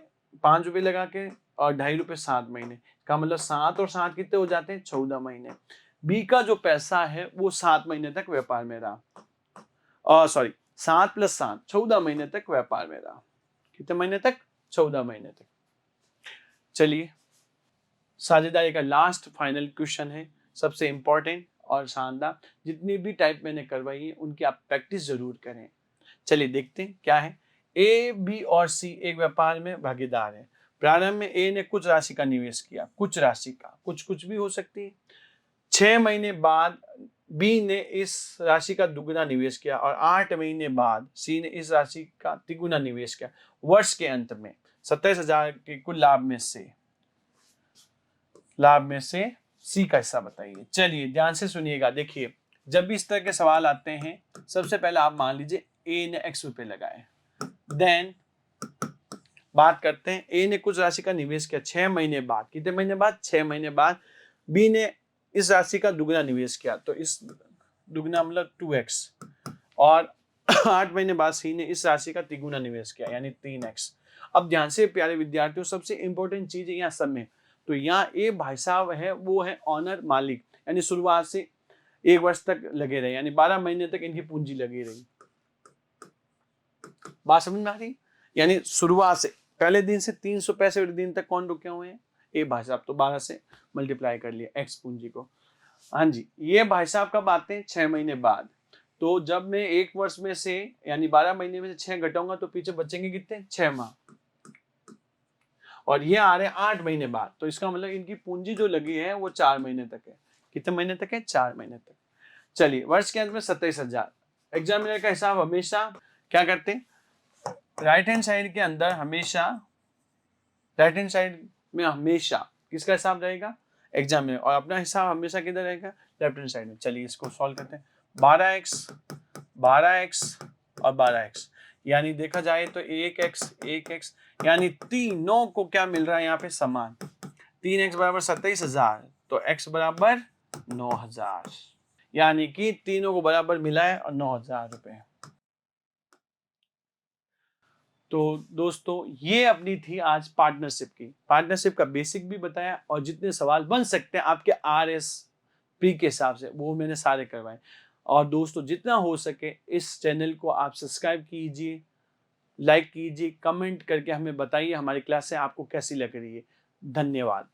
5 रुपए लगा के, और 2.5 रुपए 7 महीने का मतलब 7 और 7 कितने हो जाते हैं, 14 महीने। बी का जो पैसा है वो 7 महीने तक व्यापार में रहा, सॉरी 7 + 7 14 महीने तक व्यापार में रहा। कितने महीने तक, 14 महीने तक। चलिए साझेदारी का लास्ट फाइनल क्वेश्चन है, सबसे इंपॉर्टेंट और शानदार। जितनी भी टाइप मैंने करवाई है उनकी आप प्रैक्टिस जरूर करें। चलिए देखते हैं क्या है। ए, बी और सी एक व्यापार में भागीदार है। प्रारंभ में ए ने कुछ राशि का निवेश किया, कुछ राशि का, कुछ भी हो सकती है। 6 महीने बाद बी ने इस राशि का दुगुना निवेश किया, और 8 महीने बाद सी ने इस राशि का तिगुना निवेश किया। वर्ष के अंत में 27,000 के कुल लाभ में से सी का हिस्सा बताइए। चलिए ध्यान से सुनिएगा, देखिए जब भी इस तरह के सवाल आते हैं सबसे पहले आप मान लीजिए ए ने x रुपए लगाए, देन बात करते हैं ए ने कुछ राशि का निवेश किया 6 महीने बाद। कितने महीने बाद, 6 महीने बाद बी ने इस राशि का दुगना निवेश किया, तो इस दुगना मतलब 2x, और 8 महीने बाद सी ने इस राशि का तिगुना निवेश किया यानी 3x। अब ध्यान से प्यारे विद्यार्थियों, सबसे इंपॉर्टेंट चीज है यहाँ समय। तो यहाँ ए भाई साहब है वो है ऑनर, मालिक, यानी शुरुआत से 1 वर्ष तक लगे रहे, यानी 12 महीने तक इनकी पूंजी लगी रही। बात समझ में आ रही, यानी शुरुआत से पहले दिन से 365 दिन तक कौन रुके हुए हैं, ए भाई साहब, तो 12 से मल्टीप्लाई कर लिया एक्स पूंजी को। हाँ जी, ये भाई साहब कब आते हैं, 6 महीने बाद। तो तो जब मैं 1 वर्ष में से यानी 12 महीने में से 6 घटाऊंगा तो पीछे बचेंगे कितने? 6 माह। और ये आ रहे हैं 8 महीने बाद, तो इसका मतलब इनकी पूंजी जो लगी है वो 4 महीने तक है। कितने महीने तक है? 4 महीने तक। चलिए, वर्ष के अंत में 27,000। एग्जामिनर का हिसाब हमेशा क्या करते हैं? राइट हैंड साइड के अंदर हमेशा, राइट हैंड साइड में हमेशा किसका हिसाब रहेगा? एग्जामिनर। और अपना हिसाब हमेशा किधर रहेगा? लेफ्ट हैंड साइड में। चलिए इसको सॉल्व करते हैं। 12x, 12x और 12x, यानी देखा जाए तो 1x, 1x, यानी तीनों को क्या मिल रहा है यहाँ पे? समान। 3x बराबर 27,000, तो x बराबर 9,000, यानी कि तीनों को बराबर मिला है और 9,000 रुपए। तो दोस्तों ये अपनी थी आज पार्टनरशिप की। पार्टनरशिप का बेसिक भी बताया और जितने सवाल बन सकते हैं आपके RSP के हिसाब से वो मैंने सारे करवाए। और दोस्तों जितना हो सके इस चैनल को आप सब्सक्राइब कीजिए, लाइक कीजिए, कमेंट करके हमें बताइए हमारी क्लासें आपको कैसी लग रही है। धन्यवाद।